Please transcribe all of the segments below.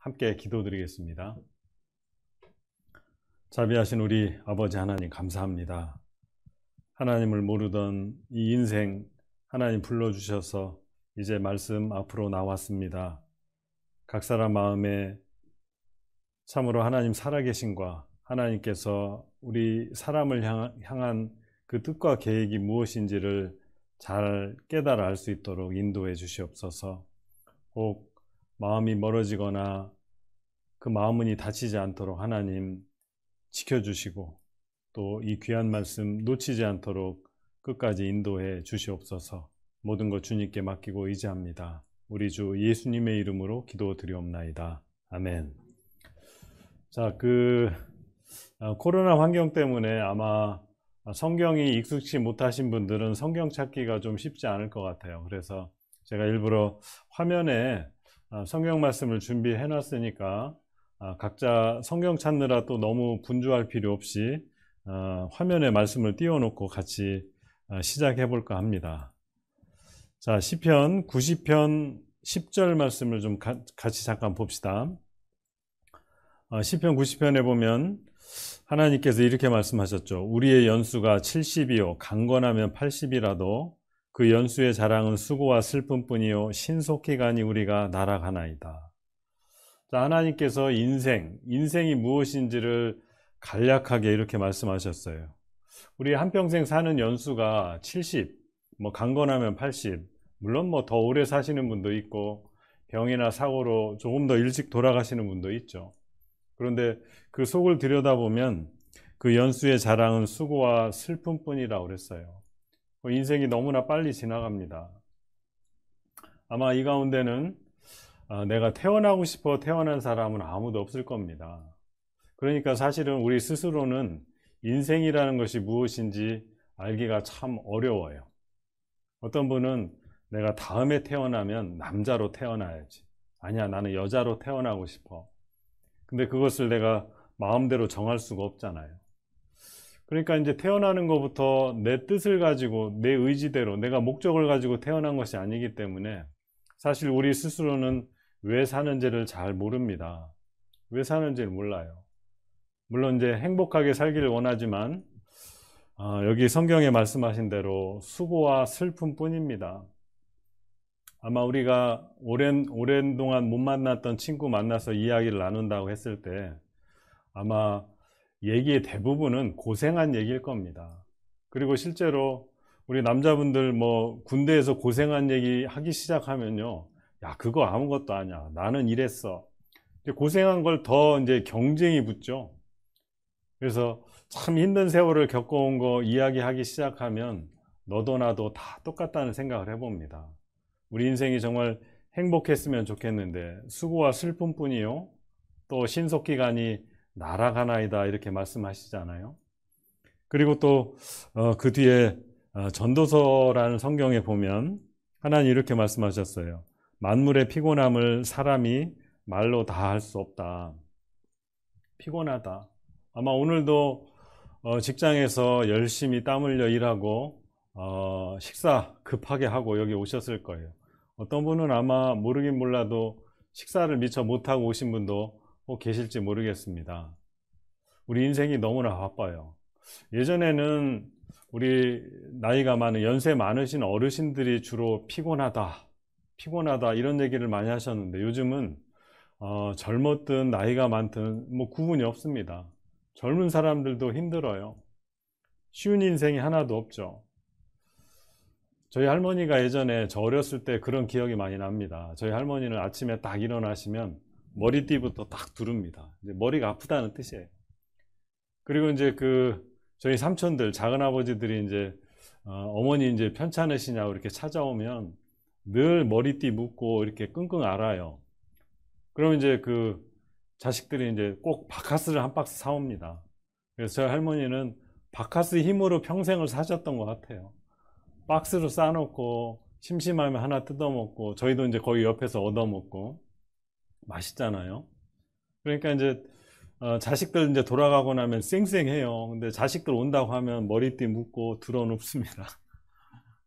함께 기도드리겠습니다. 자비하신 우리 아버지 하나님 감사합니다. 하나님을 모르던 이 인생 하나님 불러주셔서 이제 말씀 앞으로 나왔습니다. 각 사람 마음에 참으로 하나님 살아계신과 하나님께서 우리 사람을 향한 그 뜻과 계획이 무엇인지를 잘 깨달아 알 수 있도록 인도해 주시옵소서. 혹 마음이 멀어지거나 그 마음문이 닫히지 않도록 하나님 지켜주시고 또 이 귀한 말씀 놓치지 않도록 끝까지 인도해 주시옵소서. 모든 것 주님께 맡기고 의지합니다. 우리 주 예수님의 이름으로 기도드리옵나이다. 아멘. 자, 코로나 환경 때문에 아마 성경이 익숙치 못하신 분들은 성경 찾기가 좀 쉽지 않을 것 같아요. 그래서 제가 일부러 화면에 성경 말씀을 준비해 놨으니까 각자 성경 찾느라 또 너무 분주할 필요 없이 화면에 말씀을 띄워놓고 같이 시작해 볼까 합니다. 자, 시편 90편 10절 말씀을 좀 같이 잠깐 봅시다. 시편 90편에 보면 하나님께서 이렇게 말씀하셨죠. 우리의 연수가 70이요 강건하면 80이라도 그 연수의 자랑은 수고와 슬픔뿐이요 신속히가니 우리가 날아가나이다. 자, 하나님께서 인생이 무엇인지를 간략하게 이렇게 말씀하셨어요. 우리 한평생 사는 연수가 70, 강건하면 80, 물론 더 오래 사시는 분도 있고 병이나 사고로 조금 더 일찍 돌아가시는 분도 있죠. 그런데 그 속을 들여다보면 그 연수의 자랑은 수고와 슬픔뿐이라고 그랬어요. 인생이 너무나 빨리 지나갑니다. 아마 이 가운데는 내가 태어나고 싶어 태어난 사람은 아무도 없을 겁니다. 그러니까 사실은 우리 스스로는 인생이라는 것이 무엇인지 알기가 참 어려워요. 어떤 분은 내가 다음에 태어나면 남자로 태어나야지. 아니야, 나는 여자로 태어나고 싶어. 근데 그것을 내가 마음대로 정할 수가 없잖아요. 그러니까 이제 태어나는 것부터 내 뜻을 가지고 내 의지대로 내가 목적을 가지고 태어난 것이 아니기 때문에 사실 우리 스스로는 왜 사는지를 잘 모릅니다. 왜 사는지를 몰라요. 물론 이제 행복하게 살기를 원하지만 여기 성경에 말씀하신 대로 수고와 슬픔뿐입니다. 아마 우리가 오랜 동안 못 만났던 친구 만나서 이야기를 나눈다고 했을 때 아마 얘기의 대부분은 고생한 얘기일 겁니다. 그리고 실제로 우리 남자분들 군대에서 고생한 얘기 하기 시작하면요, 야, 그거 아무것도 아니야. 나는 이랬어. 고생한 걸 더 이제 경쟁이 붙죠. 그래서 참 힘든 세월을 겪어온 거 이야기하기 시작하면 너도 나도 다 똑같다는 생각을 해봅니다. 우리 인생이 정말 행복했으면 좋겠는데 수고와 슬픔뿐이요 또 신속기간이 날아가나이다 이렇게 말씀하시잖아요. 그리고 또 그 뒤에 전도서라는 성경에 보면 하나님 이렇게 말씀하셨어요. 만물의 피곤함을 사람이 말로 다 할 수 없다. 피곤하다. 아마 오늘도 직장에서 열심히 땀 흘려 일하고 식사 급하게 하고 여기 오셨을 거예요. 어떤 분은 아마 모르긴 몰라도 식사를 미처 못하고 오신 분도 계실지 모르겠습니다. 우리 인생이 너무나 바빠요. 예전에는 우리 나이가 많은 연세 많으신 어르신들이 주로 피곤하다 이런 얘기를 많이 하셨는데 요즘은 젊었든 나이가 많든 구분이 없습니다. 젊은 사람들도 힘들어요. 쉬운 인생이 하나도 없죠. 저희 할머니가 예전에 저 어렸을 때 그런 기억이 많이 납니다. 저희 할머니는 아침에 딱 일어나시면 머리띠부터 딱 두릅니다. 이제 머리가 아프다는 뜻이에요. 그리고 이제 저희 삼촌들, 작은아버지들이 이제 어머니 이제 편찮으시냐고 이렇게 찾아오면 늘 머리띠 묶고 이렇게 끙끙 앓아요. 그러면 이제 자식들이 이제 꼭 바카스를 한 박스 사옵니다. 그래서 저희 할머니는 바카스 힘으로 평생을 사셨던 것 같아요. 박스로 싸놓고 심심하면 하나 뜯어먹고 저희도 이제 거의 옆에서 얻어먹고 맛있잖아요. 그러니까 이제 자식들 이제 돌아가고 나면 쌩쌩해요. 근데 자식들 온다고 하면 머리띠 묶고 들어눕습니다.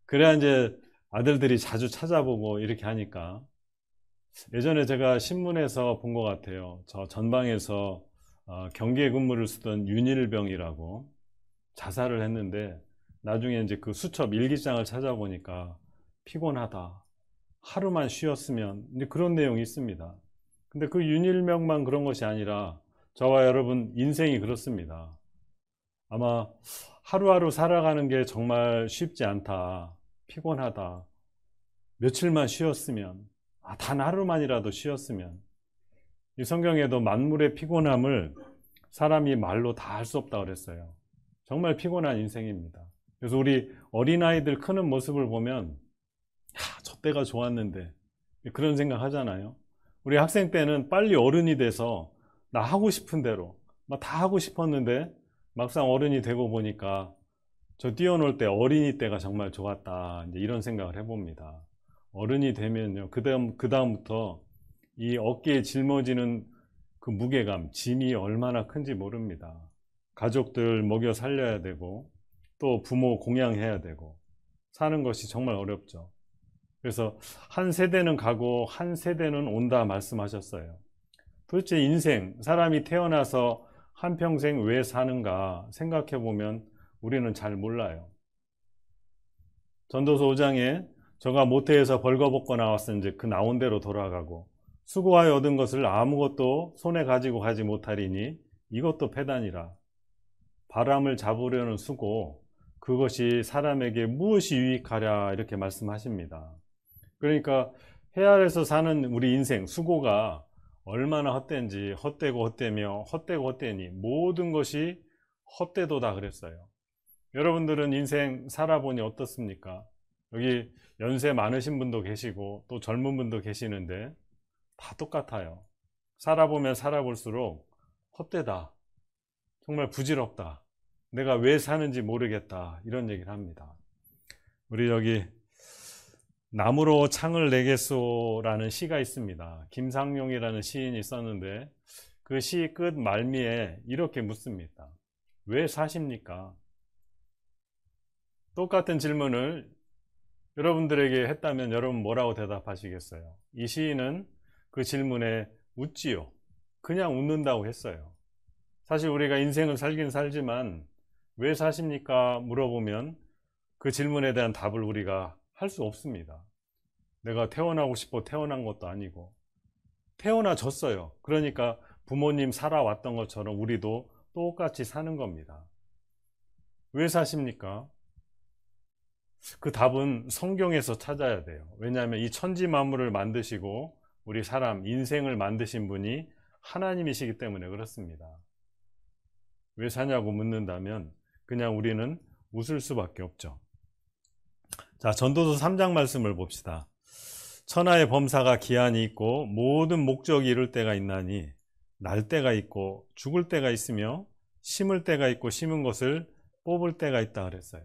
그래야 이제 아들들이 자주 찾아보고 이렇게 하니까. 예전에 제가 신문에서 본 것 같아요. 저 전방에서 경계 근무를 쓰던 윤일병이라고 자살을 했는데, 나중에 이제 그 수첩 일기장을 찾아보니까 피곤하다, 하루만 쉬었으면, 이제 그런 내용이 있습니다. 근데 그 윤일병만 그런 것이 아니라 저와 여러분 인생이 그렇습니다. 아마 하루하루 살아가는 게 정말 쉽지 않다, 피곤하다, 며칠만 쉬었으면, 단 하루만이라도 쉬었으면. 이 성경에도 만물의 피곤함을 사람이 말로 다 할 수 없다고 그랬어요. 정말 피곤한 인생입니다. 그래서 우리 어린아이들 크는 모습을 보면, 저 때가 좋았는데, 그런 생각 하잖아요. 우리 학생 때는 빨리 어른이 돼서 나 하고 싶은 대로 막 다 하고 싶었는데, 막상 어른이 되고 보니까 저 뛰어놀 때 어린이 때가 정말 좋았다, 이제 이런 생각을 해봅니다. 어른이 되면요, 그다음부터 이 어깨에 짊어지는 그 무게감, 짐이 얼마나 큰지 모릅니다. 가족들 먹여 살려야 되고, 또 부모 공양해야 되고, 사는 것이 정말 어렵죠. 그래서 한 세대는 가고 한 세대는 온다 말씀하셨어요. 도대체 인생, 사람이 태어나서 한평생 왜 사는가 생각해 보면 우리는 잘 몰라요. 전도서 5장에 저가 모태에서 벌거벗고 나왔으니 이제 그 나온 대로 돌아가고, 수고하여 얻은 것을 아무것도 손에 가지고 가지 못하리니 이것도 패단이라. 바람을 잡으려는 수고, 그것이 사람에게 무엇이 유익하랴, 이렇게 말씀하십니다. 그러니까 해 아래서 사는 우리 인생, 수고가 얼마나 헛된지, 헛되고 헛되며 헛되고 헛되니 모든 것이 헛되도다 그랬어요. 여러분들은 인생 살아보니 어떻습니까? 여기 연세 많으신 분도 계시고 또 젊은 분도 계시는데 다 똑같아요. 살아보면 살아볼수록 헛되다, 정말 부질없다, 내가 왜 사는지 모르겠다, 이런 얘기를 합니다. 우리 여기 나무로 창을 내겠소라는 시가 있습니다. 김상용이라는 시인이 썼는데, 그 시 끝 말미에 이렇게 묻습니다. 왜 사십니까? 똑같은 질문을 여러분들에게 했다면 여러분 뭐라고 대답하시겠어요? 이 시인은 그 질문에 웃지요. 그냥 웃는다고 했어요. 사실 우리가 인생을 살긴 살지만 왜 사십니까? 물어보면 그 질문에 대한 답을 우리가 할 수 없습니다. 내가 태어나고 싶어 태어난 것도 아니고 태어나졌어요. 그러니까 부모님 살아왔던 것처럼 우리도 똑같이 사는 겁니다. 왜 사십니까? 그 답은 성경에서 찾아야 돼요. 왜냐하면 이 천지 만물을 만드시고 우리 사람 인생을 만드신 분이 하나님이시기 때문에 그렇습니다. 왜 사냐고 묻는다면 그냥 우리는 웃을 수밖에 없죠. 자, 전도서 3장 말씀을 봅시다. 천하의 범사가 기한이 있고 모든 목적이 이룰 때가 있나니 날 때가 있고 죽을 때가 있으며 심을 때가 있고 심은 것을 뽑을 때가 있다 그랬어요.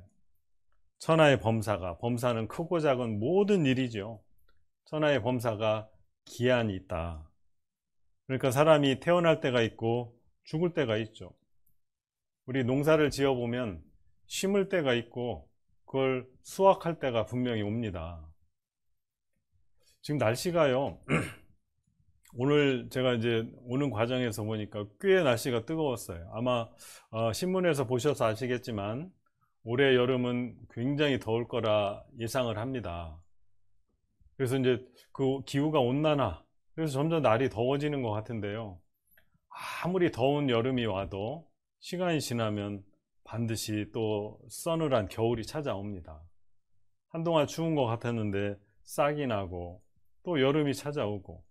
천하의 범사가, 범사는 크고 작은 모든 일이죠. 천하의 범사가 기한이 있다. 그러니까 사람이 태어날 때가 있고 죽을 때가 있죠. 우리 농사를 지어보면 심을 때가 있고 그걸 수확할 때가 분명히 옵니다. 지금 날씨가요, 오늘 제가 이제 오는 과정에서 보니까 꽤 날씨가 뜨거웠어요. 아마 신문에서 보셔서 아시겠지만 올해 여름은 굉장히 더울 거라 예상을 합니다. 그래서 이제 그 기후가 온난화, 그래서 점점 날이 더워지는 것 같은데요. 아무리 더운 여름이 와도 시간이 지나면 반드시 또 서늘한 겨울이 찾아옵니다. 한동안 추운 것 같았는데 싹이 나고 또 여름이 찾아오고,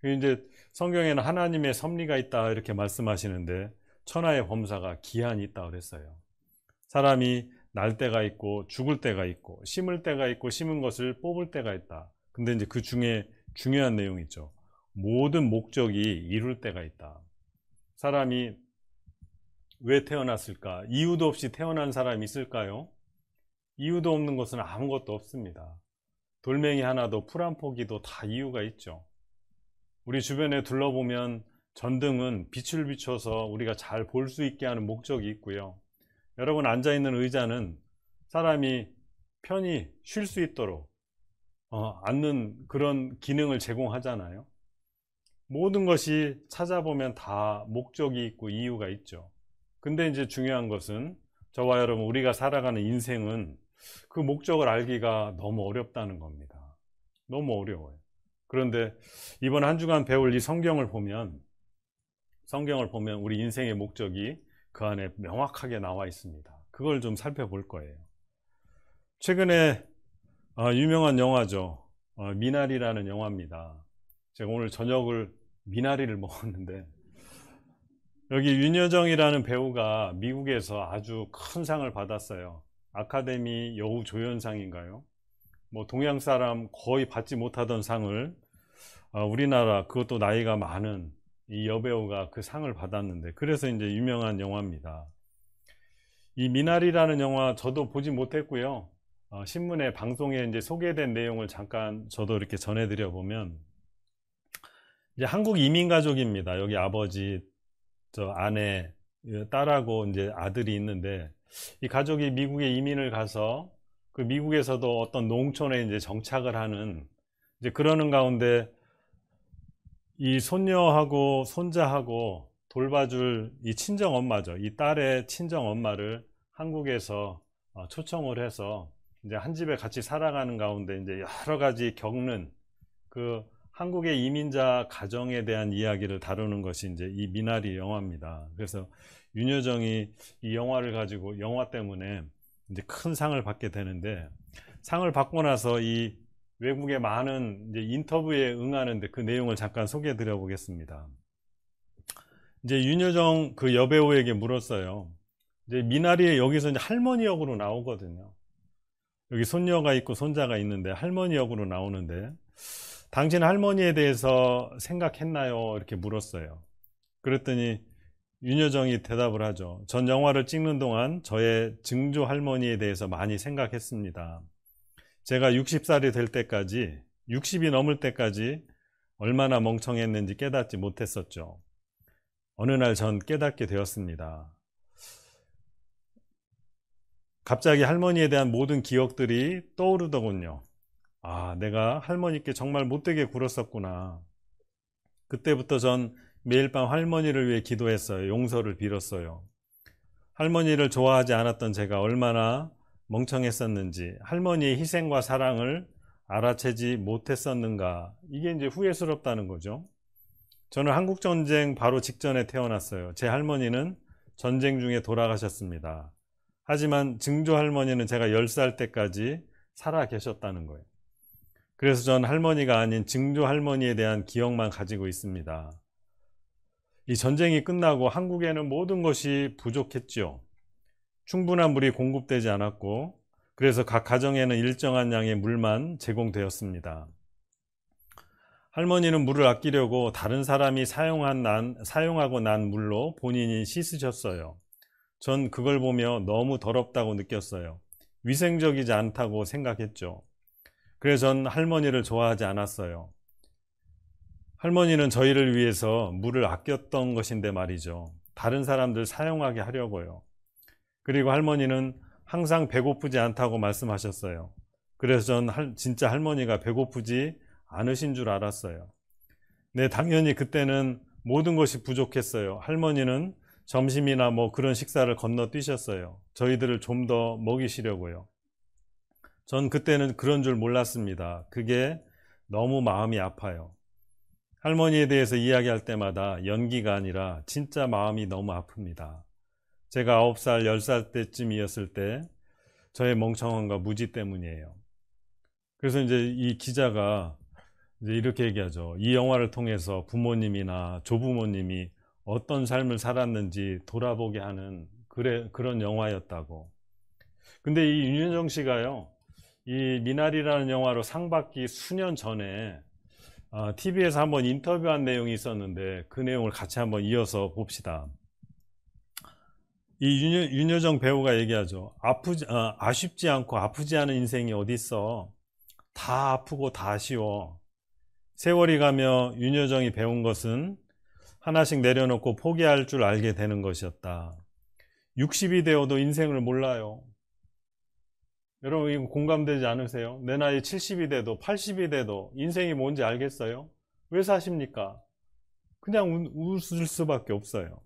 이제 성경에는 하나님의 섭리가 있다 이렇게 말씀하시는데 천하의 범사가 기한이 있다 그랬어요. 사람이 날 때가 있고 죽을 때가 있고 심을 때가 있고 심은 것을 뽑을 때가 있다. 근데 이제 그 중에 중요한 내용이 있죠. 모든 목적이 이룰 때가 있다. 사람이 왜 태어났을까? 이유도 없이 태어난 사람이 있을까요? 이유도 없는 것은 아무것도 없습니다. 돌멩이 하나도 풀 한 포기도 다 이유가 있죠. 우리 주변에 둘러보면 전등은 빛을 비춰서 우리가 잘 볼 수 있게 하는 목적이 있고요. 여러분 앉아있는 의자는 사람이 편히 쉴 수 있도록 않는 그런 기능을 제공하잖아요. 모든 것이 찾아보면 다 목적이 있고 이유가 있죠. 근데 이제 중요한 것은 저와 여러분, 우리가 살아가는 인생은 그 목적을 알기가 너무 어렵다는 겁니다. 너무 어려워요. 그런데 이번 한 주간 배울 이 성경을 보면 우리 인생의 목적이 그 안에 명확하게 나와 있습니다. 그걸 좀 살펴볼 거예요. 최근에 유명한 영화죠. 미나리라는 영화입니다. 제가 오늘 저녁을 미나리를 먹었는데, 여기 윤여정이라는 배우가 미국에서 아주 큰 상을 받았어요. 아카데미 여우조연상인가요? 뭐 동양 사람 거의 받지 못하던 상을 우리나라, 그것도 나이가 많은 이 여배우가 그 상을 받았는데, 그래서 이제 유명한 영화입니다. 이 미나리라는 영화 저도 보지 못했고요. 신문에, 방송에 이제 소개된 내용을 잠깐 저도 이렇게 전해드려 보면, 이제 한국 이민 가족입니다. 여기 아버지, 저 아내, 딸하고 이제 아들이 있는데, 이 가족이 미국에 이민을 가서 그 미국에서도 어떤 농촌에 이제 정착을 하는, 이제 그러는 가운데 이 손녀하고 손자하고 돌봐줄 이 친정 엄마죠. 이 딸의 친정 엄마를 한국에서 초청을 해서 이제 한 집에 같이 살아가는 가운데 이제 여러 가지 겪는 그 한국의 이민자 가정에 대한 이야기를 다루는 것이 이제 이 미나리 영화입니다. 그래서 윤여정이 이 영화를 가지고, 영화 때문에 이제 큰 상을 받게 되는데, 상을 받고 나서 이 외국의 많은 이제 인터뷰에 응하는데 그 내용을 잠깐 소개해 드려 보겠습니다. 이제 윤여정 그 여배우에게 물었어요. 이제 미나리에 여기서 이제 할머니 역으로 나오거든요. 여기 손녀가 있고 손자가 있는데 할머니 역으로 나오는데, 당신 할머니에 대해서 생각했나요? 이렇게 물었어요. 그랬더니 윤여정이 대답을 하죠. 전 영화를 찍는 동안 저의 증조 할머니에 대해서 많이 생각했습니다. 제가 60살이 될 때까지, 60이 넘을 때까지 얼마나 멍청했는지 깨닫지 못했었죠. 어느 날 전 깨닫게 되었습니다. 갑자기 할머니에 대한 모든 기억들이 떠오르더군요. 아, 내가 할머니께 정말 못되게 굴었었구나. 그때부터 전 매일 밤 할머니를 위해 기도했어요. 용서를 빌었어요. 할머니를 좋아하지 않았던 제가 얼마나 멍청했었는지, 할머니의 희생과 사랑을 알아채지 못했었는가. 이게 이제 후회스럽다는 거죠. 저는 한국전쟁 바로 직전에 태어났어요. 제 할머니는 전쟁 중에 돌아가셨습니다. 하지만 증조 할머니는 제가 10살 때까지 살아 계셨다는 거예요. 그래서 전 할머니가 아닌 증조 할머니에 대한 기억만 가지고 있습니다. 이 전쟁이 끝나고 한국에는 모든 것이 부족했죠. 충분한 물이 공급되지 않았고, 그래서 각 가정에는 일정한 양의 물만 제공되었습니다. 할머니는 물을 아끼려고 다른 사람이 사용하고 난 물로 본인이 씻으셨어요. 전 그걸 보며 너무 더럽다고 느꼈어요. 위생적이지 않다고 생각했죠. 그래서 전 할머니를 좋아하지 않았어요. 할머니는 저희를 위해서 물을 아꼈던 것인데 말이죠. 다른 사람들 사용하게 하려고요. 그리고 할머니는 항상 배고프지 않다고 말씀하셨어요. 그래서 전 진짜 할머니가 배고프지 않으신 줄 알았어요. 네, 당연히 그때는 모든 것이 부족했어요. 할머니는 점심이나 뭐 그런 식사를 건너뛰셨어요. 저희들을 좀 더 먹이시려고요. 전 그때는 그런 줄 몰랐습니다. 그게 너무 마음이 아파요. 할머니에 대해서 이야기할 때마다 연기가 아니라 진짜 마음이 너무 아픕니다. 제가 9살, 10살 때쯤이었을 때 저의 멍청함과 무지 때문이에요. 그래서 이제 이 기자가 이제 이렇게 얘기하죠. 이 영화를 통해서 부모님이나 조부모님이 어떤 삶을 살았는지 돌아보게 하는 그런 영화였다고. 근데 이 윤여정 씨가요, 이 미나리라는 영화로 상 받기 수년 전에 TV에서 한번 인터뷰한 내용이 있었는데, 그 내용을 같이 한번 이어서 봅시다. 이 윤여정 배우가 얘기하죠. 아쉽지 않고 아프지 않은 인생이 어디 있어. 다 아프고 다 아쉬워. 세월이 가며 윤여정이 배운 것은 하나씩 내려놓고 포기할 줄 알게 되는 것이었다. 60이 되어도 인생을 몰라요. 여러분 이거 공감되지 않으세요? 내 나이 70이 돼도 80이 돼도 인생이 뭔지 알겠어요? 왜 사십니까? 그냥 웃을 수밖에 없어요.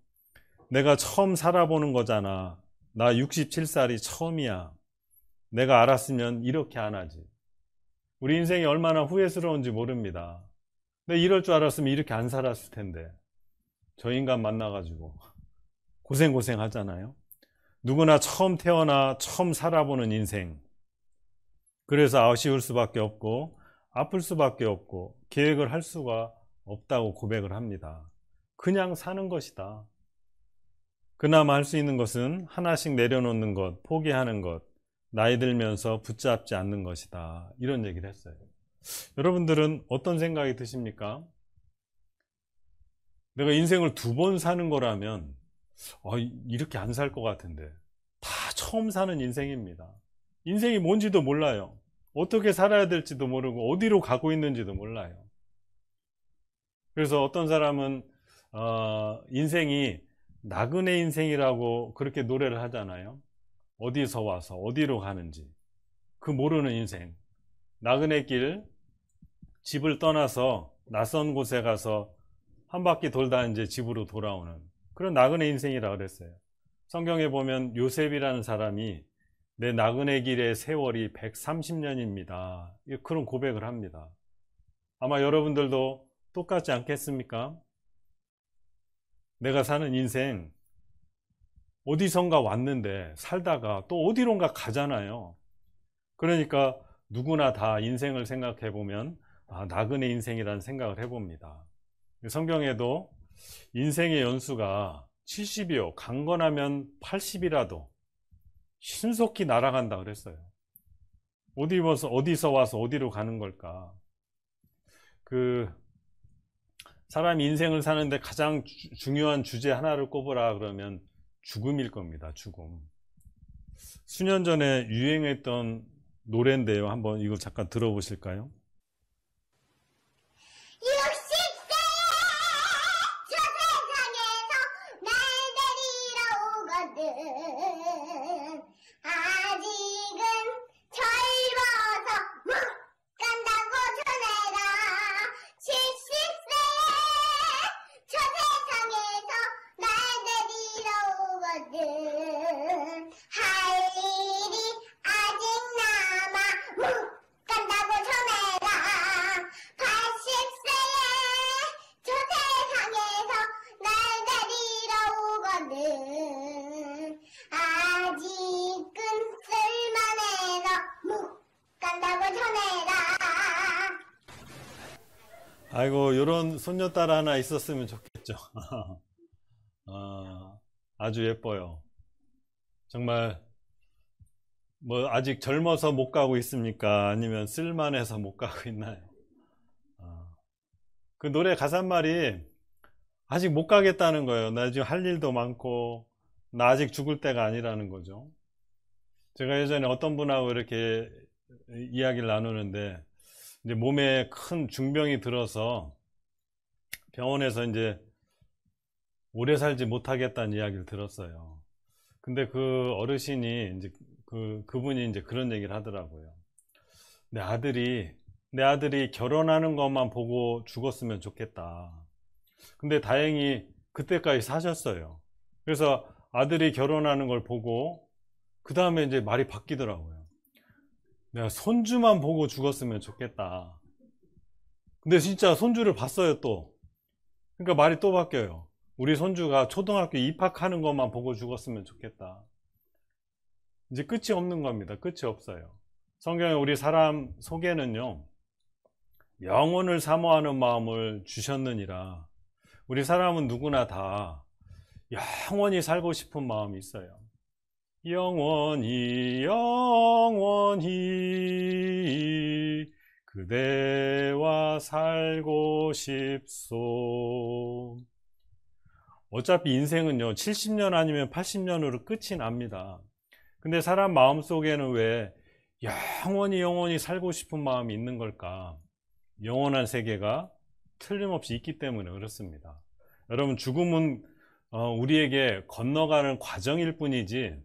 내가 처음 살아보는 거잖아. 나 67살이 처음이야. 내가 알았으면 이렇게 안 하지. 우리 인생이 얼마나 후회스러운지 모릅니다. 근데 이럴 줄 알았으면 이렇게 안 살았을 텐데. 저 인간 만나가지고 고생 하잖아요. 누구나 처음 태어나 처음 살아보는 인생. 그래서 아쉬울 수밖에 없고 아플 수밖에 없고 계획을 할 수가 없다고 고백을 합니다. 그냥 사는 것이다. 그나마 할 수 있는 것은 하나씩 내려놓는 것, 포기하는 것, 나이 들면서 붙잡지 않는 것이다. 이런 얘기를 했어요. 여러분들은 어떤 생각이 드십니까? 내가 인생을 2번 사는 거라면 이렇게 안 살 것 같은데. 다 처음 사는 인생입니다. 인생이 뭔지도 몰라요. 어떻게 살아야 될지도 모르고 어디로 가고 있는지도 몰라요. 그래서 어떤 사람은 인생이 나그네 인생이라고 그렇게 노래를 하잖아요. 어디서 와서 어디로 가는지 그 모르는 인생. 나그네 길, 집을 떠나서 낯선 곳에 가서 한 바퀴 돌다 이제 집으로 돌아오는 그런 나그네 인생이라고 그랬어요. 성경에 보면 요셉이라는 사람이 내 나그네 길의 세월이 130년입니다. 그런 고백을 합니다. 아마 여러분들도 똑같지 않겠습니까? 내가 사는 인생 어디선가 왔는데 살다가 또 어디론가 가잖아요. 그러니까 누구나 다 인생을 생각해 보면 나그네 인생이라는 생각을 해봅니다. 성경에도 인생의 연수가 70이요 강건하면 80이라도 신속히 날아간다 그랬어요. 어디서 와서 어디로 가는 걸까? 사람이 인생을 사는데 가장 중요한 주제 하나를 꼽으라 그러면 죽음일 겁니다. 죽음. 수년 전에 유행했던 노래인데요. 한번 이걸 잠깐 들어보실까요? 60세 저 세상에서 날 데리러 오거든. 아직은 젊어서 못 간다고 전해라. 70세 저 세상에서 날 데리러 오거든. 할 일이 아직 남아 못 간다고 전해라. 80세에 저 세상에서 날 데리러 오거든. 아직은 쓸만해서 못 간다고 전해라. 아이고 이런 손녀딸 하나 있었으면 좋겠죠. 아주 예뻐요. 정말 뭐 아직 젊어서 못 가고 있습니까? 아니면 쓸만해서 못 가고 있나요? 그 노래 가사말이 아직 못 가겠다는 거예요. 나 지금 할 일도 많고 나 아직 죽을 때가 아니라는 거죠. 제가 예전에 어떤 분하고 이렇게 이야기를 나누는데 이제 몸에 큰 중병이 들어서 병원에서 이제 오래 살지 못하겠다는 이야기를 들었어요. 근데 그 어르신이 이제 그분이 이제 그런 얘기를 하더라고요. 내 아들이 결혼하는 것만 보고 죽었으면 좋겠다. 근데 다행히 그때까지 사셨어요. 그래서 아들이 결혼하는 걸 보고 그 다음에 이제 말이 바뀌더라고요. 내가 손주만 보고 죽었으면 좋겠다. 근데 진짜 손주를 봤어요 또. 그러니까 말이 또 바뀌어요. 우리 손주가 초등학교 입학하는 것만 보고 죽었으면 좋겠다. 이제 끝이 없는 겁니다. 끝이 없어요. 성경에 우리 사람 속에는요 영혼을 사모하는 마음을 주셨느니라. 우리 사람은 누구나 다 영원히 살고 싶은 마음이 있어요. 영원히 그대와 살고 싶소. 어차피 인생은요 70년 아니면 80년으로 끝이 납니다. 근데 사람 마음속에는 왜 영원히 살고 싶은 마음이 있는 걸까? 영원한 세계가 틀림없이 있기 때문에 그렇습니다. 여러분 죽음은 우리에게 건너가는 과정일 뿐이지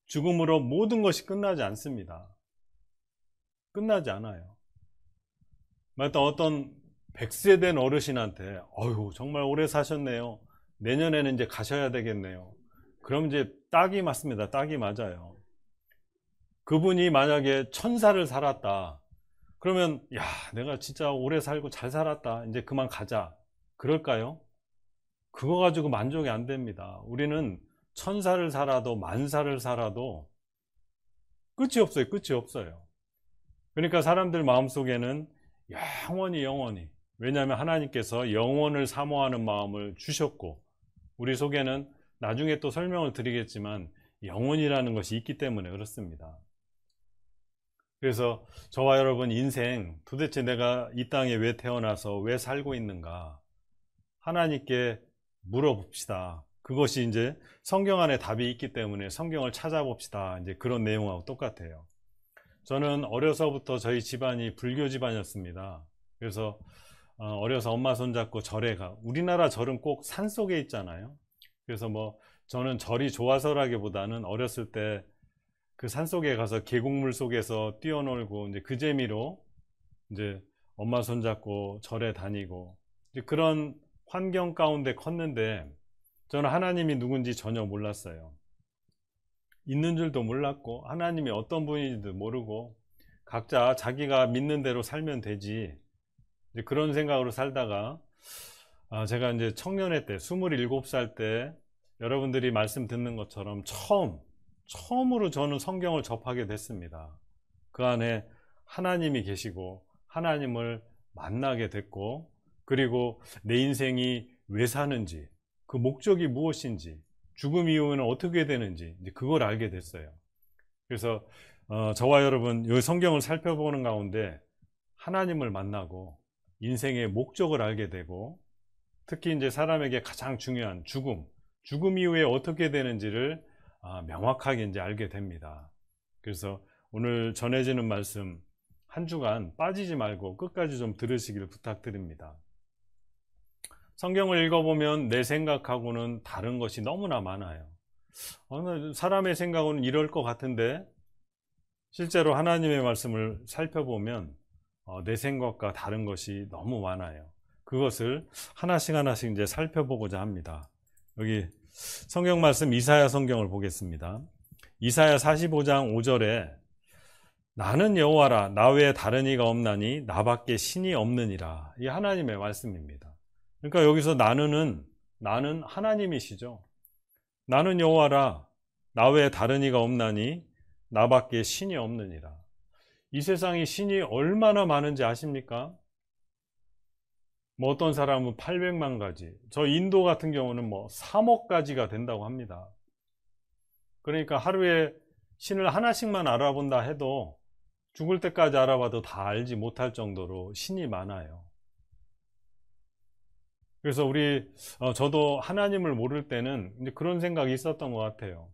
죽음으로 모든 것이 끝나지 않습니다. 끝나지 않아요. 어떤 100세 된 어르신한테 어휴 정말 오래 사셨네요. 내년에는 이제 가셔야 되겠네요. 그럼 이제 딱이 맞습니다. 딱이 맞아요. 그분이 만약에 1000살을 살았다. 그러면 야 내가 진짜 오래 살고 잘 살았다. 이제 그만 가자. 그럴까요? 그거 가지고 만족이 안 됩니다. 우리는 1000살을 살아도 10,000살을 살아도 끝이 없어요. 끝이 없어요. 그러니까 사람들 마음속에는 영원히 왜냐하면 하나님께서 영원을 사모하는 마음을 주셨고 우리 속에는 나중에 또 설명을 드리겠지만 영혼이라는 것이 있기 때문에 그렇습니다. 그래서 저와 여러분 인생 도대체 내가 이 땅에 왜 태어나서 왜 살고 있는가 하나님께 물어봅시다. 그것이 이제 성경 안에 답이 있기 때문에 성경을 찾아봅시다. 이제 그런 내용하고 똑같아요. 저는 어려서부터 저희 집안이 불교 집안이었습니다. 그래서 어려서 엄마 손잡고 절에 가. 우리나라 절은 꼭 산속에 있잖아요. 그래서 저는 절이 좋아서라기보다는 어렸을 때 그 산속에 가서 계곡물 속에서 뛰어놀고 이제 그 재미로 이제 엄마 손잡고 절에 다니고 이제 그런 환경 가운데 컸는데 저는 하나님이 누군지 전혀 몰랐어요. 있는 줄도 몰랐고 하나님이 어떤 분인지도 모르고 각자 자기가 믿는 대로 살면 되지 이제 그런 생각으로 살다가 제가 이제 청년회 때 27살 때 여러분들이 말씀 듣는 것처럼 처음으로 저는 성경을 접하게 됐습니다. 그 안에 하나님이 계시고 하나님을 만나게 됐고 그리고 내 인생이 왜 사는지 그 목적이 무엇인지 죽음 이후에는 어떻게 되는지 이제 그걸 알게 됐어요. 그래서 저와 여러분 이 성경을 살펴보는 가운데 하나님을 만나고 인생의 목적을 알게 되고 특히 이제 사람에게 가장 중요한 죽음 이후에 어떻게 되는지를 명확하게 이제 알게 됩니다. 그래서 오늘 전해지는 말씀 한 주간 빠지지 말고 끝까지 좀 들으시길 부탁드립니다. 성경을 읽어보면 내 생각하고는 다른 것이 너무나 많아요. 어느 사람의 생각은 이럴 것 같은데 실제로 하나님의 말씀을 살펴보면 내 생각과 다른 것이 너무 많아요. 그것을 하나씩 이제 살펴보고자 합니다. 여기 성경 말씀 이사야 성경을 보겠습니다. 이사야 45장 5절에 나는 여호와라 나 외에 다른 이가 없나니 나밖에 신이 없느니라. 이 하나님의 말씀입니다. 그러니까 여기서 나는 하나님이시죠. 나는 여호와라 나 외에 다른 이가 없나니 나밖에 신이 없느니라. 이 세상에 신이 얼마나 많은지 아십니까? 어떤 사람은 800만 가지, 저 인도 같은 경우는 3억 가지가 된다고 합니다. 그러니까 하루에 신을 하나씩만 알아본다 해도 죽을 때까지 알아봐도 다 알지 못할 정도로 신이 많아요. 그래서 저도 하나님을 모를 때는 이제 그런 생각이 있었던 것 같아요.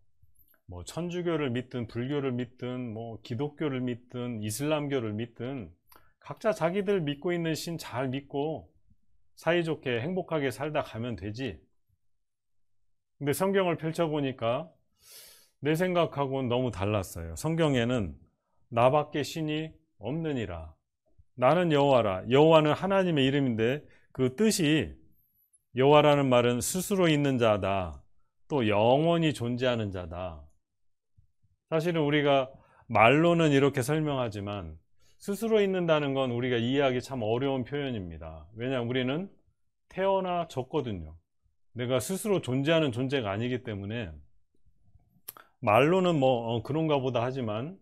천주교를 믿든 불교를 믿든 기독교를 믿든 이슬람교를 믿든 각자 자기들 믿고 있는 신 잘 믿고 사이좋게 행복하게 살다 가면 되지. 근데 성경을 펼쳐보니까 내 생각하고는 너무 달랐어요. 성경에는 나밖에 신이 없느니라. 나는 여호와라. 여호와는 하나님의 이름인데 그 뜻이 여호와라는 말은 스스로 있는 자다. 또 영원히 존재하는 자다. 사실은 우리가 말로는 이렇게 설명하지만 스스로 있는다는 건 우리가 이해하기 참 어려운 표현입니다. 왜냐하면 우리는 태어나졌거든요. 내가 스스로 존재하는 존재가 아니기 때문에 말로는 그런가 보다 하지만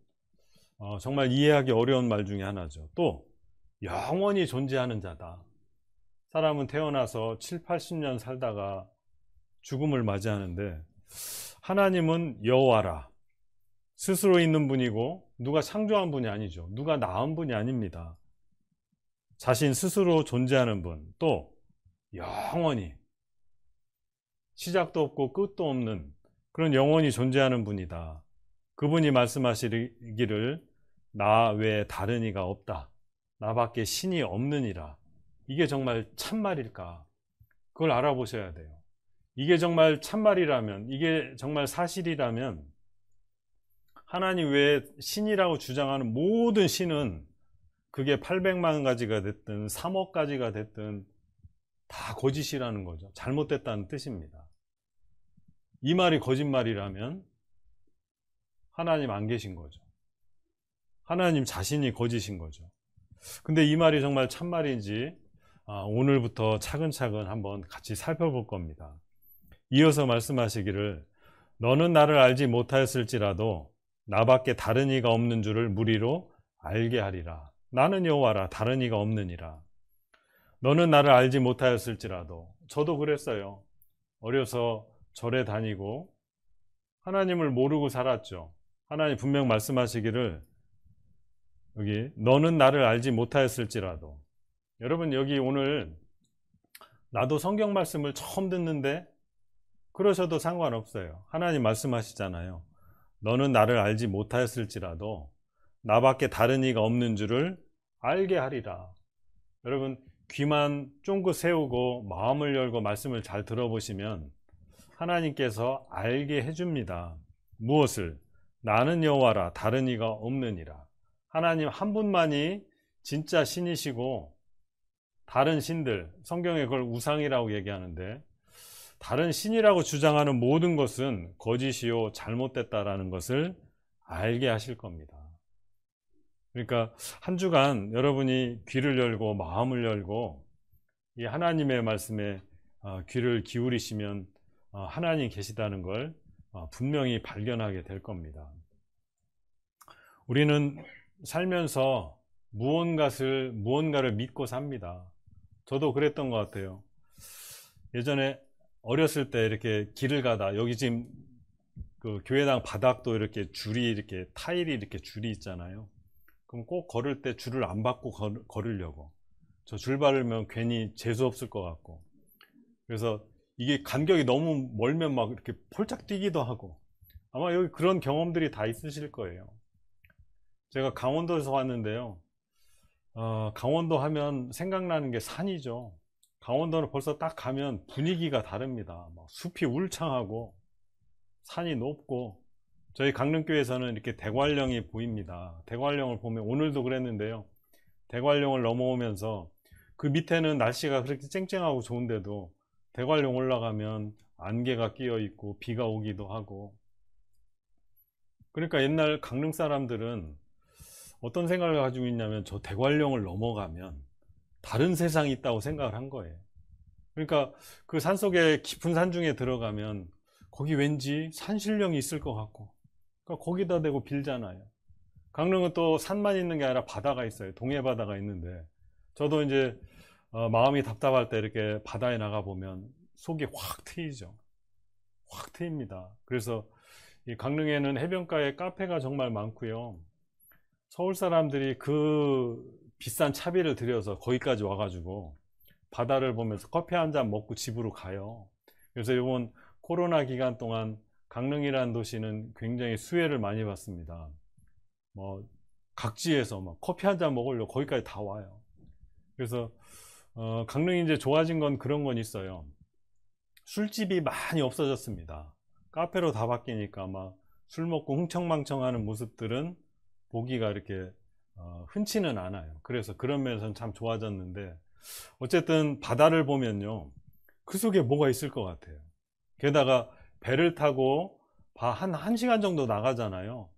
정말 이해하기 어려운 말 중에 하나죠. 또 영원히 존재하는 자다. 사람은 태어나서 7, 80년 살다가 죽음을 맞이하는데 하나님은 여호와라. 스스로 있는 분이고 누가 창조한 분이 아니죠. 누가 낳은 분이 아닙니다. 자신 스스로 존재하는 분, 또 영원히 시작도 없고 끝도 없는 그런 영원히 존재하는 분이다. 그분이 말씀하시기를 나 외에 다른 이가 없다. 나밖에 신이 없느니라. 이게 정말 참말일까? 그걸 알아보셔야 돼요. 이게 정말 참말이라면, 이게 정말 사실이라면 하나님 외에 신이라고 주장하는 모든 신은 그게 800만 가지가 됐든 3억 가지가 됐든 다 거짓이라는 거죠. 잘못됐다는 뜻입니다. 이 말이 거짓말이라면 하나님 안 계신 거죠. 하나님 자신이 거짓인 거죠. 근데 이 말이 정말 참말인지 오늘부터 차근차근 한번 같이 살펴볼 겁니다. 이어서 말씀하시기를 너는 나를 알지 못하였을지라도 나밖에 다른 이가 없는 줄을 무리로 알게 하리라. 나는 여호와라 다른 이가 없느니라. 너는 나를 알지 못하였을지라도 저도 그랬어요. 어려서 절에 다니고 하나님을 모르고 살았죠. 하나님 분명 말씀하시기를 여기 너는 나를 알지 못하였을지라도 여러분 여기 오늘 나도 성경 말씀을 처음 듣는데 그러셔도 상관없어요. 하나님 말씀하시잖아요. 너는 나를 알지 못하였을지라도 나밖에 다른 이가 없는 줄을 알게 하리라. 여러분 귀만 쫑긋 세우고 마음을 열고 말씀을 잘 들어보시면 하나님께서 알게 해줍니다. 무엇을? 나는 여호와라 다른 이가 없느니라. 하나님 한 분만이 진짜 신이시고 다른 신들, 성경에 그걸 우상이라고 얘기하는데 다른 신이라고 주장하는 모든 것은 거짓이요 잘못됐다라는 것을 알게 하실 겁니다. 그러니까 한 주간 여러분이 귀를 열고 마음을 열고 이 하나님의 말씀에 귀를 기울이시면 하나님 계시다는 걸 분명히 발견하게 될 겁니다. 우리는 살면서 무언가를 믿고 삽니다. 저도 그랬던 것 같아요. 예전에 어렸을 때 이렇게 길을 가다 여기 지금 그 교회당 바닥도 이렇게 줄이 이렇게 타일이 이렇게 줄이 있잖아요. 그럼 꼭 걸을 때 줄을 안 받고 걸으려고. 저 줄 밟으면 괜히 재수 없을 것 같고. 그래서 이게 간격이 너무 멀면 막 이렇게 폴짝 뛰기도 하고. 아마 여기 그런 경험들이 다 있으실 거예요. 제가 강원도에서 왔는데요. 강원도 하면 생각나는 게 산이죠. 강원도는 벌써 딱 가면 분위기가 다릅니다. 막 숲이 울창하고 산이 높고 저희 강릉교에서는 이렇게 대관령이 보입니다. 대관령을 보면 오늘도 그랬는데요. 대관령을 넘어오면서 그 밑에는 날씨가 그렇게 쨍쨍하고 좋은데도 대관령 올라가면 안개가 끼어 있고 비가 오기도 하고 그러니까 옛날 강릉 사람들은 어떤 생각을 가지고 있냐면 저 대관령을 넘어가면 다른 세상이 있다고 생각을 한 거예요. 그러니까 그 산속에 깊은 산중에 들어가면 거기 왠지 산신령이 있을 것 같고 그러니까 거기다 대고 빌잖아요. 강릉은 또 산만 있는 게 아니라 바다가 있어요. 동해바다가 있는데 저도 이제 마음이 답답할 때 이렇게 바다에 나가 보면 속이 확 트이죠. 확 트입니다. 그래서 이 강릉에는 해변가에 카페가 정말 많고요. 서울 사람들이 그 비싼 차비를 들여서 거기까지 와가지고 바다를 보면서 커피 한 잔 먹고 집으로 가요. 그래서 이번 코로나 기간 동안 강릉이라는 도시는 굉장히 수혜를 많이 받습니다. 뭐 각지에서 막 커피 한 잔 먹으려고 거기까지 다 와요. 그래서 강릉이 이제 좋아진 건 그런 건 있어요. 술집이 많이 없어졌습니다. 카페로 다 바뀌니까 막 술 먹고 흥청망청하는 모습들은 보기가 이렇게 흔치는 않아요. 그래서 그런 면에서는 참 좋아졌는데 어쨌든 바다를 보면요 그 속에 뭐가 있을 것 같아요. 게다가 배를 타고 한 시간 정도 나가잖아요.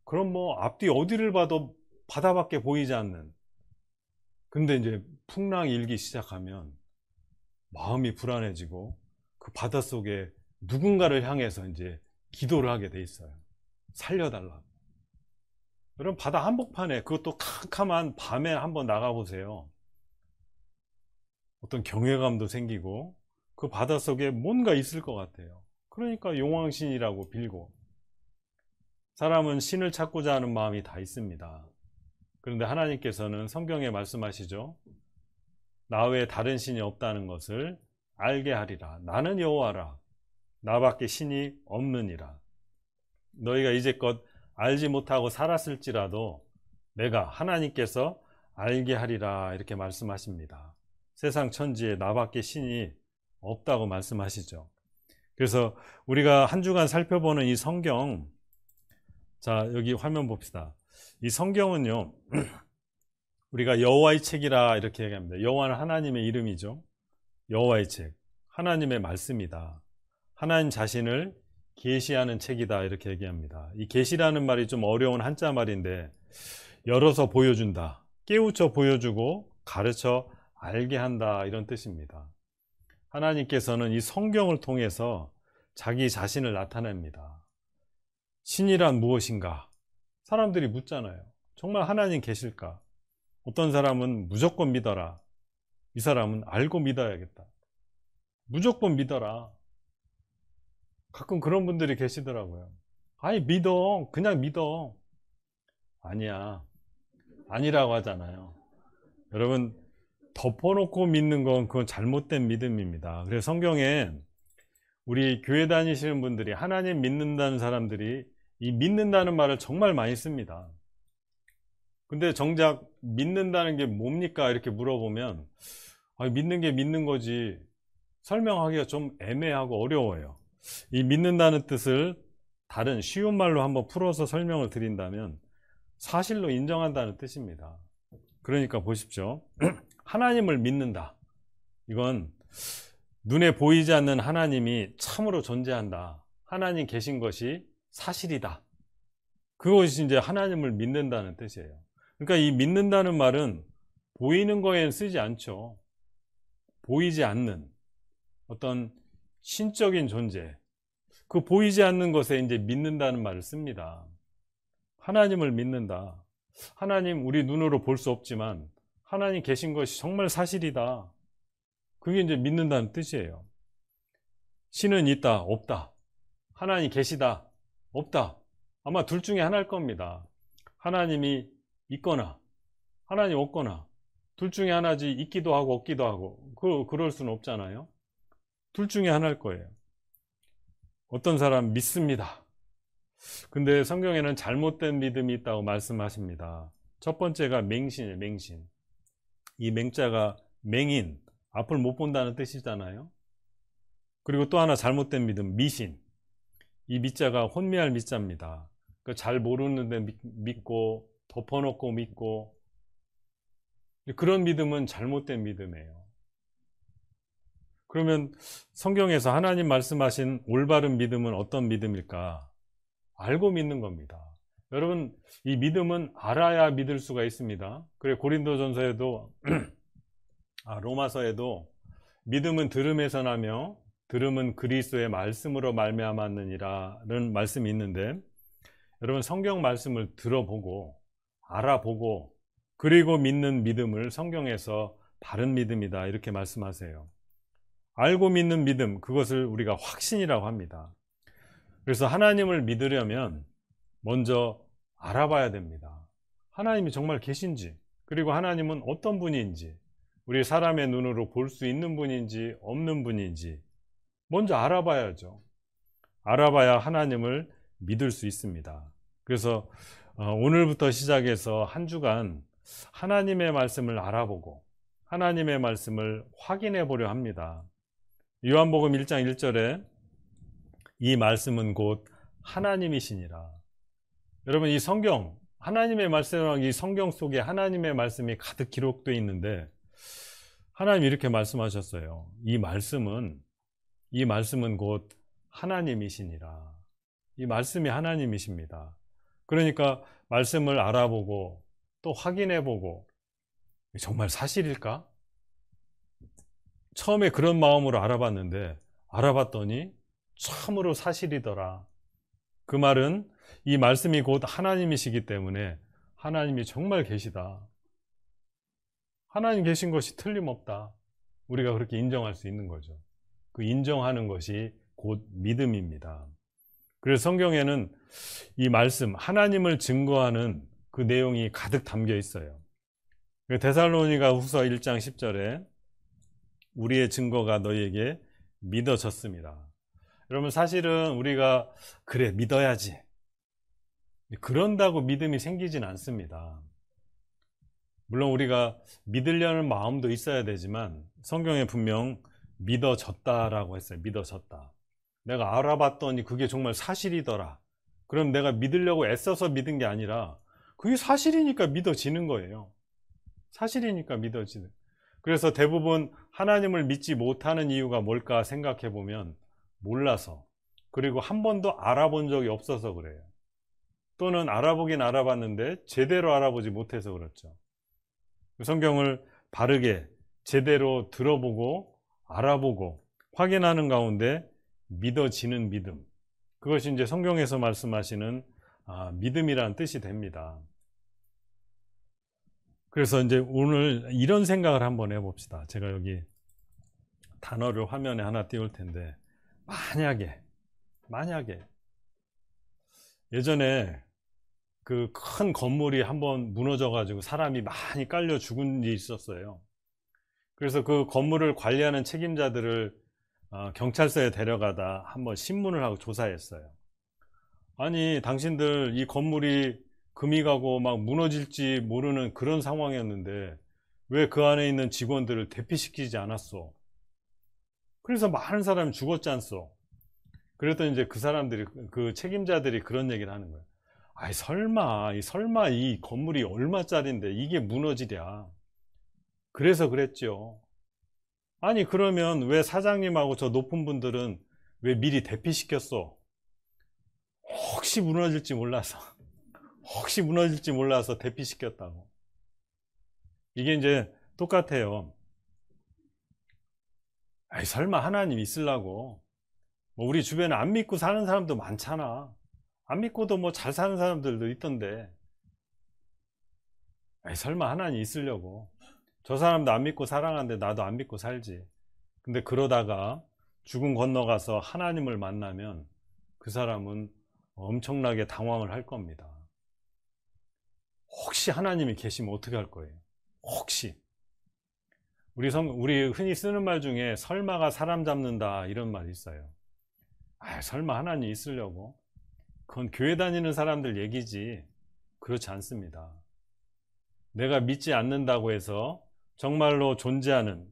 그럼 뭐 앞뒤 어디를 봐도 바다밖에 보이지 않는. 근데 이제 풍랑이 일기 시작하면 마음이 불안해지고 그 바닷속에 누군가를 향해서 이제 기도를 하게 돼 있어요. 살려달라고. 여러분 바다 한복판에 그것도 캄캄한 밤에 한번 나가보세요. 어떤 경외감도 생기고 그 바닷속에 뭔가 있을 것 같아요. 그러니까 용왕신이라고 빌고 사람은 신을 찾고자 하는 마음이 다 있습니다. 그런데 하나님께서는 성경에 말씀하시죠. 나 외에 다른 신이 없다는 것을 알게 하리라. 나는 여호와라. 나밖에 신이 없느니라. 너희가 이제껏 알지 못하고 살았을지라도 내가 하나님께서 알게 하리라 이렇게 말씀하십니다. 세상 천지에 나밖에 신이 없다고 말씀하시죠. 그래서 우리가 한 주간 살펴보는 이 성경 자, 여기 화면 봅시다. 이 성경은요, 우리가 여호와의 책이라 이렇게 얘기합니다. 여호와는 하나님의 이름이죠. 여호와의 책, 하나님의 말씀이다. 하나님 자신을 계시하는 책이다 이렇게 얘기합니다. 이 계시라는 말이 좀 어려운 한자 말인데 열어서 보여준다, 깨우쳐 보여주고 가르쳐 알게 한다 이런 뜻입니다. 하나님께서는 이 성경을 통해서 자기 자신을 나타냅니다. 신이란 무엇인가? 사람들이 묻잖아요. 정말 하나님 계실까? 어떤 사람은 무조건 믿어라. 이 사람은 알고 믿어야겠다. 무조건 믿어라. 가끔 그런 분들이 계시더라고요. 아니 믿어. 그냥 믿어. 아니야. 아니라고 하잖아요. 여러분 덮어놓고 믿는 건 그건 잘못된 믿음입니다. 그래서 성경에 우리 교회 다니시는 분들이 하나님 믿는다는 사람들이 이 믿는다는 말을 정말 많이 씁니다. 근데 정작 믿는다는 게 뭡니까? 이렇게 물어보면 믿는 게 믿는 거지 설명하기가 좀 애매하고 어려워요. 이 믿는다는 뜻을 다른 쉬운 말로 한번 풀어서 설명을 드린다면 사실로 인정한다는 뜻입니다. 그러니까 보십시오. 하나님을 믿는다. 이건 눈에 보이지 않는 하나님이 참으로 존재한다. 하나님 계신 것이 사실이다. 그것이 이제 하나님을 믿는다는 뜻이에요. 그러니까 이 믿는다는 말은 보이는 거에는 쓰지 않죠. 보이지 않는 어떤 신적인 존재, 그 보이지 않는 것에 이제 믿는다는 말을 씁니다. 하나님을 믿는다. 하나님 우리 눈으로 볼 수 없지만 하나님 계신 것이 정말 사실이다. 그게 이제 믿는다는 뜻이에요. 신은 있다, 없다. 하나님 계시다, 없다. 아마 둘 중에 하나일 겁니다. 하나님이 있거나 하나님 없거나 둘 중에 하나지. 있기도 하고 없기도 하고 그럴 수는 없잖아요. 둘 중에 하나일 거예요. 어떤 사람 믿습니다. 근데 성경에는 잘못된 믿음이 있다고 말씀하십니다. 첫 번째가 맹신이에요. 맹신. 이 맹자가 맹인, 앞을 못 본다는 뜻이잖아요. 그리고 또 하나 잘못된 믿음, 미신. 이 미자가 혼미할 미자입니다. 잘 모르는데 믿고 덮어놓고 믿고, 그런 믿음은 잘못된 믿음이에요. 그러면 성경에서 하나님 말씀하신 올바른 믿음은 어떤 믿음일까? 알고 믿는 겁니다. 여러분, 이 믿음은 알아야 믿을 수가 있습니다. 그래 고린도전서에도 로마서에도 믿음은 들음에서 나며 들음은 그리스도의 말씀으로 말미암았느니라는 말씀이 있는데, 여러분 성경 말씀을 들어보고 알아보고 그리고 믿는 믿음을 성경에서 바른 믿음이다 이렇게 말씀하세요. 알고 믿는 믿음, 그것을 우리가 확신이라고 합니다. 그래서 하나님을 믿으려면 먼저 알아봐야 됩니다. 하나님이 정말 계신지, 그리고 하나님은 어떤 분인지, 우리 사람의 눈으로 볼 수 있는 분인지 없는 분인지 먼저 알아봐야죠. 알아봐야 하나님을 믿을 수 있습니다. 그래서 오늘부터 시작해서 한 주간 하나님의 말씀을 알아보고 하나님의 말씀을 확인해 보려 합니다. 요한복음 1장 1절에 이 말씀은 곧 하나님이시니라. 여러분, 이 성경, 하나님의 말씀이라는 이 성경 속에 하나님의 말씀이 가득 기록되어 있는데, 하나님이 이렇게 말씀하셨어요. 이 말씀은 곧 하나님이시니라. 이 말씀이 하나님이십니다. 그러니까 말씀을 알아보고 또 확인해보고, 정말 사실일까? 처음에 그런 마음으로 알아봤는데 알아봤더니 참으로 사실이더라. 그 말은 이 말씀이 곧 하나님이시기 때문에 하나님이 정말 계시다. 하나님 계신 것이 틀림없다. 우리가 그렇게 인정할 수 있는 거죠. 그 인정하는 것이 곧 믿음입니다. 그래서 성경에는 이 말씀, 하나님을 증거하는 그 내용이 가득 담겨 있어요. 데살로니가 후서 1장 10절에 우리의 증거가 너희에게 믿어졌습니다. 여러분, 사실은 우리가 그래 믿어야지, 그런다고 믿음이 생기진 않습니다. 물론 우리가 믿으려는 마음도 있어야 되지만 성경에 분명 믿어졌다라고 했어요. 믿어졌다. 내가 알아봤더니 그게 정말 사실이더라. 그럼 내가 믿으려고 애써서 믿은 게 아니라 그게 사실이니까 믿어지는 거예요. 사실이니까 믿어지는. 그래서 대부분 하나님을 믿지 못하는 이유가 뭘까 생각해 보면 몰라서, 그리고 한 번도 알아본 적이 없어서 그래요. 또는 알아보긴 알아봤는데 제대로 알아보지 못해서 그렇죠. 성경을 바르게 제대로 들어보고 알아보고 확인하는 가운데 믿어지는 믿음, 그것이 이제 성경에서 말씀하시는 믿음이라는 뜻이 됩니다. 그래서 이제 오늘 이런 생각을 한번 해봅시다. 제가 여기 단어를 화면에 하나 띄울 텐데, 만약에 예전에 그 큰 건물이 한번 무너져 가지고 사람이 많이 깔려 죽은 일이 있었어요. 그래서 그 건물을 관리하는 책임자들을 경찰서에 데려가다 한번 신문을 하고 조사했어요. 아니, 당신들 이 건물이 금이 가고 막 무너질지 모르는 그런 상황이었는데 왜 그 안에 있는 직원들을 대피시키지 않았어? 그래서 많은 사람이 죽었지 않소? 그랬더니 이제 그 사람들이, 그 책임자들이 그런 얘기를 하는 거예요. 아이, 설마 이 건물이 얼마짜린데 이게 무너지랴. 그래서 그랬죠. 아니, 그러면 왜 사장님하고 저 높은 분들은 왜 미리 대피시켰어? 혹시 무너질지 몰라서 대피시켰다고. 이게 이제 똑같아요. 아이, 설마 하나님 있으려고. 뭐 우리 주변에 안 믿고 사는 사람도 많잖아. 안 믿고도 뭐 잘 사는 사람들도 있던데. 아이, 설마 하나님 있으려고. 저 사람도 안 믿고 살아가는데 나도 안 믿고 살지. 근데 그러다가 죽음 건너가서 하나님을 만나면 그 사람은 엄청나게 당황을 할 겁니다. 혹시 하나님이 계시면 어떻게 할 거예요? 혹시. 우리 흔히 쓰는 말 중에 설마가 사람 잡는다 이런 말이 있어요. 아, 설마 하나님 있으려고? 그건 교회 다니는 사람들 얘기지. 그렇지 않습니다. 내가 믿지 않는다고 해서 정말로 존재하는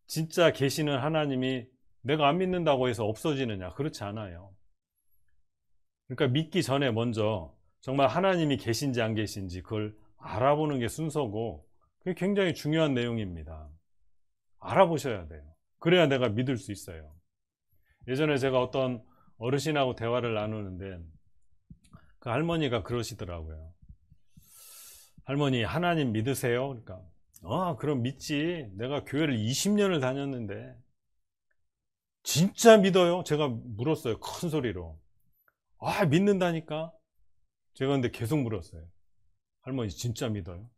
진짜 계시는 하나님이 내가 안 믿는다고 해서 없어지느냐? 그렇지 않아요. 그러니까 믿기 전에 먼저 정말 하나님이 계신지 안 계신지 그걸 알아보는 게 순서고, 그게 굉장히 중요한 내용입니다. 알아보셔야 돼요. 그래야 내가 믿을 수 있어요. 예전에 제가 어떤 어르신하고 대화를 나누는데 그 할머니가 그러시더라고요. 할머니, 하나님 믿으세요? 그러니까 그럼 믿지. 내가 교회를 20년을 다녔는데. 진짜 믿어요? 제가 물었어요. 큰 소리로. 믿는다니까. 제가 근데 계속 물었어요. 할머니, 진짜 믿어요?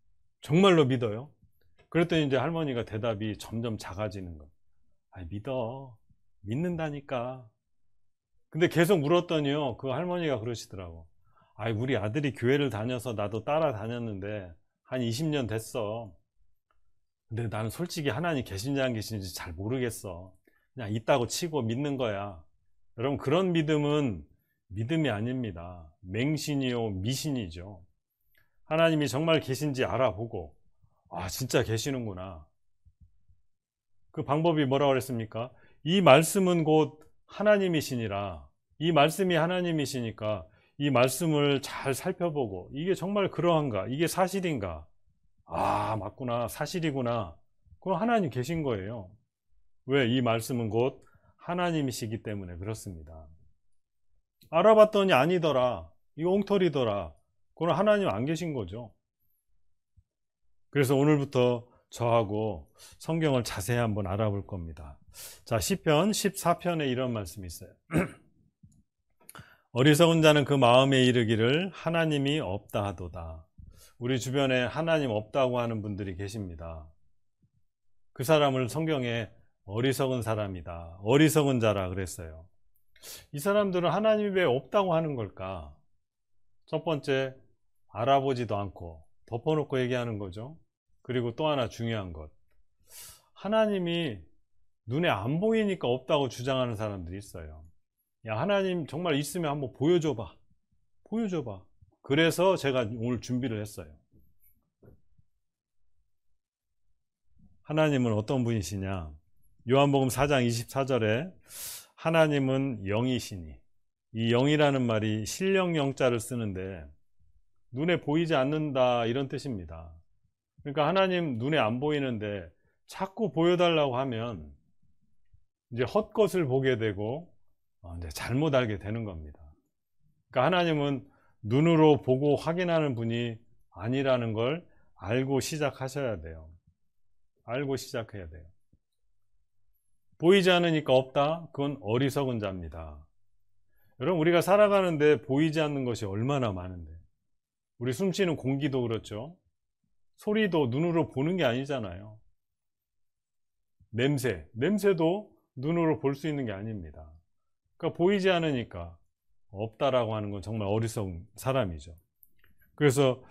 정말로 믿어요? 그랬더니 이제 할머니가 대답이 점점 작아지는 거예요. 믿어. 믿는다니까. 근데 계속 물었더니요, 그 할머니가 그러시더라고. 우리 아들이 교회를 다녀서 나도 따라 다녔는데 한 20년 됐어. 근데 나는 솔직히 하나님 계신지 안 계신지 잘 모르겠어. 그냥 있다고 치고 믿는 거야. 여러분, 그런 믿음은 믿음이 아닙니다. 맹신이요, 미신이죠. 하나님이 정말 계신지 알아보고, 진짜 계시는구나. 그 방법이 뭐라고 그랬습니까? 이 말씀은 곧 하나님이시니라. 이 말씀이 하나님이시니까 이 말씀을 잘 살펴보고, 이게 정말 그러한가? 이게 사실인가? 맞구나. 사실이구나. 그럼 하나님 계신 거예요. 왜? 이 말씀은 곧 하나님이시기 때문에 그렇습니다. 알아봤더니 아니더라. 이거 엉터리더라. 그건 하나님 안 계신 거죠. 그래서 오늘부터 저하고 성경을 자세히 한번 알아볼 겁니다. 자, 시편 14편에 이런 말씀이 있어요. 어리석은 자는 그 마음에 이르기를 하나님이 없다 하도다. 우리 주변에 하나님 없다고 하는 분들이 계십니다. 그 사람을 성경에 어리석은 사람이다, 어리석은 자라 그랬어요. 이 사람들은 하나님이 왜 없다고 하는 걸까? 첫 번째, 알아보지도 않고 덮어놓고 얘기하는 거죠. 그리고 또 하나 중요한 것, 하나님이 눈에 안 보이니까 없다고 주장하는 사람들이 있어요. 야, 하나님 정말 있으면 한번 보여줘봐. 그래서 제가 오늘 준비를 했어요. 하나님은 어떤 분이시냐? 요한복음 4장 24절에 하나님은 영이시니, 이 영이라는 말이 신령 영자를 쓰는데 눈에 보이지 않는다 이런 뜻입니다. 그러니까 하나님 눈에 안 보이는데 자꾸 보여달라고 하면 이제 헛것을 보게 되고 이제 잘못 알게 되는 겁니다. 그러니까 하나님은 눈으로 보고 확인하는 분이 아니라는 걸 알고 시작하셔야 돼요. 알고 시작해야 돼요. 보이지 않으니까 없다? 그건 어리석은 자입니다. 여러분, 우리가 살아가는데 보이지 않는 것이 얼마나 많은데, 우리 숨쉬는 공기도 그렇죠. 소리도 눈으로 보는 게 아니잖아요. 냄새도 눈으로 볼 수 있는 게 아닙니다. 그러니까 보이지 않으니까 없다라고 하는 건 정말 어리석은 사람이죠. 그래서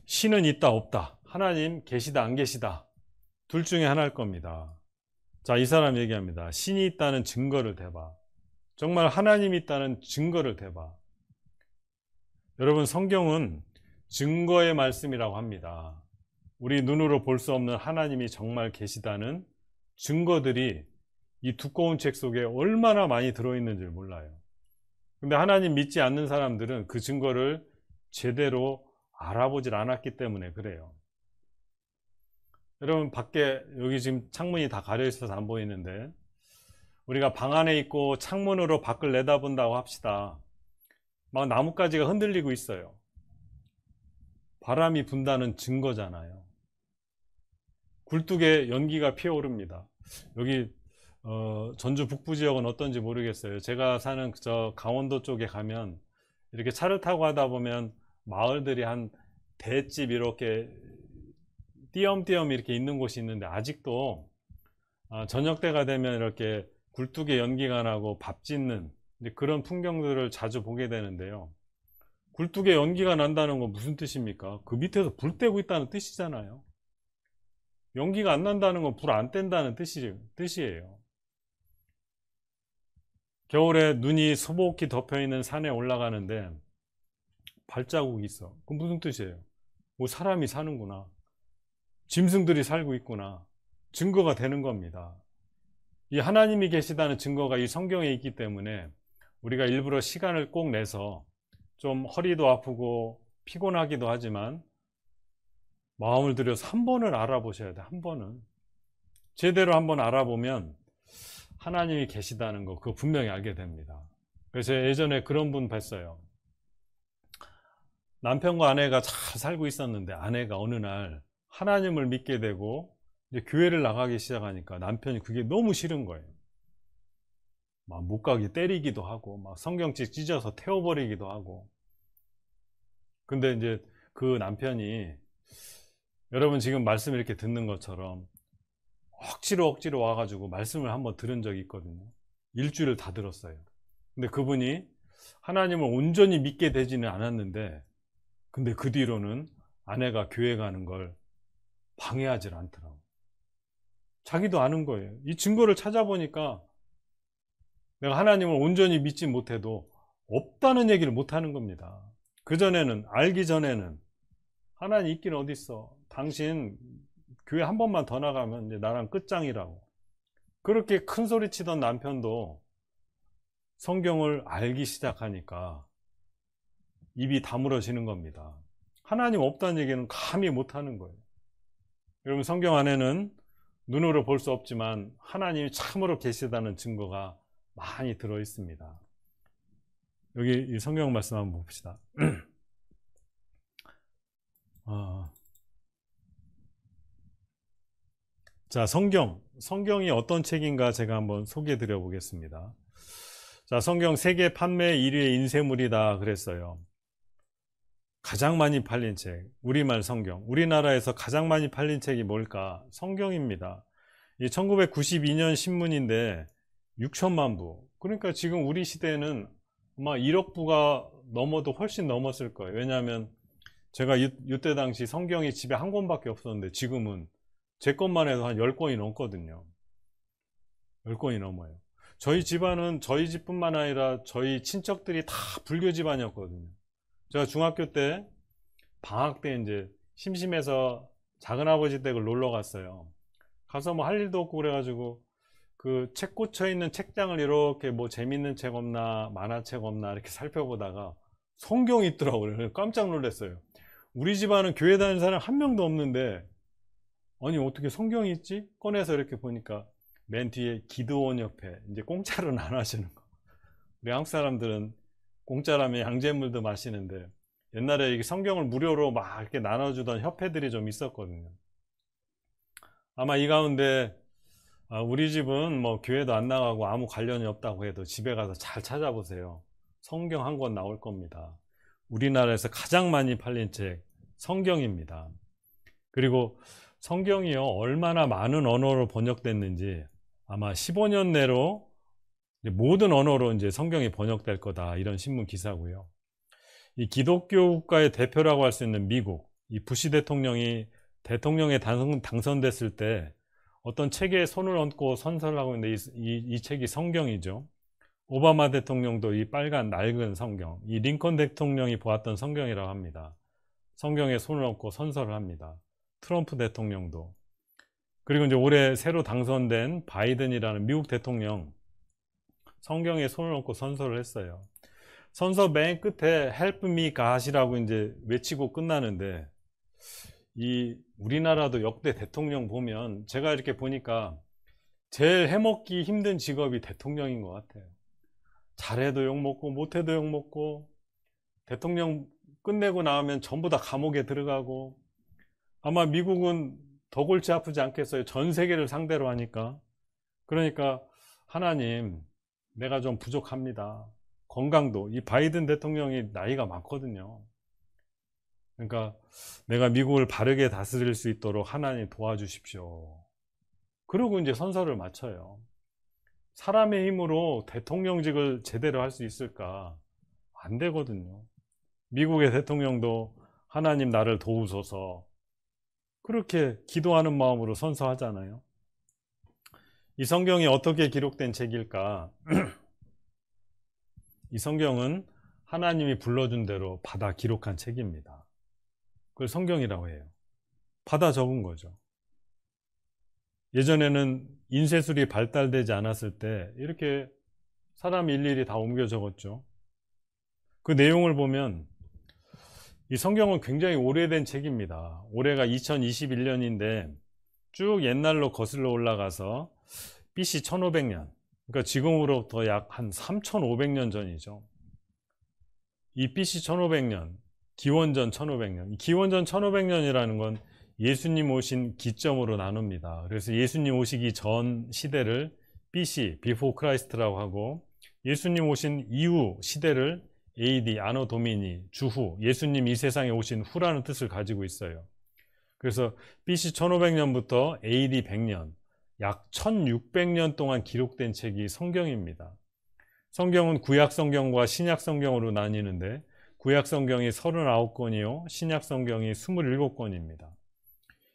신은 있다 없다, 하나님 계시다 안 계시다, 둘 중에 하나일 겁니다. 자, 이 사람 얘기합니다. 신이 있다는 증거를 대봐. 정말 하나님이 있다는 증거를 대봐. 여러분, 성경은 증거의 말씀이라고 합니다. 우리 눈으로 볼 수 없는 하나님이 정말 계시다는 증거들이 이 두꺼운 책 속에 얼마나 많이 들어있는지 몰라요. 근데 하나님 믿지 않는 사람들은 그 증거를 제대로 알아보질 않았기 때문에 그래요. 여러분, 밖에 여기 지금 창문이 다 가려 있어서 안 보이는데, 우리가 방 안에 있고 창문으로 밖을 내다본다고 합시다. 막 나뭇가지가 흔들리고 있어요. 바람이 분다는 증거잖아요. 굴뚝에 연기가 피어오릅니다. 여기 전주 북부 지역은 어떤지 모르겠어요. 제가 사는 저 강원도 쪽에 가면 이렇게 차를 타고 가다 보면 마을들이 한 대집 이렇게 띄엄띄엄 이렇게 있는 곳이 있는데, 아직도 저녁 때가 되면 이렇게 굴뚝에 연기가 나고 밥 짓는 그런 풍경들을 자주 보게 되는데요. 굴뚝에 연기가 난다는 건 무슨 뜻입니까? 그 밑에서 불 떼고 있다는 뜻이잖아요. 연기가 안 난다는 건 불 안 뗀다는 뜻이에요. 겨울에 눈이 소복히 덮여있는 산에 올라가는데 발자국이 있어. 그건 무슨 뜻이에요? 뭐 사람이 사는구나, 짐승들이 살고 있구나, 증거가 되는 겁니다. 이 하나님이 계시다는 증거가 이 성경에 있기 때문에 우리가 일부러 시간을 꼭 내서 좀 허리도 아프고 피곤하기도 하지만 마음을 들여서 한 번을 알아보셔야 돼요. 한 번은 제대로 한번 알아보면 하나님이 계시다는 거, 그거 분명히 알게 됩니다. 그래서 예전에 그런 분 뵀어요. 남편과 아내가 잘 살고 있었는데 아내가 어느 날 하나님을 믿게 되고 이제 교회를 나가기 시작하니까 남편이 그게 너무 싫은 거예요. 막 못 가게 때리기도 하고 막 성경책 찢어서 태워버리기도 하고. 근데 이제 그 남편이 여러분 지금 말씀 이렇게 듣는 것처럼 억지로 와가지고 말씀을 한번 들은 적이 있거든요. 일주일을 다 들었어요. 근데 그분이 하나님을 온전히 믿게 되지는 않았는데, 근데 그 뒤로는 아내가 교회 가는 걸 방해하질 않더라고. 자기도 아는 거예요. 이 증거를 찾아보니까 내가 하나님을 온전히 믿지 못해도 없다는 얘기를 못 하는 겁니다. 그전에는, 알기 전에는 하나님 있긴 어딨어, 당신 교회 한 번만 더 나가면 이제 나랑 끝장이라고 그렇게 큰 소리 치던 남편도 성경을 알기 시작하니까 입이 다물어지는 겁니다. 하나님 없다는 얘기는 감히 못하는 거예요. 여러분, 성경 안에는 눈으로 볼 수 없지만 하나님이 참으로 계시다는 증거가 많이 들어 있습니다. 여기 이 성경 말씀 한번 봅시다. 자, 성경이 어떤 책인가 제가 한번 소개해 드려 보겠습니다. 자, 성경 세계 판매 1위의 인쇄물이다 그랬어요. 가장 많이 팔린 책, 우리말 성경. 우리나라에서 가장 많이 팔린 책이 뭘까? 성경입니다. 이 1992년 신문인데 6천만 부. 그러니까 지금 우리 시대에는 아마 1억 부가 넘어도 훨씬 넘었을 거예요. 왜냐하면 제가 이때 당시 성경이 집에 한 권밖에 없었는데 지금은 제 것만 해도 한 10권이 넘거든요. 10권이 넘어요. 저희 집안은 저희 집뿐만 아니라 저희 친척들이 다 불교 집안이었거든요. 제가 중학교 때 방학 때 이제 심심해서 작은아버지 댁을 놀러 갔어요. 가서 뭐 할 일도 없고 그래가지고 그 책 꽂혀 있는 책장을 이렇게 뭐 재밌는 책 없나, 만화책 없나 이렇게 살펴보다가 성경이 있더라고요. 그래서 깜짝 놀랐어요. 우리 집안은 교회 다니는 사람 한 명도 없는데, 아니 어떻게 성경이 있지? 꺼내서 이렇게 보니까 맨 뒤에 기도원 옆에 이제 공짜로 나눠주는 거. 우리 한국 사람들은 공짜라면 양잿물도 마시는데, 옛날에 이게 성경을 무료로 막 이렇게 나눠주던 협회들이 좀 있었거든요. 아마 이 가운데 우리 집은 뭐 교회도 안 나가고 아무 관련이 없다고 해도 집에 가서 잘 찾아보세요. 성경 한 권 나올 겁니다. 우리나라에서 가장 많이 팔린 책 성경입니다. 그리고 성경이요, 얼마나 많은 언어로 번역됐는지 아마 15년 내로 모든 언어로 이제 성경이 번역될 거다, 이런 신문 기사고요. 이 기독교 국가의 대표라고 할 수 있는 미국, 이 부시 대통령이 대통령에 당선됐을 때 어떤 책에 손을 얹고 선서를 하고 있는데 이 책이 성경이죠. 오바마 대통령도 이 빨간 낡은 성경, 이 링컨 대통령이 보았던 성경이라고 합니다. 성경에 손을 얹고 선서를 합니다. 트럼프 대통령도. 그리고 이제 올해 새로 당선된 바이든이라는 미국 대통령, 성경에 손을 얹고 선서를 했어요. 선서 맨 끝에 Help me God이라고 이제 외치고 끝나는데, 이 우리나라도 역대 대통령 보면 제가 이렇게 보니까 제일 해먹기 힘든 직업이 대통령인 것 같아요. 잘해도 욕먹고 못해도 욕먹고, 대통령 끝내고 나오면 전부 다 감옥에 들어가고, 아마 미국은 더 골치 아프지 않겠어요? 전 세계를 상대로 하니까. 그러니까 하나님, 내가 좀 부족합니다. 건강도, 이 바이든 대통령이 나이가 많거든요. 그러니까 내가 미국을 바르게 다스릴 수 있도록 하나님 도와주십시오. 그러고 이제 선서를 마쳐요. 사람의 힘으로 대통령직을 제대로 할 수 있을까? 안 되거든요. 미국의 대통령도 하나님 나를 도우소서, 그렇게 기도하는 마음으로 선서하잖아요. 이 성경이 어떻게 기록된 책일까? 이 성경은 하나님이 불러준 대로 받아 기록한 책입니다. 그걸 성경이라고 해요. 받아 적은 거죠. 예전에는 인쇄술이 발달되지 않았을 때 이렇게 사람이 일일이 다 옮겨 적었죠. 그 내용을 보면 이 성경은 굉장히 오래된 책입니다. 올해가 2021년인데 쭉 옛날로 거슬러 올라가서 BC 1500년, 그러니까 지금으로부터 약 한 3500년 전이죠. 이 BC 1500년, 기원전 1500년, 기원전 1500년이라는 건 예수님 오신 기점으로 나눕니다. 그래서 예수님 오시기 전 시대를 BC, Before Christ라고 하고, 예수님 오신 이후 시대를 AD, 아노 도미니, 주후, 예수님 이 세상에 오신 후라는 뜻을 가지고 있어요. 그래서 BC 1500년부터 AD 100년, 약 1600년 동안 기록된 책이 성경입니다. 성경은 구약 성경과 신약 성경으로 나뉘는데, 구약 성경이 39권이요, 신약 성경이 27권입니다.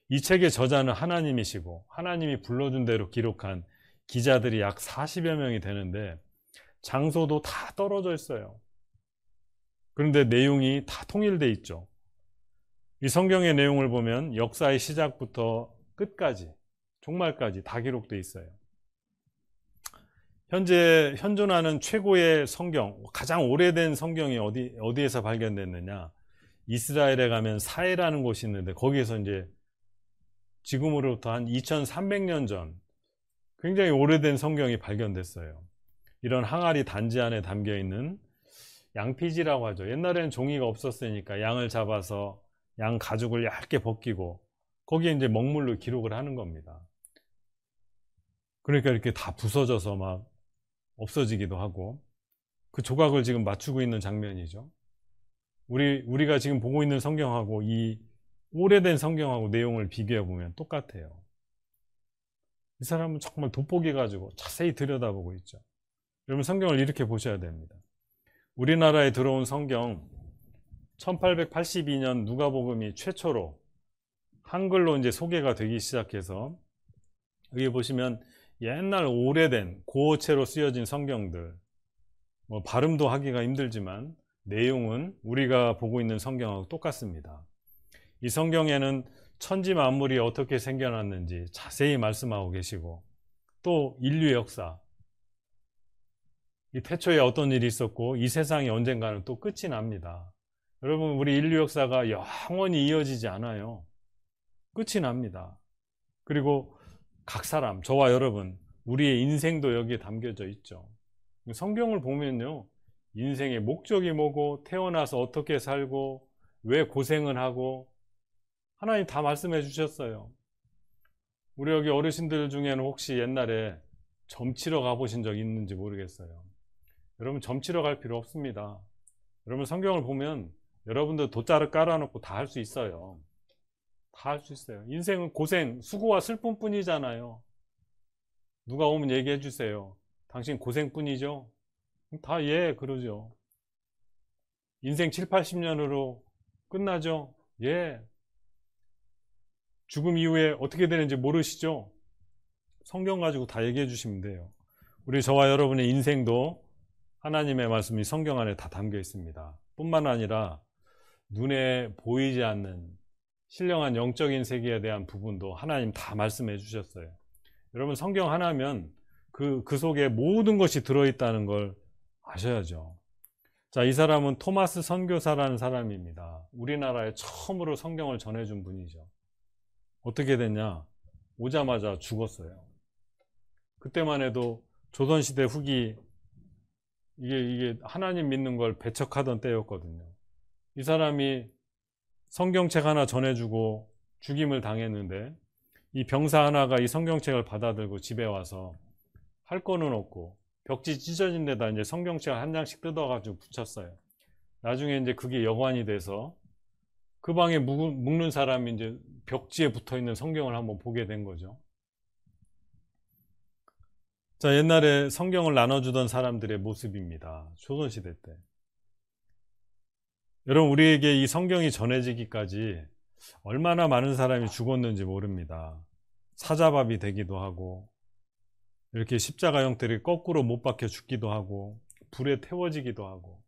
이 책의 저자는 하나님이시고, 하나님이 불러준 대로 기록한 기자들이 약 40여 명이 되는데, 장소도 다 떨어져 있어요. 그런데 내용이 다 통일돼 있죠. 이 성경의 내용을 보면 역사의 시작부터 끝까지, 종말까지 다 기록돼 있어요. 현재 현존하는 최고의 성경, 가장 오래된 성경이 어디에서 발견됐느냐? 이스라엘에 가면 사해라는 곳이 있는데, 거기에서 이제 지금으로부터 한 2300년 전 굉장히 오래된 성경이 발견됐어요. 이런 항아리 단지 안에 담겨 있는 양피지라고 하죠. 옛날에는 종이가 없었으니까 양을 잡아서 양 가죽을 얇게 벗기고 거기에 이제 먹물로 기록을 하는 겁니다. 그러니까 이렇게 다 부서져서 막 없어지기도 하고, 그 조각을 지금 맞추고 있는 장면이죠. 우리가 지금 보고 있는 성경하고 이 오래된 성경하고 내용을 비교해 보면 똑같아요. 이 사람은 정말 돋보기 가지고 자세히 들여다보고 있죠. 여러분, 성경을 이렇게 보셔야 됩니다. 우리나라에 들어온 성경 1882년 누가복음이 최초로 한글로 이제 소개가 되기 시작해서, 여기 보시면 옛날 오래된 고어체로 쓰여진 성경들, 뭐 발음도 하기가 힘들지만 내용은 우리가 보고 있는 성경하고 똑같습니다. 이 성경에는 천지 만물이 어떻게 생겨났는지 자세히 말씀하고 계시고, 또 인류의 역사, 이 태초에 어떤 일이 있었고 이 세상이 언젠가는 또 끝이 납니다. 여러분, 우리 인류 역사가 영원히 이어지지 않아요. 끝이 납니다. 그리고 각 사람, 저와 여러분, 우리의 인생도 여기에 담겨져 있죠. 성경을 보면요, 인생의 목적이 뭐고, 태어나서 어떻게 살고, 왜 고생을 하고, 하나님 다 말씀해 주셨어요. 우리 여기 어르신들 중에는 혹시 옛날에 점치러 가보신 적 있는지 모르겠어요. 여러분, 점치러 갈 필요 없습니다. 여러분, 성경을 보면 여러분들 돗자를 깔아놓고 다 할 수 있어요. 다 할 수 있어요. 인생은 고생, 수고와 슬픔뿐이잖아요. 누가 오면 얘기해 주세요. 당신 고생뿐이죠? 다 예, 그러죠. 인생 7, 80년으로 끝나죠? 예. 죽음 이후에 어떻게 되는지 모르시죠? 성경 가지고 다 얘기해 주시면 돼요. 우리 저와 여러분의 인생도 하나님의 말씀이 성경 안에 다 담겨 있습니다. 뿐만 아니라 눈에 보이지 않는 신령한 영적인 세계에 대한 부분도 하나님 다 말씀해 주셨어요. 여러분, 성경 하나면 그 속에 모든 것이 들어있다는 걸 아셔야죠. 자, 이 사람은 토마스 선교사라는 사람입니다. 우리나라에 처음으로 성경을 전해준 분이죠. 어떻게 됐냐? 오자마자 죽었어요. 그때만 해도 조선시대 후기, 이게 하나님 믿는 걸 배척하던 때였거든요. 이 사람이 성경책 하나 전해주고 죽임을 당했는데, 이 병사 하나가 이 성경책을 받아들고 집에 와서 할 거는 없고 벽지 찢어진 데다 이제 성경책을 한 장씩 뜯어가지고 붙였어요. 나중에 이제 그게 여관이 돼서 그 방에 묵는 사람이 이제 벽지에 붙어 있는 성경을 한번 보게 된 거죠. 자, 옛날에 성경을 나눠주던 사람들의 모습입니다. 조선시대 때. 여러분, 우리에게 이 성경이 전해지기까지 얼마나 많은 사람이 죽었는지 모릅니다. 사자밥이 되기도 하고, 이렇게 십자가 형태를 거꾸로 못 박혀 죽기도 하고, 불에 태워지기도 하고.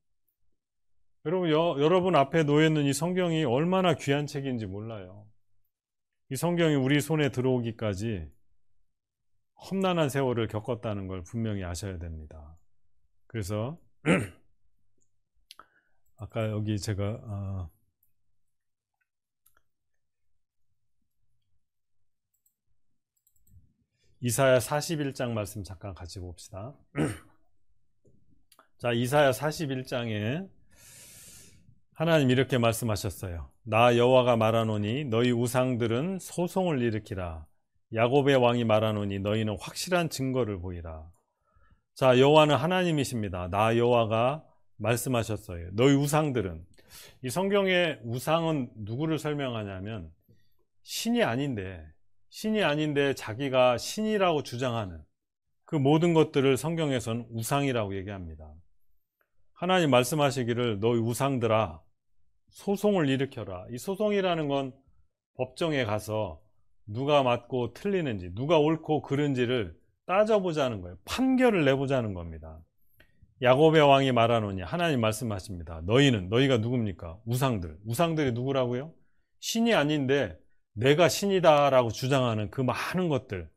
여러분 앞에 놓여있는 이 성경이 얼마나 귀한 책인지 몰라요. 이 성경이 우리 손에 들어오기까지 험난한 세월을 겪었다는 걸 분명히 아셔야 됩니다. 그래서 아까 여기 제가 이사야 41장 말씀 잠깐 같이 봅시다. 자, 이사야 41장에 하나님 이렇게 말씀하셨어요. 나 여호와가 말하노니 너희 우상들은 소송을 일으키라. 야곱의 왕이 말하노니 너희는 확실한 증거를 보이라. 자, 여호와는 하나님이십니다. 나 여호와가 말씀하셨어요. 너희 우상들은, 이 성경의 우상은 누구를 설명하냐면 신이 아닌데 자기가 신이라고 주장하는 그 모든 것들을 성경에서는 우상이라고 얘기합니다. 하나님 말씀하시기를 너희 우상들아 소송을 일으켜라. 이 소송이라는 건 법정에 가서 누가 맞고 틀리는지, 누가 옳고 그른지를 따져보자는 거예요. 판결을 내보자는 겁니다. 야곱의 왕이 말하노니, 하나님 말씀하십니다. 너희가 누굽니까? 우상들이 누구라고요? 신이 아닌데 내가 신이다 라고 주장하는 그 많은 것들,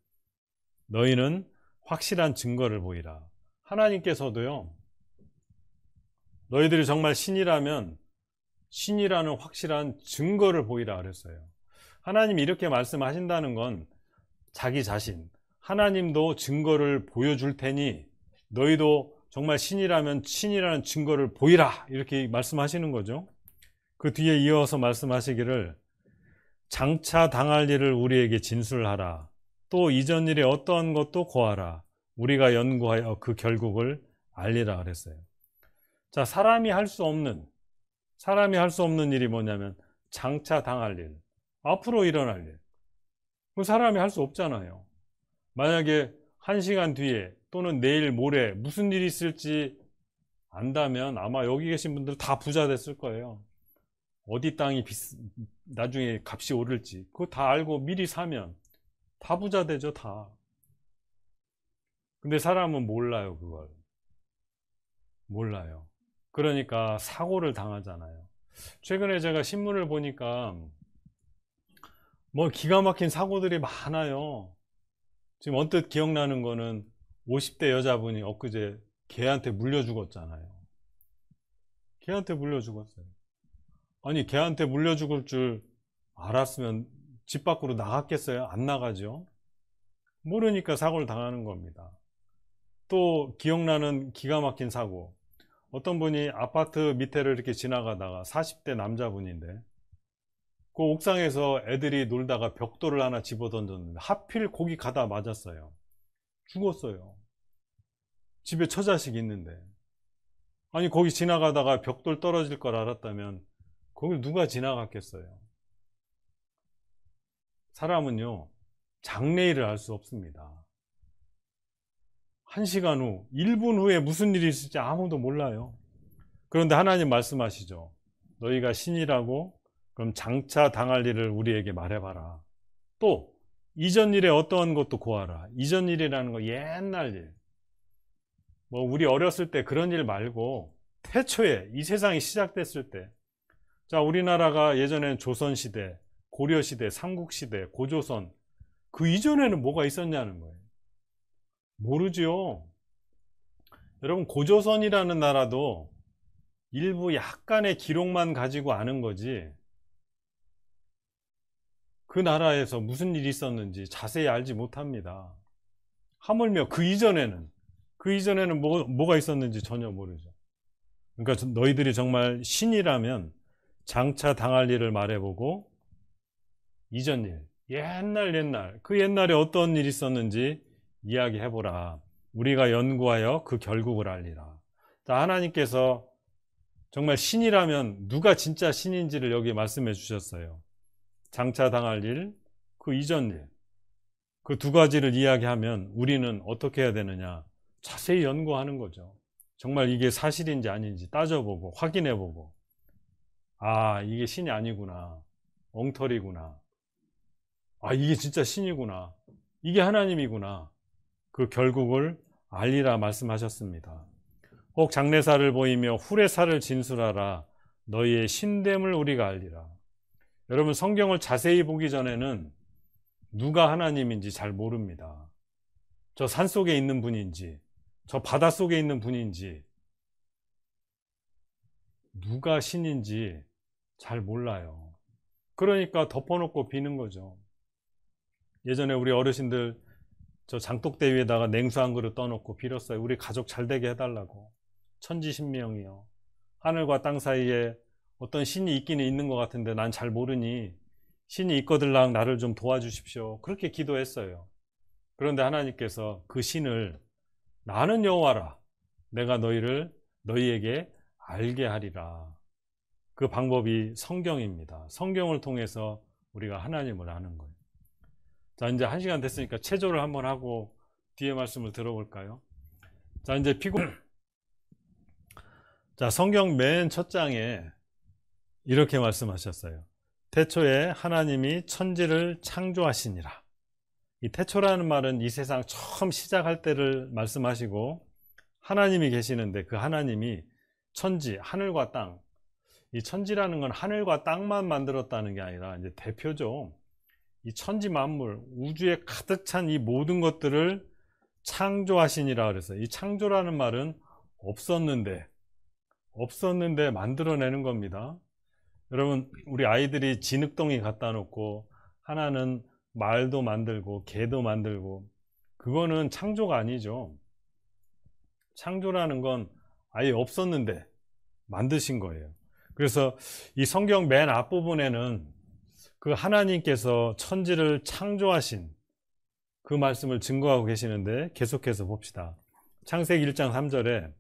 너희는 확실한 증거를 보이라. 하나님께서도요, 너희들이 정말 신이라면 신이라는 확실한 증거를 보이라 그랬어요. 하나님이 이렇게 말씀하신다는 건 자기 자신, 하나님도 증거를 보여줄 테니 너희도 정말 신이라면 신이라는 증거를 보이라, 이렇게 말씀하시는 거죠. 그 뒤에 이어서 말씀하시기를 장차 당할 일을 우리에게 진술하라. 또 이전 일에 어떠한 것도 고하라. 우리가 연구하여 그 결국을 알리라 그랬어요. 자, 사람이 할 수 없는 일이 뭐냐면 장차 당할 일, 앞으로 일어날 일. 그 사람이 할 수 없잖아요. 만약에 1시간 뒤에 또는 내일 모레 무슨 일이 있을지 안다면 아마 여기 계신 분들 다 부자 됐을 거예요. 어디 땅이 나중에 값이 오를지 그거 다 알고 미리 사면 다 부자 되죠, 다. 근데 사람은 몰라요, 그걸. 몰라요. 그러니까 사고를 당하잖아요. 최근에 제가 신문을 보니까 뭐 기가 막힌 사고들이 많아요. 지금 언뜻 기억나는 거는 50대 여자분이 엊그제 개한테 물려 죽었잖아요. 개한테 물려 죽었어요. 아니, 개한테 물려 죽을 줄 알았으면 집 밖으로 나갔겠어요? 안 나가죠. 모르니까 사고를 당하는 겁니다. 또 기억나는 기가 막힌 사고. 어떤 분이 아파트 밑에를 이렇게 지나가다가 40대 남자분인데 그 옥상에서 애들이 놀다가 벽돌을 하나 집어 던졌는데 하필 거기 가다 맞았어요. 죽었어요. 집에 처자식 있는데. 아니, 거기 지나가다가 벽돌 떨어질 걸 알았다면 거길 누가 지나갔겠어요? 사람은요, 장래일을 알 수 없습니다. 1시간 후, 1분 후에 무슨 일이 있을지 아무도 몰라요. 그런데 하나님 말씀하시죠. 너희가 신이라고 그럼 장차 당할 일을 우리에게 말해봐라. 또 이전 일에 어떠한 것도 고하라. 이전 일이라는 거 옛날 일. 뭐 우리 어렸을 때 그런 일 말고 태초에 이 세상이 시작됐을 때, 자, 우리나라가 예전에는 조선시대, 고려시대, 삼국시대, 고조선, 그 이전에는 뭐가 있었냐는 거예요. 모르죠. 여러분, 고조선이라는 나라도 일부 약간의 기록만 가지고 아는 거지, 그 나라에서 무슨 일이 있었는지 자세히 알지 못합니다. 하물며 그 이전에는 뭐가 있었는지 전혀 모르죠. 그러니까 너희들이 정말 신이라면 장차 당할 일을 말해보고 이전 일, 옛날 그 옛날에 어떤 일이 있었는지 이야기해보라. 우리가 연구하여 그 결국을 알리라. 자, 하나님께서 정말 신이라면 누가 진짜 신인지를 여기 말씀해 주셨어요. 장차 당할 일, 그 이전 일, 그 두 가지를 이야기하면 우리는 어떻게 해야 되느냐? 자세히 연구하는 거죠. 정말 이게 사실인지 아닌지 따져보고 확인해보고, 아, 이게 신이 아니구나, 엉터리구나, 아, 이게 진짜 신이구나, 이게 하나님이구나, 그 결국을 알리라 말씀하셨습니다. 혹 장래사를 보이며 후래사를 진술하라. 너희의 신됨을 우리가 알리라. 여러분, 성경을 자세히 보기 전에는 누가 하나님인지 잘 모릅니다. 저 산속에 있는 분인지, 저 바닷속에 있는 분인지, 누가 신인지 잘 몰라요. 그러니까 덮어놓고 비는 거죠. 예전에 우리 어르신들 저 장독대 위에다가 냉수 한 그릇 떠놓고 빌었어요. 우리 가족 잘 되게 해달라고. 천지신명이요. 하늘과 땅 사이에 어떤 신이 있기는 있는 것 같은데 난 잘 모르니 신이 있거들랑 나를 좀 도와주십시오. 그렇게 기도했어요. 그런데 하나님께서 그 신을 나는 여호와라. 내가 너희에게 알게 하리라. 그 방법이 성경입니다. 성경을 통해서 우리가 하나님을 아는 거예요. 자, 이제 1시간 됐으니까 체조를 한번 하고 뒤에 말씀을 들어볼까요? 자, 이제 자, 성경 맨 첫 장에 이렇게 말씀하셨어요. 태초에 하나님이 천지를 창조하시니라. 이 태초라는 말은 이 세상 처음 시작할 때를 말씀하시고, 하나님이 계시는데 그 하나님이 천지, 하늘과 땅, 이 천지라는 건 하늘과 땅만 만들었다는 게 아니라 이제 대표죠. 이 천지 만물, 우주에 가득 찬 이 모든 것들을 창조하시니라 그래서, 이 창조라는 말은 없었는데 만들어내는 겁니다. 여러분, 우리 아이들이 진흙덩이 갖다 놓고 하나는 말도 만들고 개도 만들고, 그거는 창조가 아니죠. 창조라는 건 아예 없었는데 만드신 거예요. 그래서 이 성경 맨 앞부분에는 그 하나님께서 천지를 창조하신 그 말씀을 증거하고 계시는데, 계속해서 봅시다. 창세기 1장 3절에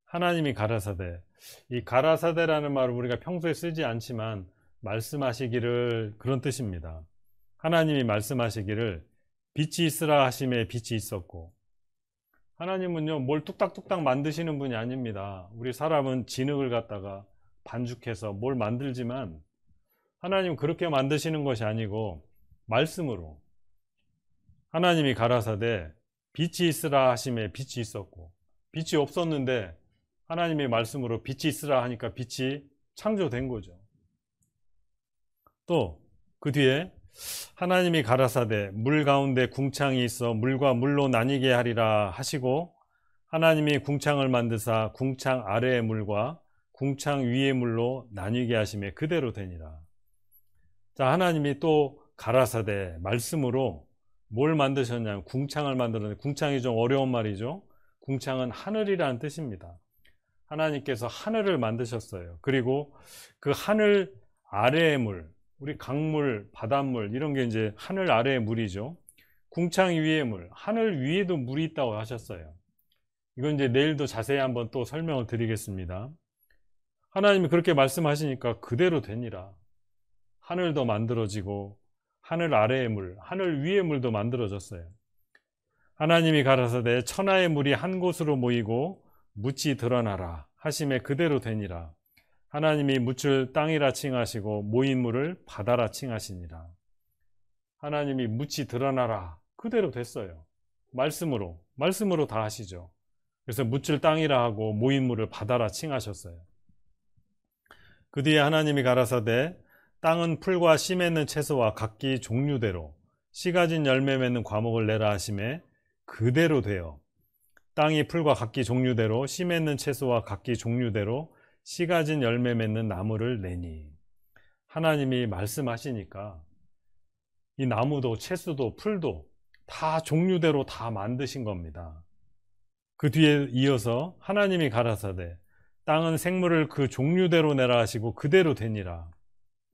하나님이 가라사대, 이 가라사대라는 말을 우리가 평소에 쓰지 않지만 말씀하시기를, 그런 뜻입니다. 하나님이 말씀하시기를 빛이 있으라 하심에 빛이 있었고. 하나님은요, 뭘 뚝딱뚝딱 만드시는 분이 아닙니다. 우리 사람은 진흙을 갖다가 반죽해서 뭘 만들지만 하나님은 그렇게 만드시는 것이 아니고 말씀으로, 하나님이 가라사대 빛이 있으라 하심에 빛이 있었고, 빛이 없었는데 하나님의 말씀으로 빛이 있으라 하니까 빛이 창조된 거죠. 또 그 뒤에 하나님이 가라사대 물 가운데 궁창이 있어 물과 물로 나뉘게 하리라 하시고, 하나님이 궁창을 만드사 궁창 아래의 물과 궁창 위의 물로 나뉘게 하심에 그대로 되니라. 자, 하나님이 또 가라사대 말씀으로 뭘 만드셨냐면 궁창을 만들었는데, 궁창이 좀 어려운 말이죠. 궁창은 하늘이라는 뜻입니다. 하나님께서 하늘을 만드셨어요. 그리고 그 하늘 아래의 물, 우리 강물, 바닷물 이런 게 이제 하늘 아래의 물이죠. 궁창 위의 물, 하늘 위에도 물이 있다고 하셨어요. 이건 이제 내일도 자세히 한번 또 설명을 드리겠습니다. 하나님이 그렇게 말씀하시니까 그대로 되니라. 하늘도 만들어지고 하늘 아래의 물, 하늘 위의 물도 만들어졌어요. 하나님이 가라사대 천하의 물이 한 곳으로 모이고 묻이 드러나라 하심에 그대로 되니라. 하나님이 묻을 땅이라 칭하시고 모인 물을 바다라 칭하시니라. 하나님이 묻이 드러나라, 그대로 됐어요. 말씀으로 다 하시죠. 그래서 묻을 땅이라 하고 모인 물을 바다라 칭하셨어요. 그 뒤에 하나님이 가라사대 땅은 풀과 씨 맺는 채소와 각기 종류대로 씨 가진 열매 맺는 과목을 내라 하심에 그대로 되어 땅이 풀과 각기 종류대로 씨 맺는 채소와 각기 종류대로 씨 가진 열매 맺는 나무를 내니. 하나님이 말씀하시니까 이 나무도 채소도 풀도 다 종류대로 다 만드신 겁니다. 그 뒤에 이어서 하나님이 가라사대 땅은 생물을 그 종류대로 내라 하시고 그대로 되니라.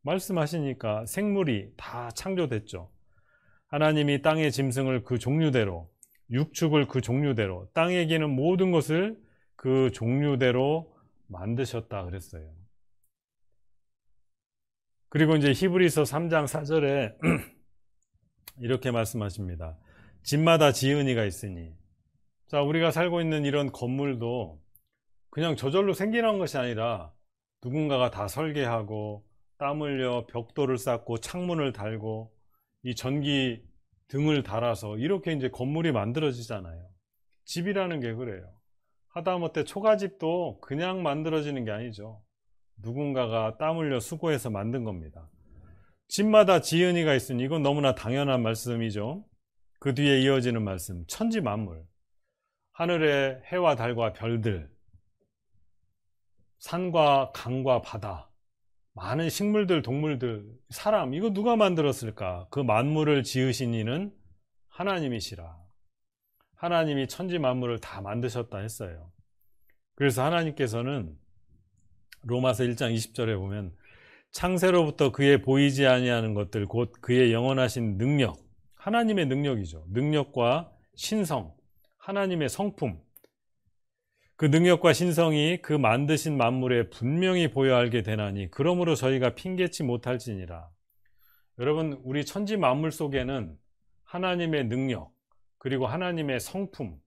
말씀하시니까 생물이 다 창조됐죠. 하나님이 땅의 짐승을 그 종류대로, 육축을 그 종류대로, 땅에 기는 모든 것을 그 종류대로 만드셨다 그랬어요. 그리고 이제 히브리서 3장 4절에 이렇게 말씀하십니다. 집마다 지은이가 있으니. 자, 우리가 살고 있는 이런 건물도 그냥 저절로 생겨난 것이 아니라 누군가가 다 설계하고 땀 흘려 벽돌을 쌓고 창문을 달고 이 전기 등을 달아서 이렇게 이제 건물이 만들어지잖아요. 집이라는 게 그래요. 하다못해 초가집도 그냥 만들어지는 게 아니죠. 누군가가 땀 흘려 수고해서 만든 겁니다. 집마다 지은이가 있으니 이건 너무나 당연한 말씀이죠. 그 뒤에 이어지는 말씀, 천지 만물, 하늘의 해와 달과 별들, 산과 강과 바다, 많은 식물들, 동물들, 사람, 이거 누가 만들었을까? 그 만물을 지으신 이는 하나님이시라. 하나님이 천지 만물을 다 만드셨다 했어요. 그래서 하나님께서는 로마서 1장 20절에 보면 창세로부터 그의 보이지 아니하는 것들 곧 그의 영원하신 능력, 하나님의 능력이죠. 능력과 신성, 하나님의 성품, 그 능력과 신성이 그 만드신 만물에 분명히 보여 알게 되나니 그러므로 저희가 핑계치 못할지니라. 여러분, 우리 천지 만물 속에는 하나님의 능력 그리고 하나님의 성품,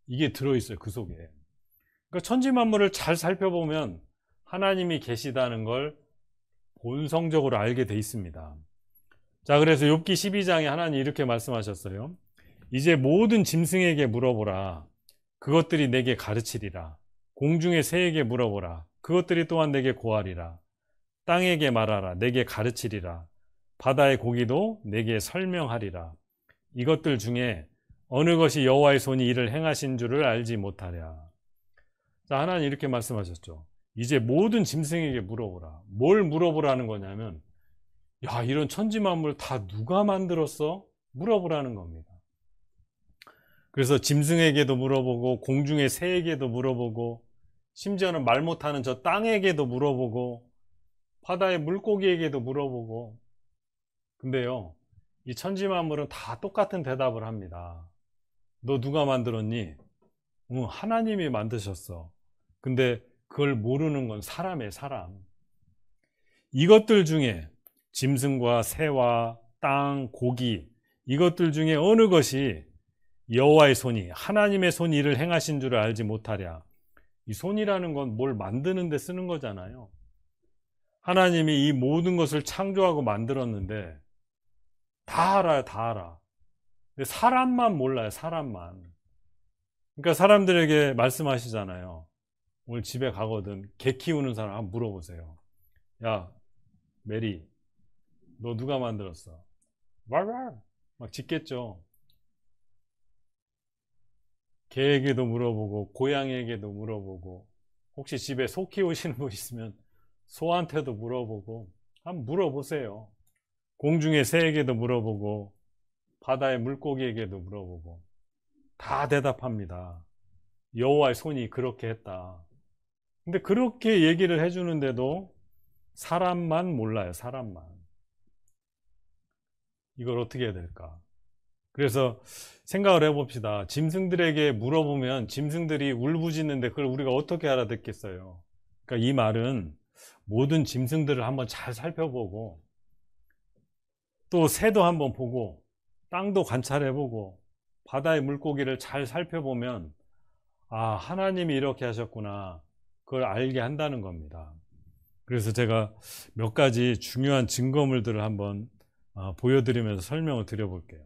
이게 들어있어요. 그 속에. 그러니까 천지 만물을 잘 살펴보면 하나님이 계시다는 걸 본성적으로 알게 돼 있습니다. 자, 그래서 욥기 12장에 하나님이 이렇게 말씀하셨어요. 이제 모든 짐승에게 물어보라. 그것들이 내게 가르치리라. 공중의 새에게 물어보라. 그것들이 또한 내게 고하리라. 땅에게 말하라. 내게 가르치리라. 바다의 고기도 내게 설명하리라. 이것들 중에 어느 것이 여호와의 손이 이를 행하신 줄을 알지 못하랴. 자, 하나님 이렇게 말씀하셨죠. 이제 모든 짐승에게 물어보라. 뭘 물어보라는 거냐면, 야, 이런 천지 만물 다 누가 만들었어? 물어보라는 겁니다. 그래서 짐승에게도 물어보고 공중의 새에게도 물어보고 심지어는 말 못하는 저 땅에게도 물어보고 바다의 물고기에게도 물어보고. 근데요, 이 천지 만물은 다 똑같은 대답을 합니다. 너 누가 만들었니? 하나님이 만드셨어. 근데 그걸 모르는 건 사람이에요, 사람. 이것들 중에 짐승과 새와 땅, 고기, 이것들 중에 어느 것이 여호와의 손이, 하나님의 손이 이를 행하신 줄을 알지 못하랴. 이 손이라는 건 뭘 만드는 데 쓰는 거잖아요. 하나님이 이 모든 것을 창조하고 만들었는데 다 알아요, 다 알아. 근데 사람만 몰라요, 사람만. 그러니까 사람들에게 말씀하시잖아요. 오늘 집에 가거든 개 키우는 사람 한번 물어보세요. 야, 메리, 너 누가 만들었어? 막 짖겠죠. 개에게도 물어보고 고양이에게도 물어보고 혹시 집에 소 키우시는 분 있으면 소한테도 물어보고 한번 물어보세요. 공중의 새에게도 물어보고 바다의 물고기에게도 물어보고 다 대답합니다. 여호와의 손이 그렇게 했다. 근데 그렇게 얘기를 해주는데도 사람만 몰라요. 사람만. 이걸 어떻게 해야 될까? 그래서 생각을 해봅시다. 짐승들에게 물어보면 짐승들이 울부짖는데 그걸 우리가 어떻게 알아듣겠어요? 그러니까 이 말은 모든 짐승들을 한번 잘 살펴보고 또 새도 한번 보고 땅도 관찰해보고 바다의 물고기를 잘 살펴보면 아, 하나님이 이렇게 하셨구나. 그걸 알게 한다는 겁니다. 그래서 제가 몇 가지 중요한 증거물들을 한번 보여드리면서 설명을 드려볼게요.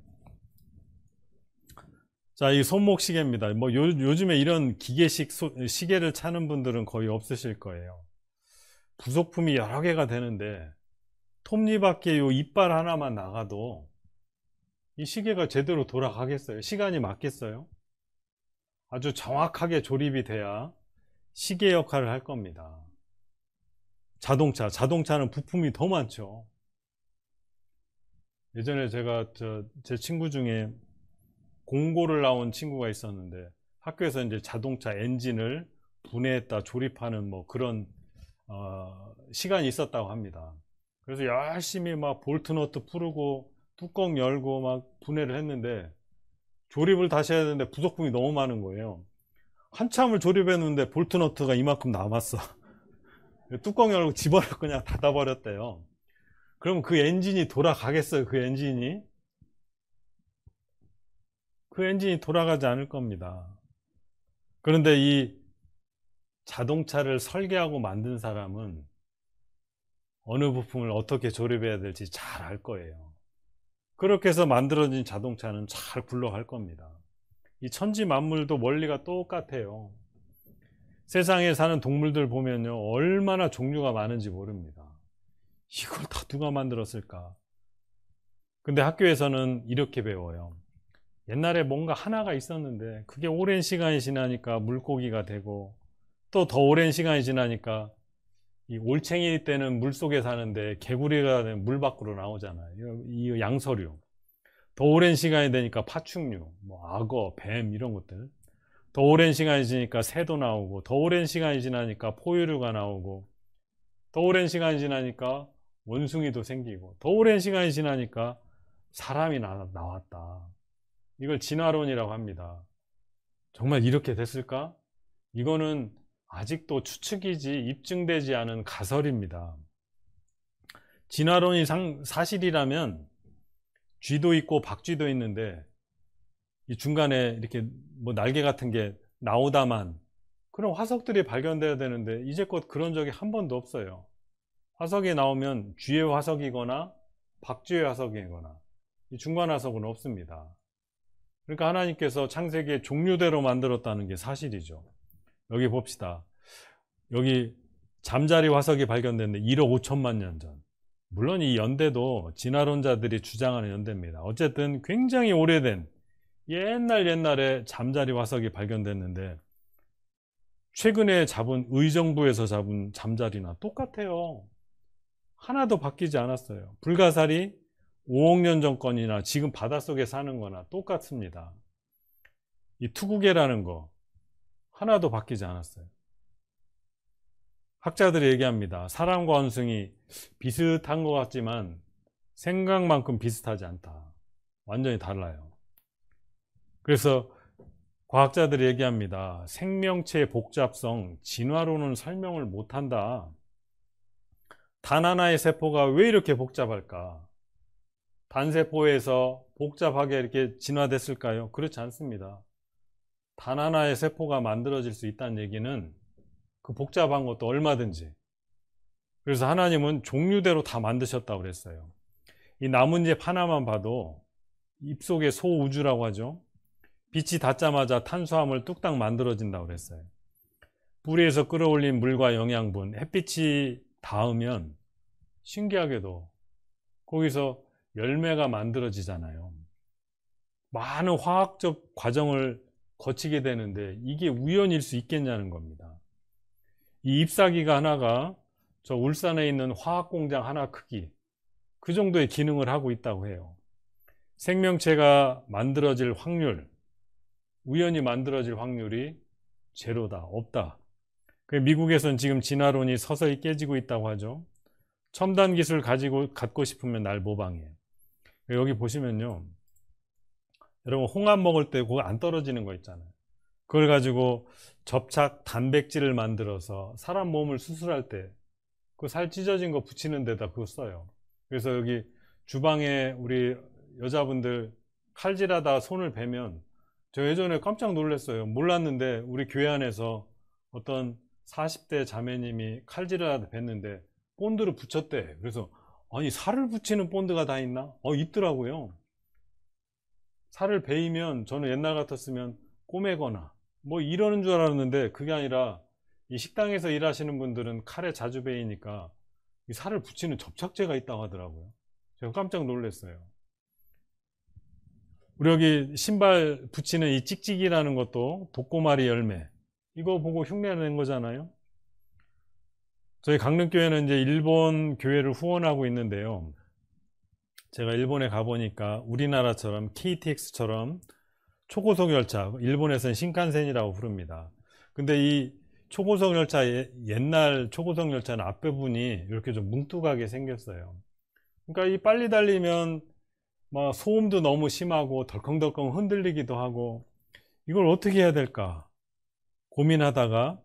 자, 이 손목시계입니다. 뭐 요즘에 이런 기계식 시계를 차는 분들은 거의 없으실 거예요. 부속품이 여러 개가 되는데 톱니바퀴에 요 이빨 하나만 나가도 이 시계가 제대로 돌아가겠어요? 시간이 맞겠어요? 아주 정확하게 조립이 돼야 시계 역할을 할 겁니다. 자동차는 부품이 더 많죠. 예전에 제가 제 친구 중에 공고를 나온 친구가 있었는데 학교에서 이제 자동차 엔진을 분해했다 조립하는 뭐 그런 시간이 있었다고 합니다. 그래서 열심히 막 볼트 너트 풀고 뚜껑 열고 막 분해를 했는데 조립을 다시 해야 되는데 부속품이 너무 많은 거예요. 한참을 조립했는데 볼트 너트가 이만큼 남았어. 뚜껑 열고 집어넣고 그냥 닫아버렸대요. 그럼 그 엔진이 돌아가겠어요? 그 엔진이 돌아가지 않을 겁니다. 그런데 이 자동차를 설계하고 만든 사람은 어느 부품을 어떻게 조립해야 될지 잘 알 거예요. 그렇게 해서 만들어진 자동차는 잘 굴러갈 겁니다. 이 천지 만물도 원리가 똑같아요. 세상에 사는 동물들 보면요, 얼마나 종류가 많은지 모릅니다. 이걸 다 누가 만들었을까? 근데 학교에서는 이렇게 배워요. 옛날에 뭔가 하나가 있었는데 그게 오랜 시간이 지나니까 물고기가 되고 또 더 오랜 시간이 지나니까 이 올챙이 때는 물속에 사는데 개구리가 되면 물 밖으로 나오잖아요. 이 양서류. 더 오랜 시간이 되니까 파충류, 뭐 악어, 뱀 이런 것들. 더 오랜 시간이 지나니까 새도 나오고 더 오랜 시간이 지나니까 포유류가 나오고 더 오랜 시간이 지나니까 원숭이도 생기고 더 오랜 시간이 지나니까 사람이 나왔다. 이걸 진화론이라고 합니다. 정말 이렇게 됐을까? 이거는 아직도 추측이지 입증되지 않은 가설입니다. 진화론이 사실이라면 쥐도 있고 박쥐도 있는데 이 중간에 이렇게 뭐 날개 같은 게 나오다만 그런 화석들이 발견돼야 되는데 이제껏 그런 적이 한 번도 없어요. 화석이 나오면 쥐의 화석이거나 박쥐의 화석이거나 이 중간 화석은 없습니다. 그러니까 하나님께서 창세기에 종류대로 만들었다는 게 사실이죠. 여기 봅시다. 여기 잠자리 화석이 발견됐는데 1억 5천만 년 전. 물론 이 연대도 진화론자들이 주장하는 연대입니다. 어쨌든 굉장히 오래된 옛날에 잠자리 화석이 발견됐는데 최근에 잡은 의정부에서 잡은 잠자리나 똑같아요. 하나도 바뀌지 않았어요. 불가사리 5억 년 전 건이나 지금 바닷속에 사는 거나 똑같습니다. 이 투구개라는 거 하나도 바뀌지 않았어요. 학자들이 얘기합니다. 사람과 원숭이 비슷한 것 같지만 생각만큼 비슷하지 않다. 완전히 달라요. 그래서 과학자들이 얘기합니다. 생명체의 복잡성, 진화로는 설명을 못한다. 단 하나의 세포가 왜 이렇게 복잡할까? 단세포에서 복잡하게 이렇게 진화됐을까요? 그렇지 않습니다. 단 하나의 세포가 만들어질 수 있다는 얘기는 그 복잡한 것도 얼마든지. 그래서 하나님은 종류대로 다 만드셨다고 그랬어요. 이 나뭇잎 하나만 봐도 입속의 소우주라고 하죠. 빛이 닿자마자 탄수화물 뚝딱 만들어진다고 그랬어요. 뿌리에서 끌어올린 물과 영양분, 햇빛이 닿으면 신기하게도 거기서 열매가 만들어지잖아요. 많은 화학적 과정을 거치게 되는데 이게 우연일 수 있겠냐는 겁니다. 이 잎사귀가 하나가 저 울산에 있는 화학공장 하나 크기, 그 정도의 기능을 하고 있다고 해요. 생명체가 만들어질 확률, 우연히 만들어질 확률이 제로다, 없다. 미국에선 지금 진화론이 서서히 깨지고 있다고 하죠. 첨단 기술 갖고 싶으면 날 모방해. 여기 보시면요, 여러분 홍합 먹을 때 그거 안 떨어지는 거 있잖아요. 그걸 가지고 접착 단백질을 만들어서 사람 몸을 수술할 때 그 살 찢어진 거 붙이는 데다 그거 써요. 그래서 여기 주방에 우리 여자분들 칼질하다 손을 베면, 저 예전에 깜짝 놀랐어요. 몰랐는데 우리 교회 안에서 어떤 40대 자매님이 칼질을 하다 뵀는데 본드를 붙였대. 그래서 아니 살을 붙이는 본드가 다 있나? 있더라고요. 살을 베이면, 저는 옛날 같았으면 꼬매거나 뭐 이러는 줄 알았는데 그게 아니라, 이 식당에서 일하시는 분들은 칼에 자주 베이니까 이 살을 붙이는 접착제가 있다고 하더라고요. 제가 깜짝 놀랐어요. 우리 여기 신발 붙이는 이 찍찍이라는 것도 독고마리 열매, 이거 보고 흉내낸 거잖아요. 저희 강릉교회는 이제 일본 교회를 후원하고 있는데요, 제가 일본에 가보니까 우리나라처럼 KTX처럼 초고속 열차, 일본에서는 신칸센이라고 부릅니다. 근데 이 초고속 열차, 옛날 초고속 열차는 앞부분이 이렇게 좀 뭉툭하게 생겼어요. 그러니까 이 빨리 달리면 막 소음도 너무 심하고 덜컹덜컹 흔들리기도 하고, 이걸 어떻게 해야 될까 고민하다가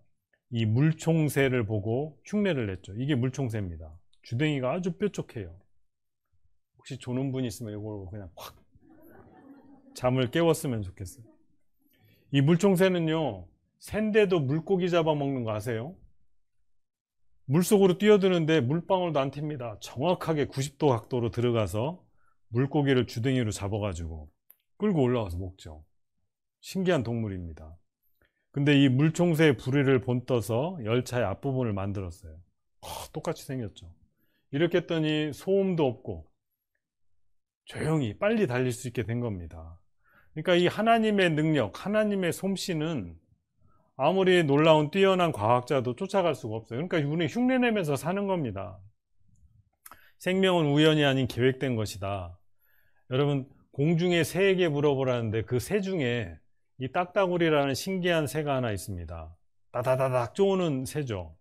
이 물총새를 보고 흉내를 냈죠. 이게 물총새입니다. 주댕이가 아주 뾰족해요. 혹시 조는 분 있으면 이걸 그냥 확 잠을 깨웠으면 좋겠어요. 이 물총새는요, 샌데도 물고기 잡아먹는 거 아세요? 물속으로 뛰어드는데 물방울도 안 튑니다. 정확하게 90도 각도로 들어가서 물고기를 주댕이로 잡아가지고 끌고 올라와서 먹죠. 신기한 동물입니다. 근데 이 물총새의 부리를 본떠서 열차의 앞부분을 만들었어요. 똑같이 생겼죠. 이렇게 했더니 소음도 없고 조용히 빨리 달릴 수 있게 된 겁니다. 그러니까 이 하나님의 능력, 하나님의 솜씨는 아무리 놀라운 뛰어난 과학자도 쫓아갈 수가 없어요. 그러니까 우리 흉내내면서 사는 겁니다. 생명은 우연이 아닌 계획된 것이다. 여러분, 공중에 새에게 물어보라는데 그 새 중에 이 딱따구리라는 신기한 새가 하나 있습니다. 따다다닥 쪼는 새죠.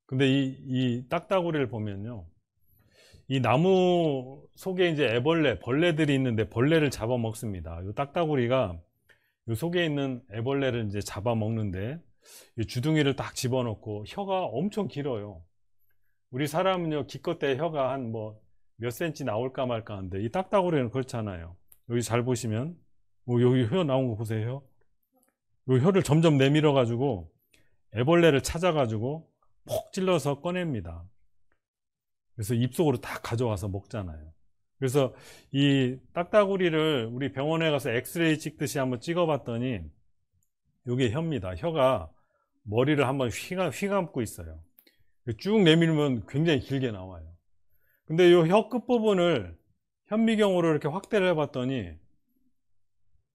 근데 이 딱따구리를 보면요, 이 나무 속에 이제 벌레들이 있는데 벌레를 잡아먹습니다. 이 딱따구리가 이 속에 있는 애벌레를 이제 잡아먹는데, 이 주둥이를 딱 집어넣고 혀가 엄청 길어요. 우리 사람은요, 기껏해 혀가 한 몇 센치 나올까 말까 하는데 이 딱따구리는 그렇잖아요. 여기 잘 보시면 여기 혀 나온 거 보세요. 이 혀를 점점 내밀어 가지고 애벌레를 찾아 가지고 폭 찔러서 꺼냅니다. 그래서 입속으로 딱 가져와서 먹잖아요. 그래서 이 딱따구리를 우리 병원에 가서 엑스레이 찍듯이 한번 찍어봤더니 이게 혀입니다. 혀가 머리를 한번 휘감고 있어요. 쭉 내밀면 굉장히 길게 나와요. 근데 이 혀 끝부분을 현미경으로 이렇게 확대를 해봤더니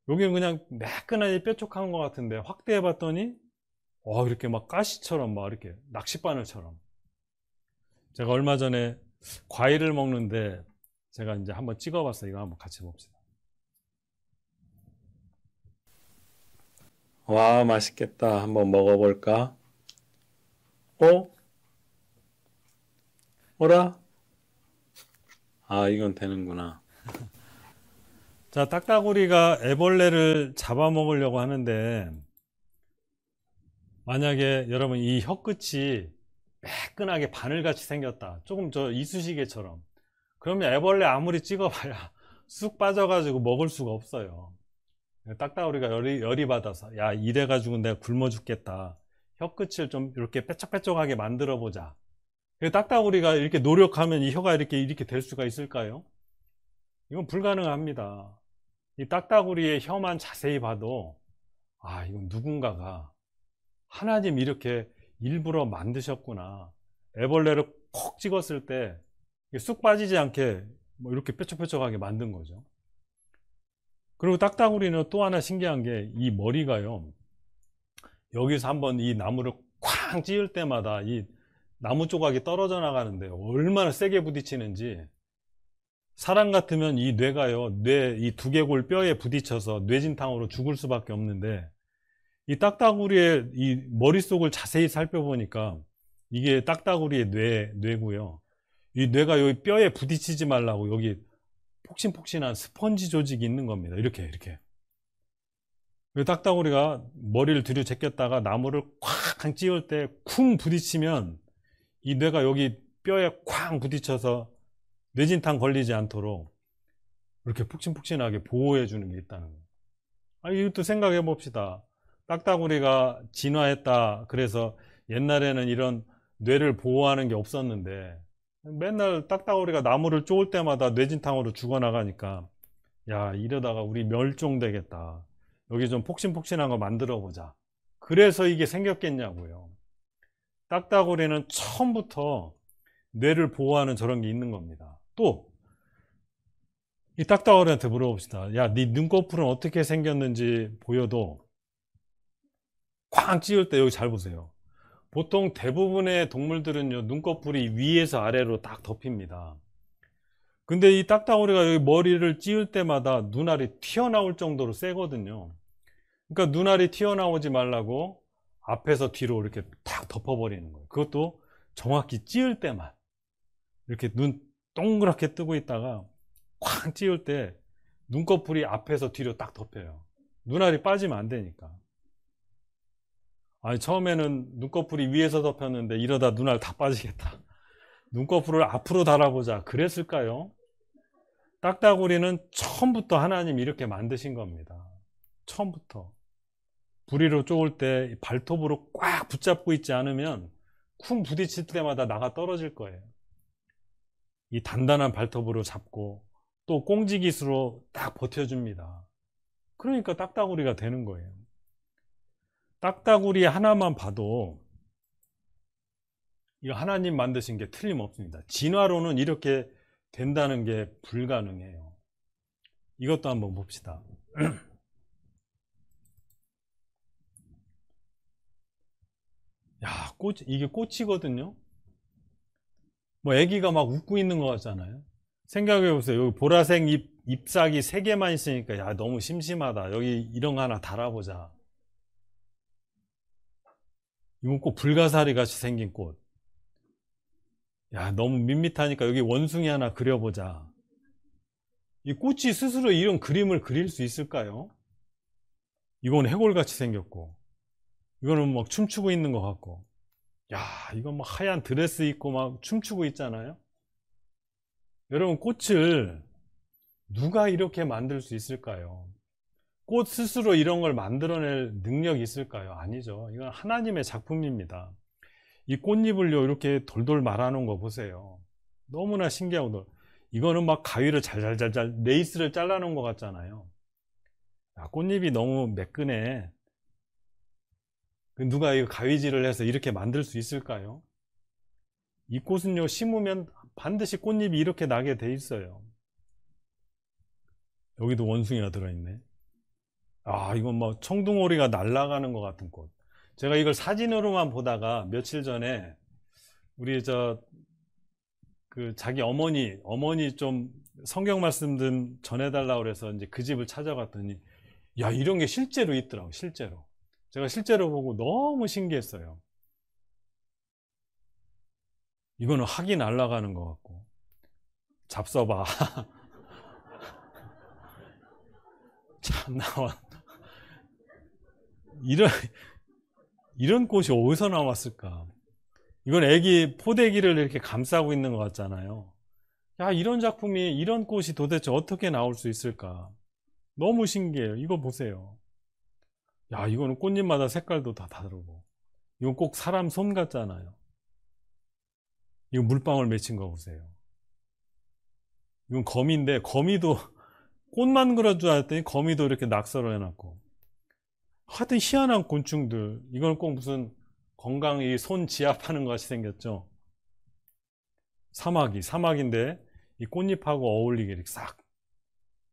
여기는 그냥 매끈하게 뾰족한 것 같은데 확대해봤더니 이렇게 막 가시처럼 막 이렇게 낚싯바늘처럼. 제가 얼마 전에 과일을 먹는데 제가 이제 한번 찍어봤어요. 이거 한번 같이 봅시다. 와, 맛있겠다. 한번 먹어볼까? 뭐라? 이건 되는구나. 자, 딱따구리가 애벌레를 잡아먹으려고 하는데, 만약에 여러분 이 혀끝이 매끈하게 바늘같이 생겼다, 조금 저 이쑤시개처럼, 그러면 애벌레 아무리 찍어봐야 쑥 빠져가지고 먹을 수가 없어요. 딱따구리가 열이 받아서, 야, 이래가지고 내가 굶어 죽겠다, 혀끝을 좀 이렇게 빼쩍빼쩍하게 만들어 보자. 딱따구리가 이렇게 노력하면 이 혀가 이렇게 될 수가 있을까요? 이건 불가능합니다. 이 딱따구리의 혀만 자세히 봐도 이건 누군가가 하나님 이렇게 일부러 만드셨구나. 애벌레를 콕 찍었을 때 쑥 빠지지 않게 뭐 이렇게 뾰족뾰족하게 만든 거죠. 그리고 딱따구리는 또 하나 신기한 게 이 머리가요. 여기서 한번 이 나무를 쾅 찧을 때마다 이 나무 조각이 떨어져 나가는데 얼마나 세게 부딪히는지, 사람 같으면 이 뇌가요, 뇌 이 두개골 뼈에 부딪혀서 뇌진탕으로 죽을 수밖에 없는데, 이 딱따구리의 이 머릿속을 자세히 살펴보니까 이게 딱따구리의 뇌고요. 이 뇌가 여기 뼈에 부딪히지 말라고 여기 폭신폭신한 스펀지 조직이 있는 겁니다. 이렇게. 딱따구리가 머리를 뒤로 제꼈다가 나무를 콱 찧을 때 쿵 부딪히면 이 뇌가 여기 뼈에 쾅 부딪혀서 뇌진탕 걸리지 않도록 이렇게 푹신푹신하게 보호해 주는 게 있다는 거예요. 이것도 생각해 봅시다. 딱따구리가 진화했다. 그래서 옛날에는 이런 뇌를 보호하는 게 없었는데 맨날 딱따구리가 나무를 쪼을 때마다 뇌진탕으로 죽어나가니까, 야, 이러다가 우리 멸종되겠다. 여기 좀 폭신폭신한 거 만들어 보자. 그래서 이게 생겼겠냐고요. 딱따구리는 처음부터 뇌를 보호하는 저런 게 있는 겁니다. 또 이 딱따구리한테 물어봅시다. 야, 네 눈꺼풀은 어떻게 생겼는지 보여도 쾅 찧을 때 여기 잘 보세요. 보통 대부분의 동물들은요, 눈꺼풀이 위에서 아래로 딱 덮입니다. 근데 이 딱따구리가 여기 머리를 찧을 때마다 눈알이 튀어나올 정도로 세거든요. 그러니까 눈알이 튀어나오지 말라고 앞에서 뒤로 이렇게 탁 덮어버리는 거예요. 그것도 정확히 찧을 때만. 이렇게 눈 동그랗게 뜨고 있다가 쾅 찧을 때 눈꺼풀이 앞에서 뒤로 딱 덮여요. 눈알이 빠지면 안 되니까. 처음에는 눈꺼풀이 위에서 덮였는데 이러다 눈알 다 빠지겠다. 눈꺼풀을 앞으로 달아보자. 그랬을까요? 딱따구리는 처음부터 하나님이 이렇게 만드신 겁니다. 처음부터. 부리로 쪼을 때 발톱으로 꽉 붙잡고 있지 않으면 쿵 부딪힐 때마다 나가 떨어질 거예요. 이 단단한 발톱으로 잡고 또 꽁지깃으로 딱 버텨줍니다. 그러니까 딱따구리가 되는 거예요. 딱따구리 하나만 봐도 이거 하나님 만드신 게 틀림없습니다. 진화로는 이렇게 된다는 게 불가능해요. 이것도 한번 봅시다. 야, 이게 꽃이거든요. 뭐 애기가 막 웃고 있는 것 같잖아요. 생각해 보세요. 여기 보라색 잎사귀 3개만 있으니까 야, 너무 심심하다. 여기 이런 거 하나 달아보자. 이건 꼭 불가사리 같이 생긴 꽃. 야, 너무 밋밋하니까 여기 원숭이 하나 그려보자. 이 꽃이 스스로 이런 그림을 그릴 수 있을까요? 이건 해골같이 생겼고, 이거는 막 춤추고 있는 것 같고, 야, 이건 막 하얀 드레스 입고 막 춤추고 있잖아요. 여러분, 꽃을 누가 이렇게 만들 수 있을까요? 꽃 스스로 이런 걸 만들어낼 능력이 있을까요? 아니죠. 이건 하나님의 작품입니다. 이 꽃잎을요, 이렇게 돌돌 말아놓은 거 보세요. 너무나 신기하고, 이거는 막 가위를 잘잘잘잘 레이스를 잘라놓은 것 같잖아요. 야, 꽃잎이 너무 매끈해. 누가 이거 가위질을 해서 이렇게 만들 수 있을까요? 이 꽃은요, 심으면 반드시 꽃잎이 이렇게 나게 돼 있어요. 여기도 원숭이가 들어있네. 이건 뭐 청둥오리가 날아가는 것 같은 꽃. 제가 이걸 사진으로만 보다가 며칠 전에 우리 자기 어머니 좀 성경 말씀 좀 전해달라고 그래서 이제 그 집을 찾아갔더니, 야, 이런 게 실제로 있더라고, 실제로. 제가 실제로 보고 너무 신기했어요. 이거는 학이 날아가는 것 같고. 잡숴봐. 참, 이런 꽃이 어디서 나왔을까? 이건 애기 포대기를 이렇게 감싸고 있는 것 같잖아요. 야, 이런 작품이, 이런 꽃이 도대체 어떻게 나올 수 있을까? 너무 신기해요. 이거 보세요. 야, 이거는 꽃잎마다 색깔도 다 다르고, 이건 꼭 사람 손 같잖아요. 이거 물방울 맺힌 거 보세요. 이건 거미인데, 거미도 꽃만 그런 줄 알았더니 거미도 이렇게 낙서를 해놨고, 하여튼 희한한 곤충들. 이건 꼭 무슨 건강히 손 지압하는 것 같이 생겼죠. 사마귀인데 이 꽃잎하고 어울리게 이렇게 싹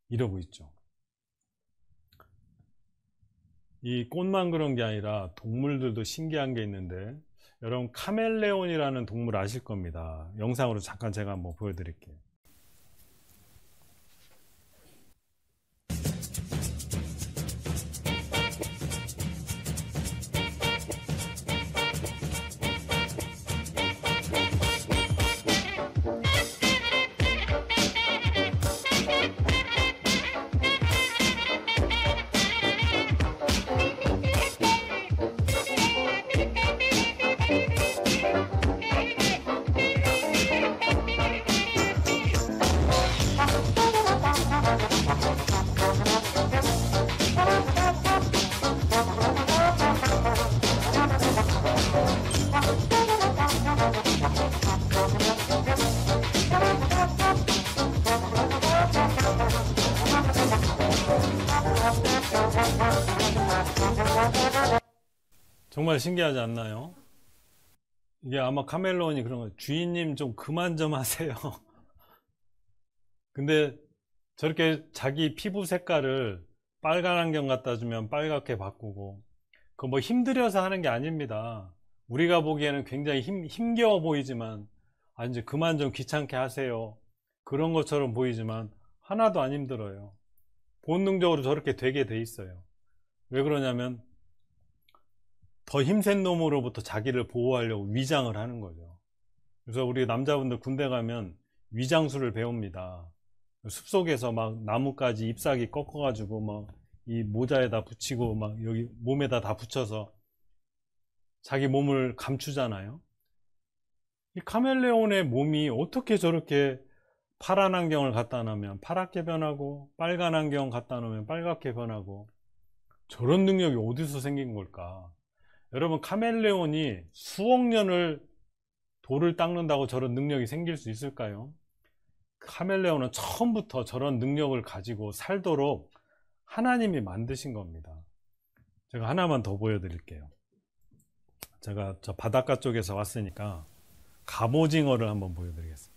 이러고 있죠. 이 꽃만 그런 게 아니라 동물들도 신기한 게 있는데, 여러분 카멜레온이라는 동물 아실 겁니다. 영상으로 잠깐 제가 한번 보여드릴게요. 정말 신기하지 않나요? 이게 아마 카멜레온이 그런 거예요. 주인님 좀 그만 좀 하세요. 근데 저렇게 자기 피부 색깔을 빨간 안경 갖다 주면 빨갛게 바꾸고, 그거 뭐 힘들여서 하는 게 아닙니다. 우리가 보기에는 굉장히 힘겨워 보이지만, 아 이제 그만 좀 귀찮게 하세요, 그런 것처럼 보이지만 하나도 안 힘들어요. 본능적으로 저렇게 되게 돼 있어요. 왜 그러냐면 더 힘센 놈으로부터 자기를 보호하려고 위장을 하는 거죠. 그래서 우리 남자분들 군대 가면 위장술을 배웁니다. 숲속에서 막 나뭇가지 잎사귀 꺾어가지고 막 이 모자에다 붙이고 막 여기 몸에다 다 붙여서 자기 몸을 감추잖아요. 이 카멜레온의 몸이 어떻게 저렇게 파란 안경을 갖다 놓으면 파랗게 변하고, 빨간 안경 갖다 놓으면 빨갛게 변하고, 저런 능력이 어디서 생긴 걸까? 여러분, 카멜레온이 수억 년을 돌을 닦는다고 저런 능력이 생길 수 있을까요? 카멜레온은 처음부터 저런 능력을 가지고 살도록 하나님이 만드신 겁니다. 제가 하나만 더 보여드릴게요. 제가 저 바닷가 쪽에서 왔으니까 갑오징어를 한번 보여드리겠습니다.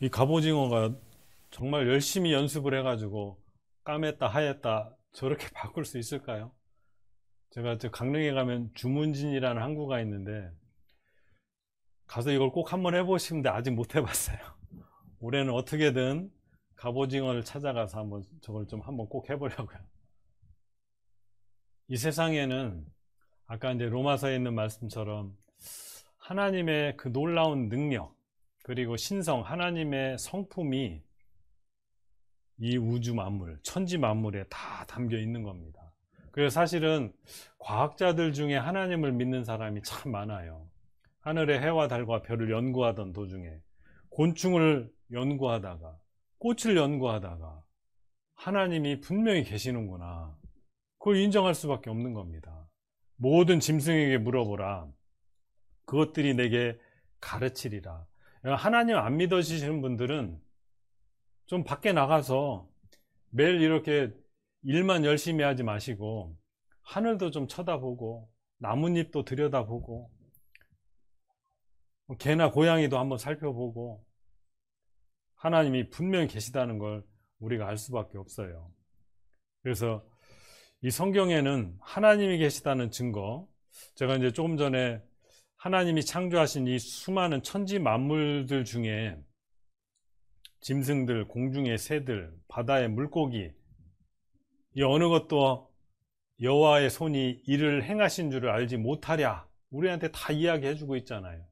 이 갑오징어가 정말 열심히 연습을 해가지고 까맸다 하였다 저렇게 바꿀 수 있을까요? 제가 저 강릉에 가면 주문진이라는 항구가 있는데 가서 이걸 꼭 한번 해보시는데 아직 못 해봤어요. 올해는 어떻게든 갑오징어를 찾아가서 한번 저걸 좀 한번 꼭 해보려고요. 이 세상에는 아까 이제 로마서에 있는 말씀처럼 하나님의 그 놀라운 능력, 그리고 신성, 하나님의 성품이 이 우주 만물, 천지 만물에 다 담겨 있는 겁니다. 그래서 사실은 과학자들 중에 하나님을 믿는 사람이 참 많아요. 하늘의 해와 달과 별을 연구하던 도중에, 곤충을 연구하다가, 꽃을 연구하다가 하나님이 분명히 계시는구나, 그걸 인정할 수밖에 없는 겁니다. 모든 짐승에게 물어보라, 그것들이 내게 가르치리라. 하나님 안 믿어지시는 분들은 좀 밖에 나가서 매일 이렇게 일만 열심히 하지 마시고 하늘도 좀 쳐다보고 나뭇잎도 들여다보고 개나 고양이도 한번 살펴보고, 하나님이 분명히 계시다는 걸 우리가 알 수밖에 없어요. 그래서 이 성경에는 하나님이 계시다는 증거, 제가 이제 조금 전에 하나님이 창조하신 이 수많은 천지 만물들 중에 짐승들, 공중의 새들, 바다의 물고기, 이 어느 것도 여호와의 손이 이를 행하신 줄을 알지 못하랴, 우리한테 다 이야기해 주고 있잖아요.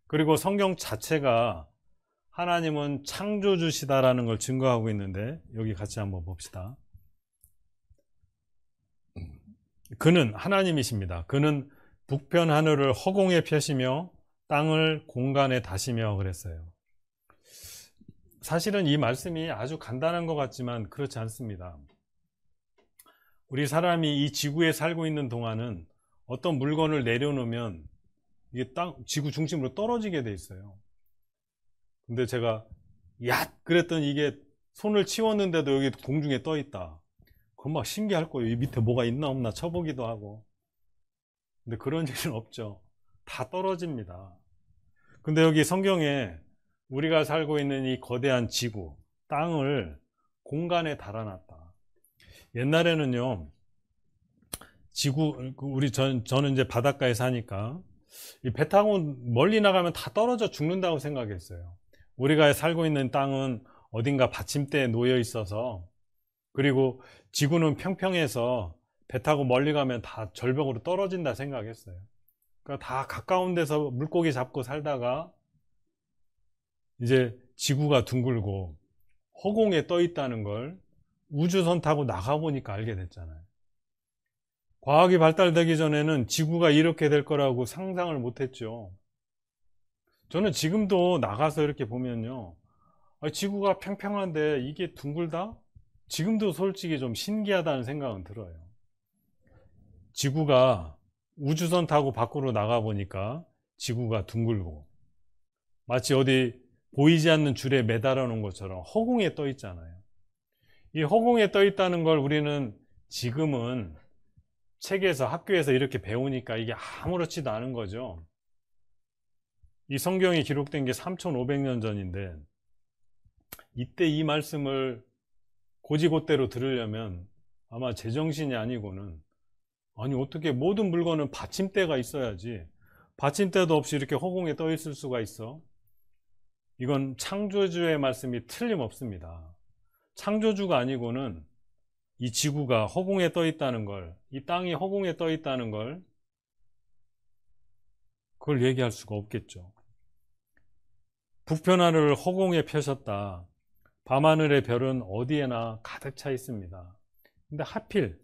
그리고 성경 자체가 하나님은 창조주시다라는 걸 증거하고 있는데, 여기 같이 한번 봅시다. 그는 하나님이십니다. 그는 북편 하늘을 허공에 펴시며 땅을 공간에 다시며 그랬어요. 사실은 이 말씀이 아주 간단한 것 같지만 그렇지 않습니다. 우리 사람이 이 지구에 살고 있는 동안은 어떤 물건을 내려놓으면 이게 지구 중심으로 떨어지게 돼 있어요. 근데 제가 그랬더니 이게 손을 치웠는데도 여기 공중에 떠 있다. 그건 막 신기할 거예요. 이 밑에 뭐가 있나 없나 쳐보기도 하고. 근데 그런 일은 없죠. 다 떨어집니다. 근데 여기 성경에 우리가 살고 있는 이 거대한 지구, 땅을 공간에 달아놨다. 옛날에는요, 저는 이제 바닷가에 사니까 이 배 타고 멀리 나가면 다 떨어져 죽는다고 생각했어요. 우리가 살고 있는 땅은 어딘가 받침대에 놓여 있어서, 그리고 지구는 평평해서 배 타고 멀리 가면 다 절벽으로 떨어진다 생각했어요. 그러니까 다 가까운 데서 물고기 잡고 살다가 이제 지구가 둥글고 허공에 떠 있다는 걸 우주선 타고 나가보니까 알게 됐잖아요. 과학이 발달되기 전에는 지구가 이렇게 될 거라고 상상을 못했죠. 저는 지금도 나가서 이렇게 보면요, 지구가 평평한데 이게 둥글다? 지금도 솔직히 좀 신기하다는 생각은 들어요. 지구가 우주선 타고 밖으로 나가보니까 지구가 둥글고 마치 어디 보이지 않는 줄에 매달아 놓은 것처럼 허공에 떠 있잖아요. 이 허공에 떠 있다는 걸 우리는 지금은 책에서, 학교에서 이렇게 배우니까 이게 아무렇지도 않은 거죠. 이 성경이 기록된 게 3,500년 전인데, 이때 이 말씀을 고지고대로 들으려면 아마 제정신이 아니고는, 아니 어떻게 모든 물건은 받침대가 있어야지, 받침대도 없이 이렇게 허공에 떠 있을 수가 있어? 이건 창조주의 말씀이 틀림없습니다. 창조주가 아니고는 이 지구가 허공에 떠 있다는 걸, 이 땅이 허공에 떠 있다는 걸, 그걸 얘기할 수가 없겠죠. 북편하늘을 허공에 펴셨다. 밤하늘의 별은 어디에나 가득 차 있습니다. 근데 하필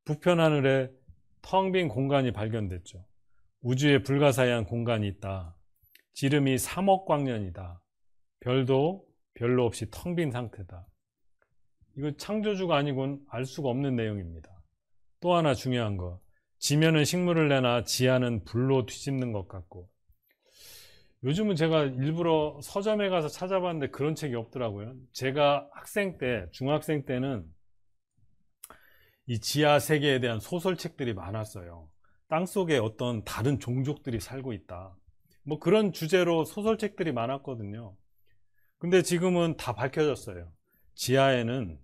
북편하늘에 텅 빈 공간이 발견됐죠. 우주에 불가사의한 공간이 있다. 지름이 3억 광년이다. 별도 별로 없이 텅 빈 상태다. 이거 창조주가 아니고는 알 수가 없는 내용입니다. 또 하나 중요한 거, 지면은 식물을 내나 지하는 불로 뒤집는 것 같고, 요즘은 제가 일부러 서점에 가서 찾아봤는데 그런 책이 없더라고요. 제가 학생 때, 중학생 때는 이 지하 세계에 대한 소설책들이 많았어요. 땅속에 어떤 다른 종족들이 살고 있다, 뭐 그런 주제로 소설책들이 많았거든요. 근데 지금은 다 밝혀졌어요. 지하에는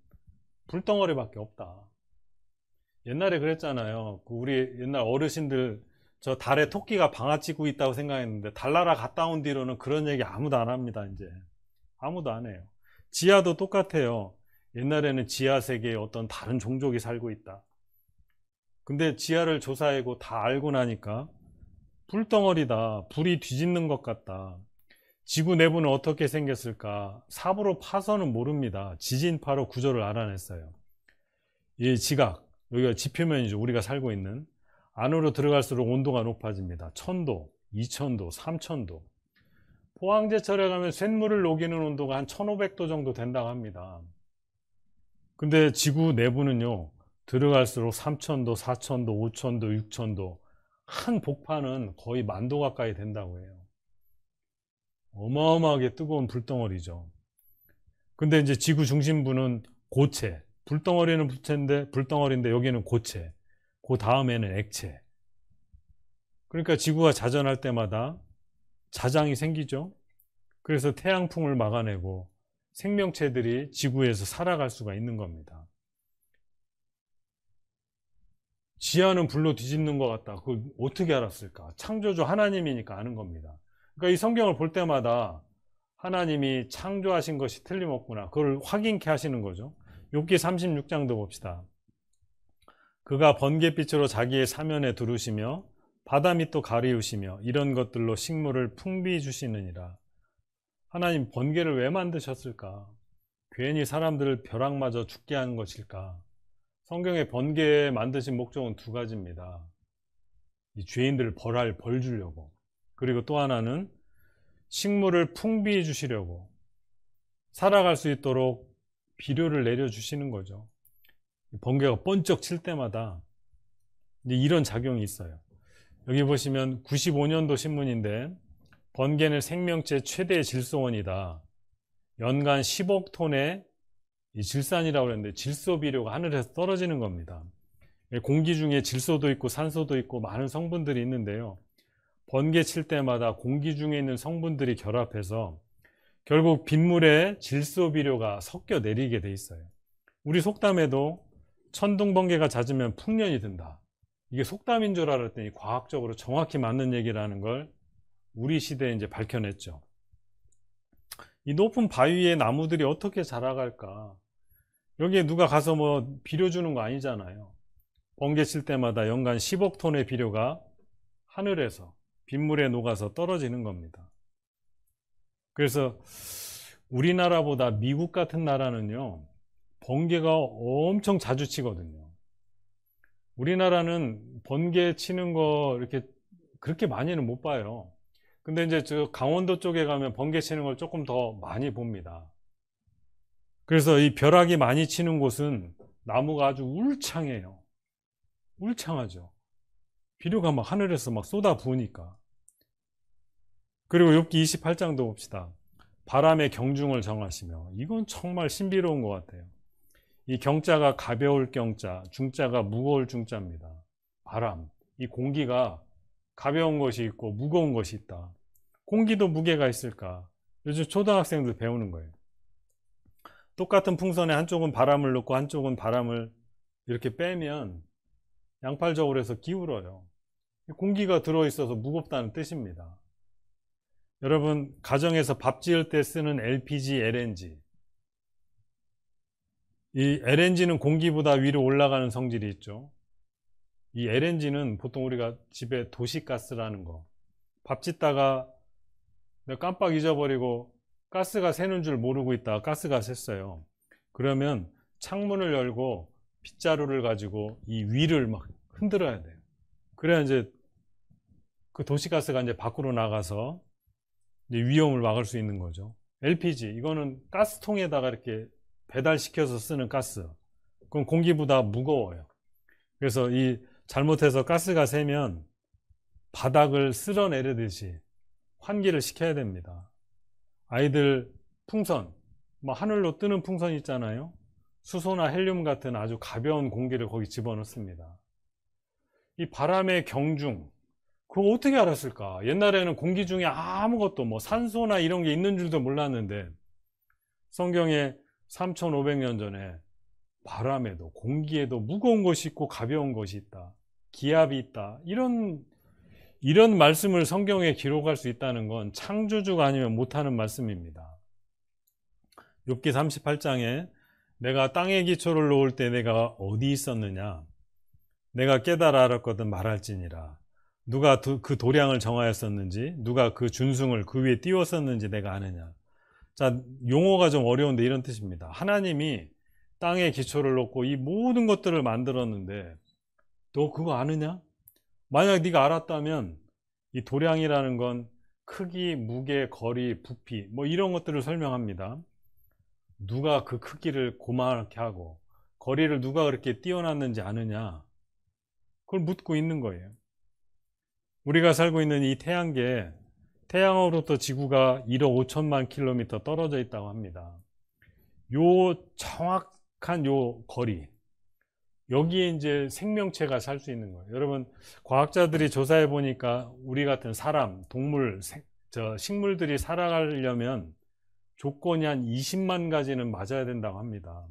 불덩어리밖에 없다. 옛날에 그랬잖아요. 우리 옛날 어르신들 저 달에 토끼가 방아찌고 있다고 생각했는데 달나라 갔다 온 뒤로는 그런 얘기 아무도 안 합니다. 이제 아무도 안 해요. 지하도 똑같아요. 옛날에는 지하 세계에 어떤 다른 종족이 살고 있다. 근데 지하를 조사하고 다 알고 나니까 불덩어리다, 불이 뒤집는 것 같다. 지구 내부는 어떻게 생겼을까? 삽으로 파서는 모릅니다. 지진파로 구조를 알아냈어요. 이 지각, 여기가 지표면이죠. 우리가 살고 있는. 안으로 들어갈수록 온도가 높아집니다. 1000도, 2000도, 3000도. 포항제철에 가면 쇳물을 녹이는 온도가 한 1500도 정도 된다고 합니다. 근데 지구 내부는요, 들어갈수록 3000도, 4000도, 5000도, 6000도, 한 복판은 거의 10,000도 가까이 된다고 해요. 어마어마하게 뜨거운 불덩어리죠. 근데 이제 지구 중심부는 고체, 불덩어리인데 여기는 고체, 그 다음에는 액체. 그러니까 지구가 자전할 때마다 자장이 생기죠. 그래서 태양풍을 막아내고 생명체들이 지구에서 살아갈 수가 있는 겁니다. 지하는 불로 뒤집는 것 같다. 그걸 어떻게 알았을까? 창조주 하나님이니까 아는 겁니다. 그러니까 이 성경을 볼 때마다 하나님이 창조하신 것이 틀림없구나, 그걸 확인케 하시는 거죠. 욥기 36장도 봅시다. 그가 번갯빛으로 자기의 사면에 두르시며 바다 밑도 가리우시며 이런 것들로 식물을 풍비해 주시느니라. 하나님 번개를 왜 만드셨을까? 괜히 사람들을 벼락맞아 죽게 하는 것일까? 성경에 번개 만드신 목적은 두 가지입니다. 이 죄인들을 벌 주려고, 그리고 또 하나는 식물을 풍비해 주시려고, 살아갈 수 있도록 비료를 내려주시는 거죠. 번개가 번쩍 칠 때마다 이런 작용이 있어요. 여기 보시면 95년도 신문인데, 번개는 생명체 최대 질소원이다. 연간 10억 톤의 이 질산이라고 그랬는데 질소 비료가 하늘에서 떨어지는 겁니다. 공기 중에 질소도 있고 산소도 있고 많은 성분들이 있는데요. 번개 칠 때마다 공기 중에 있는 성분들이 결합해서 결국 빗물에 질소 비료가 섞여 내리게 돼 있어요. 우리 속담에도 천둥 번개가 잦으면 풍년이 든다. 이게 속담인 줄 알았더니 과학적으로 정확히 맞는 얘기라는 걸 우리 시대에 이제 밝혀냈죠. 이 높은 바위에 나무들이 어떻게 자라갈까? 여기에 누가 가서 뭐 비료 주는 거 아니잖아요. 번개 칠 때마다 연간 10억 톤의 비료가 하늘에서 빗물에 녹아서 떨어지는 겁니다. 그래서 우리나라보다 미국 같은 나라는요, 번개가 엄청 자주 치거든요. 우리나라는 번개 치는 거 이렇게 그렇게 많이는 못 봐요. 근데 이제 저 강원도 쪽에 가면 번개 치는 걸 조금 더 많이 봅니다. 그래서 이 벼락이 많이 치는 곳은 나무가 아주 울창해요. 울창하죠. 비료가 막 하늘에서 막 쏟아 부으니까. 그리고 욥기 28장도 봅시다. 바람의 경중을 정하시며, 이건 정말 신비로운 것 같아요. 이 경자가 가벼울 경자, 중자가 무거울 중자입니다. 바람, 이 공기가 가벼운 것이 있고 무거운 것이 있다. 공기도 무게가 있을까? 요즘 초등학생들 배우는 거예요. 똑같은 풍선에 한쪽은 바람을 넣고 한쪽은 바람을 이렇게 빼면 양팔적으로 해서 기울어요. 공기가 들어있어서 무겁다는 뜻입니다. 여러분, 가정에서 밥 지을 때 쓰는 LPG, LNG, 이 LNG는 공기보다 위로 올라가는 성질이 있죠. 이 LNG는 보통 우리가 집에 도시가스라는 거, 밥 짓다가 내가 깜빡 잊어버리고 가스가 새는 줄 모르고 있다가 가스가 샜어요. 그러면 창문을 열고 빗자루를 가지고 이 위를 막 흔들어야 돼요. 그래야 이제 그 도시가스가 이제 밖으로 나가서 이제 위험을 막을 수 있는 거죠. LPG, 이거는 가스통에다가 이렇게 배달시켜서 쓰는 가스. 그건 공기보다 무거워요. 그래서 이 잘못해서 가스가 새면 바닥을 쓸어내리듯이 환기를 시켜야 됩니다. 아이들 풍선, 뭐 하늘로 뜨는 풍선 있잖아요. 수소나 헬륨 같은 아주 가벼운 공기를 거기 집어넣습니다. 이 바람의 경중, 그거 어떻게 알았을까? 옛날에는 공기 중에 아무것도 뭐 산소나 이런 게 있는 줄도 몰랐는데 성경에 3500년 전에 바람에도 공기에도 무거운 것이 있고 가벼운 것이 있다. 기압이 있다. 이런 말씀을 성경에 기록할 수 있다는 건 창조주가 아니면 못하는 말씀입니다. 욥기 38장에 내가 땅의 기초를 놓을 때 내가 어디 있었느냐? 내가 깨달아 알았거든 말할지니라. 누가 그 도량을 정하였었는지, 누가 그 준승을 그 위에 띄웠었는지 내가 아느냐. 자, 용어가 좀 어려운데 이런 뜻입니다. 하나님이 땅의 기초를 놓고 이 모든 것들을 만들었는데 너 그거 아느냐? 만약 네가 알았다면 이 도량이라는 건 크기, 무게, 거리, 부피 뭐 이런 것들을 설명합니다. 누가 그 크기를 고만하게 하고 거리를 누가 그렇게 띄워놨는지 아느냐? 그걸 묻고 있는 거예요. 우리가 살고 있는 이 태양계에 태양으로부터 지구가 1억 5천만 킬로미터 떨어져 있다고 합니다. 요 정확한 요 거리, 여기에 이제 생명체가 살 수 있는 거예요. 여러분, 과학자들이 조사해 보니까 우리 같은 사람, 동물, 식물들이 살아가려면 조건이 한 20만 가지는 맞아야 된다고 합니다.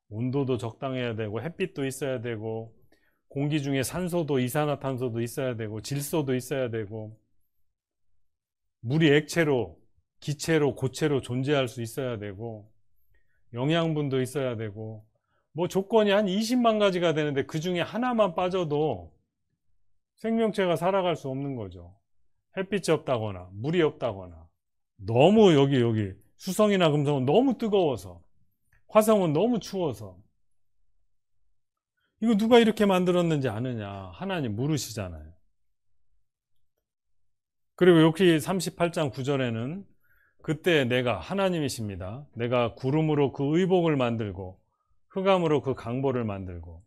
온도도 적당해야 되고 햇빛도 있어야 되고 공기 중에 산소도 이산화탄소도 있어야 되고 질소도 있어야 되고 물이 액체로, 기체로, 고체로 존재할 수 있어야 되고 영양분도 있어야 되고 뭐 조건이 한 20만 가지가 되는데 그 중에 하나만 빠져도 생명체가 살아갈 수 없는 거죠. 햇빛이 없다거나 물이 없다거나 너무 여기 수성이나 금성은 너무 뜨거워서 화성은 너무 추워서 이거 누가 이렇게 만들었는지 아느냐? 하나님 물으시잖아요. 그리고 욥기 38장 9절에는 그때 내가 하나님이십니다. 내가 구름으로 그 의복을 만들고 흑암으로 그 강보를 만들고.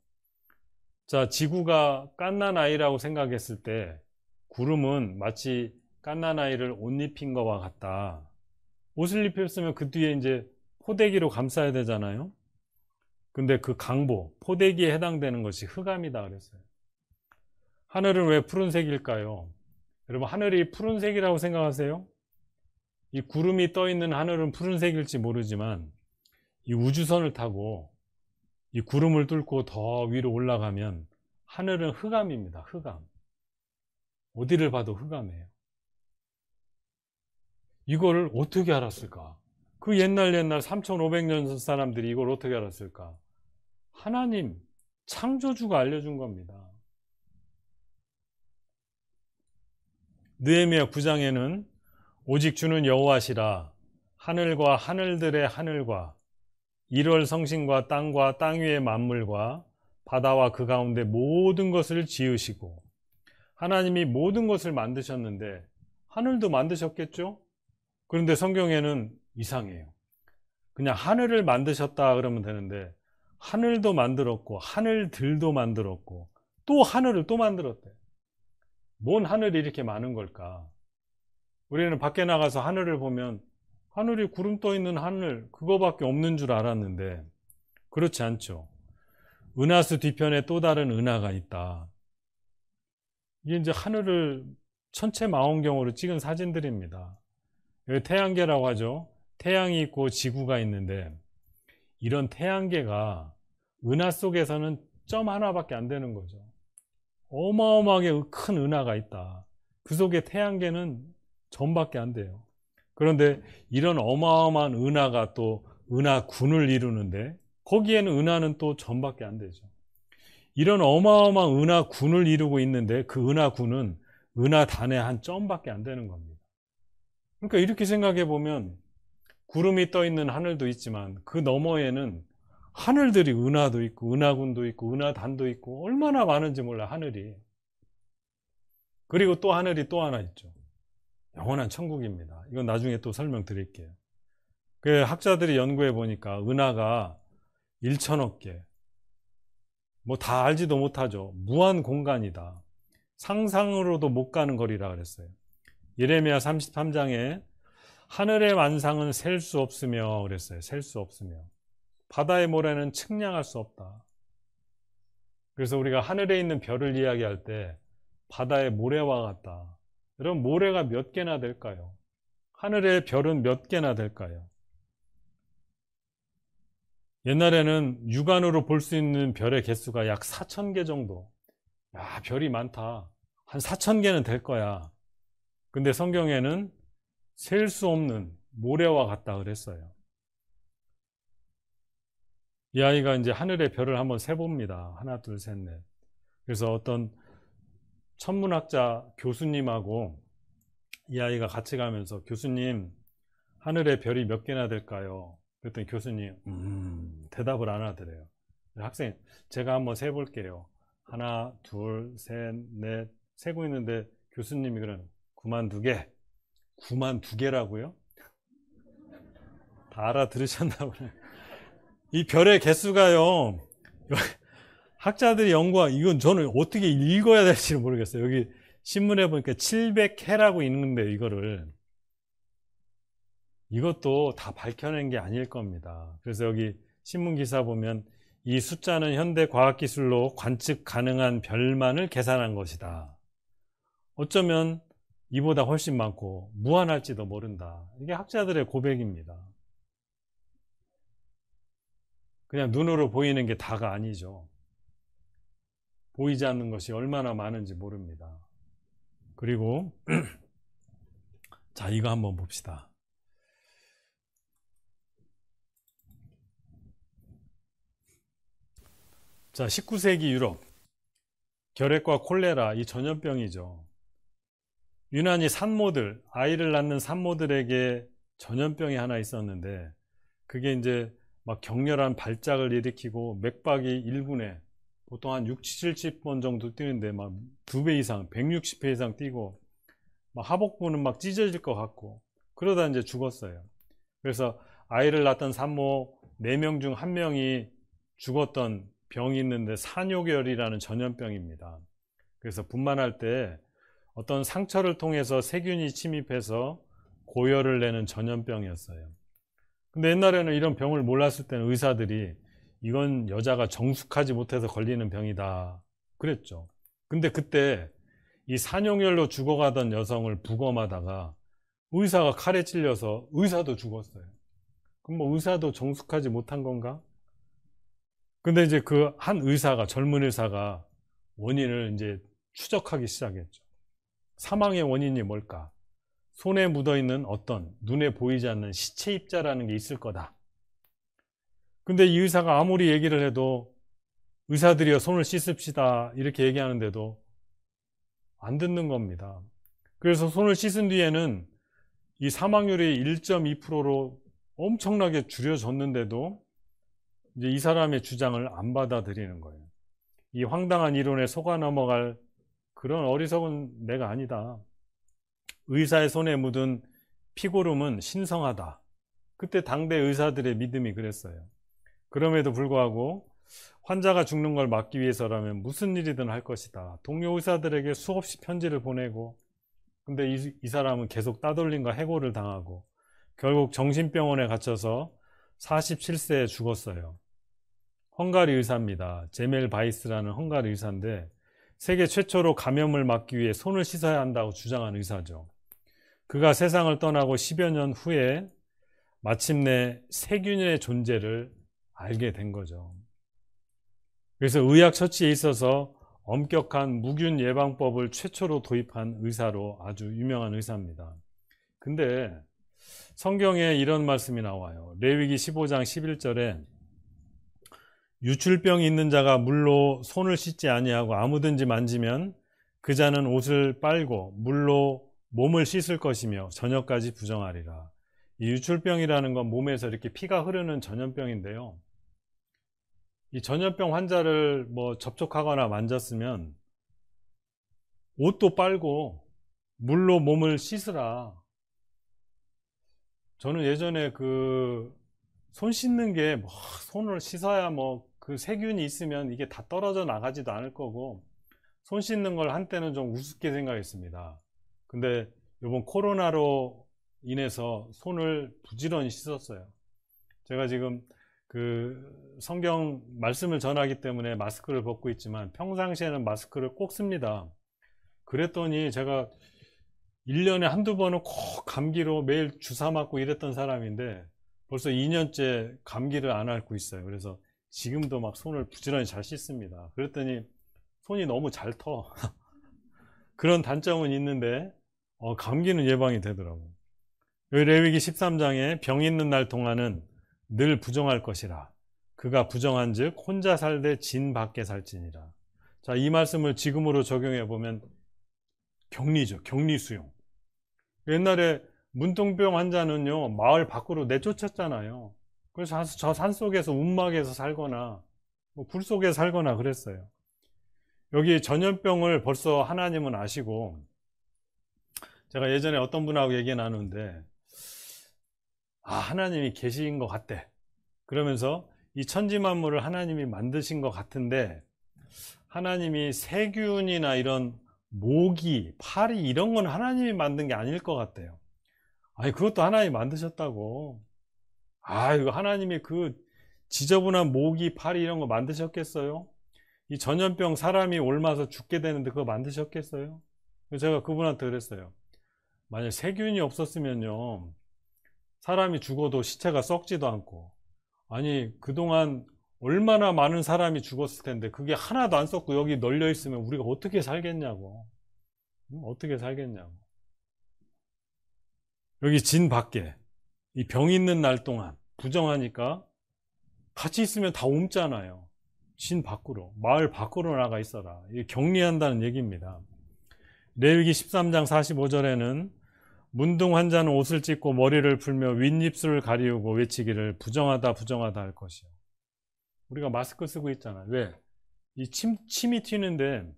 자, 지구가 갓난아이라고 생각했을 때 구름은 마치 갓난아이를 옷 입힌 것과 같다. 옷을 입혔으면 그 뒤에 이제 포대기로 감싸야 되잖아요. 근데 그 강보, 포대기에 해당되는 것이 흑암이다 그랬어요. 하늘은 왜 푸른색일까요? 여러분, 하늘이 푸른색이라고 생각하세요? 이 구름이 떠 있는 하늘은 푸른색일지 모르지만 이 우주선을 타고 이 구름을 뚫고 더 위로 올라가면 하늘은 흑암입니다. 흑암. 어디를 봐도 흑암이에요. 이걸 어떻게 알았을까? 그 옛날 3500년 사람들이 이걸 어떻게 알았을까? 하나님, 창조주가 알려준 겁니다. 느헤미야 9장에는 오직 주는 여호와시라, 하늘과 하늘들의 하늘과 1월 성신과 땅 위의 만물과 바다와 그 가운데 모든 것을 지으시고, 하나님이 모든 것을 만드셨는데 하늘도 만드셨겠죠? 그런데 성경에는 이상해요. 그냥 하늘을 만드셨다 그러면 되는데 하늘도 만들었고 하늘들도 만들었고 또 하늘을 또 만들었대요. 뭔 하늘이 이렇게 많은 걸까? 우리는 밖에 나가서 하늘을 보면 하늘이 구름 떠 있는 하늘 그거밖에 없는 줄 알았는데 그렇지 않죠. 은하수 뒤편에 또 다른 은하가 있다. 이게 이제 하늘을 천체 망원경으로 찍은 사진들입니다. 여기 태양계라고 하죠. 태양이 있고 지구가 있는데 이런 태양계가 은하 속에서는 점 하나밖에 안 되는 거죠. 어마어마하게 큰 은하가 있다. 그 속에 태양계는 점밖에 안 돼요. 그런데 이런 어마어마한 은하가 또 은하군을 이루는데 거기에는 은하는 또 점밖에 안 되죠. 이런 어마어마한 은하군을 이루고 있는데 그 은하군은 은하단의 한 점밖에 안 되는 겁니다. 그러니까 이렇게 생각해 보면 구름이 떠 있는 하늘도 있지만 그 너머에는 하늘들이 은하도 있고 은하군도 있고 은하단도 있고 얼마나 많은지 몰라 하늘이. 그리고 또 하늘이 또 하나 있죠. 영원한 천국입니다. 이건 나중에 또 설명드릴게요. 그 학자들이 연구해 보니까 은하가 1천억 개, 뭐 다 알지도 못하죠. 무한 공간이다. 상상으로도 못 가는 거리라 그랬어요. 예레미야 33장에 하늘의 만상은 셀 수 없으며 그랬어요. 셀 수 없으며 바다의 모래는 측량할 수 없다. 그래서 우리가 하늘에 있는 별을 이야기할 때 바다의 모래와 같다. 여러분, 모래가 몇 개나 될까요? 하늘의 별은 몇 개나 될까요? 옛날에는 육안으로 볼 수 있는 별의 개수가 약 4,000개 정도. 야, 별이 많다. 한 4,000개는 될 거야. 근데 성경에는 셀 수 없는 모래와 같다 그랬어요. 이 아이가 이제 하늘의 별을 한번 세봅니다. 하나, 둘, 셋, 넷. 그래서 어떤 천문학자 교수님하고 이 아이가 같이 가면서 교수님, 하늘의 별이 몇 개나 될까요? 그랬더니 교수님, 대답을 안 하더래요. 학생, 제가 한번 세볼게요. 하나, 둘, 셋, 넷, 세고 있는데 교수님이 그러는 92개. 92개라고요? 다 알아들으셨나 보네. 이 별의 개수가요, 학자들이 연구한, 이건 저는 어떻게 읽어야 될지는 모르겠어요. 여기 신문에 보니까 700해라고 있는데 이것도 다 밝혀낸 게 아닐 겁니다. 그래서 여기 신문 기사 보면 이 숫자는 현대 과학기술로 관측 가능한 별만을 계산한 것이다. 어쩌면 이보다 훨씬 많고 무한할지도 모른다. 이게 학자들의 고백입니다. 그냥 눈으로 보이는 게 다가 아니죠. 보이지 않는 것이 얼마나 많은지 모릅니다. 그리고 자, 이거 한번 봅시다. 자, 19세기 유럽, 결핵과 콜레라, 이 전염병이죠. 유난히 산모들, 아이를 낳는 산모들에게 전염병이 하나 있었는데 그게 이제 막 격렬한 발작을 일으키고 맥박이 1분에 보통 한 60, 70번 정도 뛰는데 막 2배 이상, 160회 이상 뛰고 막 하복부는 막 찢어질 것 같고 그러다 이제 죽었어요. 그래서 아이를 낳았던 산모 4명 중 1명이 죽었던 병이 있는데 산요결이라는 전염병입니다. 그래서 분만할 때 어떤 상처를 통해서 세균이 침입해서 고열을 내는 전염병이었어요. 근데 옛날에는 이런 병을 몰랐을 때는 의사들이 이건 여자가 정숙하지 못해서 걸리는 병이다 그랬죠. 근데 그때 이 산용열로 죽어가던 여성을 부검하다가 의사가 칼에 찔려서 의사도 죽었어요. 그럼 뭐 의사도 정숙하지 못한 건가? 근데 이제 그 한 의사가, 젊은 의사가 원인을 이제 추적하기 시작했죠. 사망의 원인이 뭘까? 손에 묻어있는 어떤 눈에 보이지 않는 시체 입자라는 게 있을 거다. 근데 이 의사가 아무리 얘기를 해도 의사들이여 손을 씻읍시다 이렇게 얘기하는데도 안 듣는 겁니다. 그래서 손을 씻은 뒤에는 이 사망률이 1.2%로 엄청나게 줄여졌는데도 이제 이 사람의 주장을 안 받아들이는 거예요. 이 황당한 이론에 속아 넘어갈 그런 어리석은 내가 아니다. 의사의 손에 묻은 피고름은 신성하다. 그때 당대 의사들의 믿음이 그랬어요. 그럼에도 불구하고 환자가 죽는 걸 막기 위해서라면 무슨 일이든 할 것이다. 동료 의사들에게 수없이 편지를 보내고, 근데 이 사람은 계속 따돌림과 해고를 당하고 결국 정신병원에 갇혀서 47세에 죽었어요. 헝가리 의사입니다. 제멜 바이스라는 헝가리 의사인데 세계 최초로 감염을 막기 위해 손을 씻어야 한다고 주장한 의사죠. 그가 세상을 떠나고 10여 년 후에 마침내 세균의 존재를 알게 된 거죠. 그래서 의학 처치에 있어서 엄격한 무균 예방법을 최초로 도입한 의사로 아주 유명한 의사입니다. 근데 성경에 이런 말씀이 나와요. 레위기 15장 11절에 유출병이 있는 자가 물로 손을 씻지 아니하고 아무든지 만지면 그 자는 옷을 빨고 물로 몸을 씻을 것이며 저녁까지 부정하리라. 이 유출병이라는 건 몸에서 이렇게 피가 흐르는 전염병인데요. 이 전염병 환자를 뭐 접촉하거나 만졌으면 옷도 빨고 물로 몸을 씻으라. 저는 예전에 손 씻는 게 손을 씻어야 그 세균이 있으면 이게 다 떨어져 나가지도 않을 거고 손 씻는 걸 한때는 좀 우습게 생각했습니다. 근데 이번 코로나로 인해서 손을 부지런히 씻었어요. 제가 지금 성경 말씀을 전하기 때문에 마스크를 벗고 있지만 평상시에는 마스크를 꼭 씁니다. 그랬더니 제가 1년에 한두 번은 꼭 감기로 매일 주사 맞고 이랬던 사람인데 벌써 2년째 감기를 안 앓고 있어요. 그래서 지금도 막 손을 부지런히 잘 씻습니다. 그랬더니 손이 너무 잘 터. 그런 단점은 있는데 감기는 예방이 되더라고요. 여기 레위기 13장에 병 있는 날 동안은 늘 부정할 것이라. 그가 부정한 즉 혼자 살되 진 밖에 살지니라. 자, 이 말씀을 지금으로 적용해 보면 격리죠. 격리 수용. 옛날에 문둥병 환자는요 마을 밖으로 내쫓았잖아요. 그래서 저 산속에서 움막에서 살거나 불 속에 살거나 그랬어요. 여기 전염병을 벌써 하나님은 아시고, 제가 예전에 어떤 분하고 얘기 나누는데 하나님이 계신 것 같대. 그러면서 이 천지만물을 하나님이 만드신 것 같은데 하나님이 세균이나 이런 모기, 파리 이런 건 하나님이 만든 게 아닐 것 같대요. 아니 그것도 하나님이 만드셨다고. 이거 하나님이 지저분한 모기, 파리 이런 거 만드셨겠어요? 이 전염병 사람이 옮아서 죽게 되는데 그거 만드셨겠어요? 제가 그분한테 그랬어요. 만약 세균이 없었으면요 사람이 죽어도 시체가 썩지도 않고, 아니 그동안 얼마나 많은 사람이 죽었을 텐데 그게 하나도 안 썩고 여기 널려 있으면 우리가 어떻게 살겠냐고. 어떻게 살겠냐고. 여기 진 밖에 이 병 있는 날 동안 부정하니까 같이 있으면 다 옮잖아요. 진 밖으로, 마을 밖으로 나가 있어라. 이게 격리한다는 얘기입니다. 레위기 13장 45절에는 문둥 환자는 옷을 찢고 머리를 풀며 윗입술을 가리우고 외치기를 부정하다 부정하다 할 것이요. 우리가 마스크 쓰고 있잖아요. 왜? 이 침이 튀는데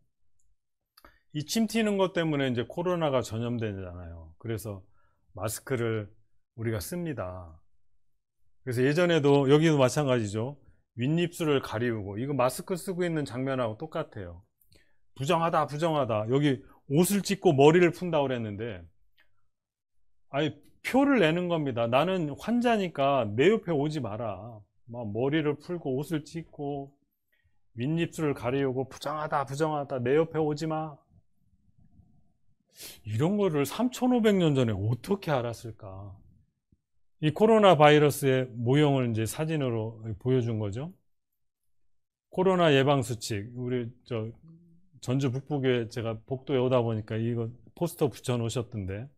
이 침 튀는 것 때문에 이제 코로나가 전염되잖아요. 그래서 마스크를 우리가 씁니다. 그래서 예전에도 여기도 마찬가지죠. 윗입술을 가리우고, 이거 마스크 쓰고 있는 장면하고 똑같아요. 부정하다 부정하다. 여기 옷을 찢고 머리를 푼다고 그랬는데 표를 내는 겁니다. 나는 환자니까 내 옆에 오지 마라. 막 머리를 풀고 옷을 찢고 윗입술을 가리우고 부정하다 부정하다 내 옆에 오지 마. 이런 거를 3,500년 전에 어떻게 알았을까? 이 코로나 바이러스의 모형을 이제 사진으로 보여준 거죠. 코로나 예방 수칙, 우리 전주 북부교회 제가 복도에 오다 보니까 이거 포스터 붙여 놓으셨던데,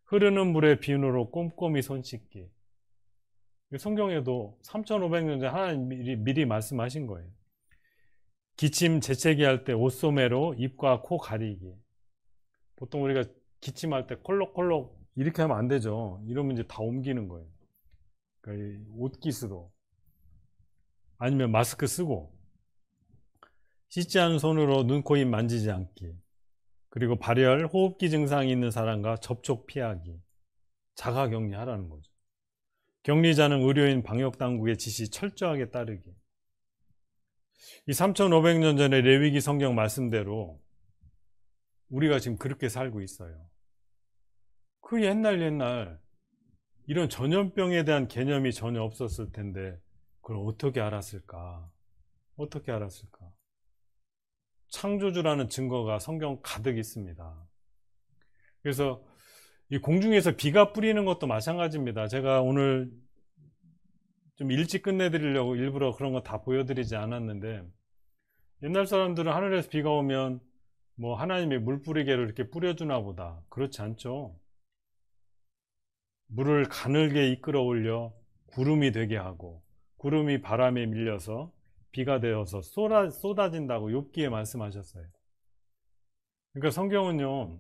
흐르는 물에 비누로 꼼꼼히 손 씻기. 성경에도 3,500년 전에 하나님이 미리 말씀하신 거예요. 기침 재채기 할 때 옷소매로 입과 코 가리기. 보통 우리가 기침할 때 콜록콜록 이렇게 하면 안 되죠. 이러면 이제 다 옮기는 거예요. 그러니까 옷깃으로. 아니면 마스크 쓰고, 씻지 않은 손으로 눈, 코, 입 만지지 않기. 그리고 발열, 호흡기 증상이 있는 사람과 접촉 피하기. 자가 격리하라는 거죠. 격리자는 의료인 방역당국의 지시 철저하게 따르기. 이 3,500년 전에 레위기 성경 말씀대로 우리가 지금 그렇게 살고 있어요. 그 옛날 이런 전염병에 대한 개념이 전혀 없었을 텐데 그걸 어떻게 알았을까? 어떻게 알았을까? 창조주라는 증거가 성경 가득 있습니다. 그래서 이 공중에서 비가 뿌리는 것도 마찬가지입니다. 제가 오늘 좀 일찍 끝내드리려고 일부러 그런 거 다 보여드리지 않았는데, 옛날 사람들은 하늘에서 비가 오면 뭐 하나님이 물뿌리개로 이렇게 뿌려주나 보다. 그렇지 않죠. 물을 가늘게 이끌어 올려 구름이 되게 하고, 구름이 바람에 밀려서 비가 되어서 쏟아진다고 욥기에 말씀하셨어요. 그러니까 성경은요,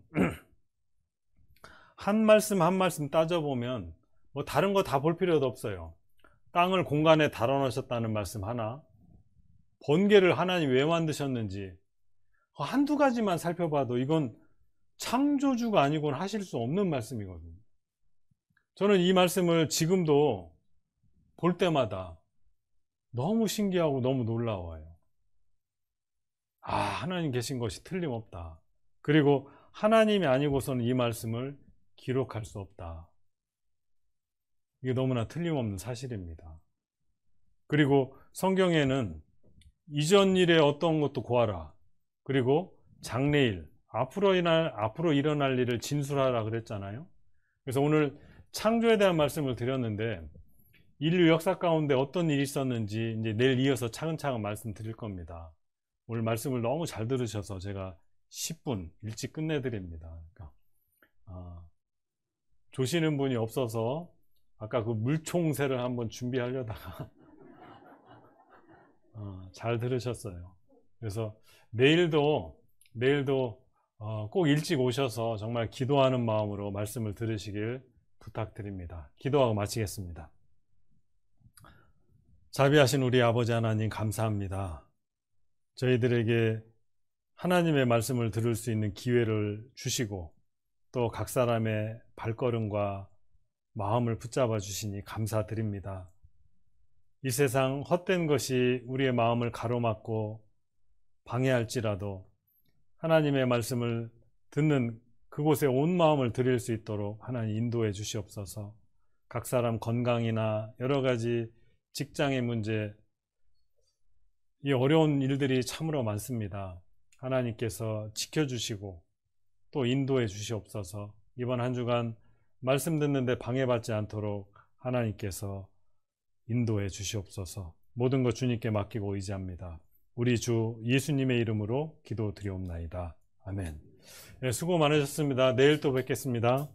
한 말씀 한 말씀 따져보면 뭐 다른 거 다 볼 필요도 없어요. 땅을 공간에 달아놓으셨다는 말씀 하나, 번개를 하나님 왜 만드셨는지 한두 가지만 살펴봐도 이건 창조주가 아니고는 하실 수 없는 말씀이거든요. 저는 이 말씀을 지금도 볼 때마다 너무 신기하고 너무 놀라워요. 아, 하나님 계신 것이 틀림없다. 그리고 하나님이 아니고서는 이 말씀을 기록할 수 없다. 이게 너무나 틀림없는 사실입니다. 그리고 성경에는 이전 일에 어떤 것도 고하라. 그리고 장래일, 앞으로 일어날 일을 진술하라 그랬잖아요. 그래서 오늘 창조에 대한 말씀을 드렸는데, 인류 역사 가운데 어떤 일이 있었는지 이제 내일 이어서 차근차근 말씀드릴 겁니다. 오늘 말씀을 너무 잘 들으셔서 제가 10분 일찍 끝내드립니다. 그러니까, 조시는 분이 없어서 아까 그 물총새를 한번 준비하려다가 잘 들으셨어요. 그래서 내일도 꼭 일찍 오셔서 정말 기도하는 마음으로 말씀을 들으시길 부탁드립니다. 기도하고 마치겠습니다. 자비하신 우리 아버지 하나님, 감사합니다. 저희들에게 하나님의 말씀을 들을 수 있는 기회를 주시고 또 각 사람의 발걸음과 마음을 붙잡아 주시니 감사드립니다. 이 세상 헛된 것이 우리의 마음을 가로막고 방해할지라도 하나님의 말씀을 듣는 그곳에 온 마음을 드릴 수 있도록 하나님 인도해 주시옵소서. 각 사람 건강이나 여러 가지 직장의 문제, 이 어려운 일들이 참으로 많습니다. 하나님께서 지켜주시고 또 인도해 주시옵소서. 이번 한 주간 말씀 듣는데 방해받지 않도록 하나님께서 인도해 주시옵소서. 모든 것 주님께 맡기고 의지합니다. 우리 주 예수님의 이름으로 기도드리옵나이다. 아멘. 네, 수고 많으셨습니다. 내일 또 뵙겠습니다.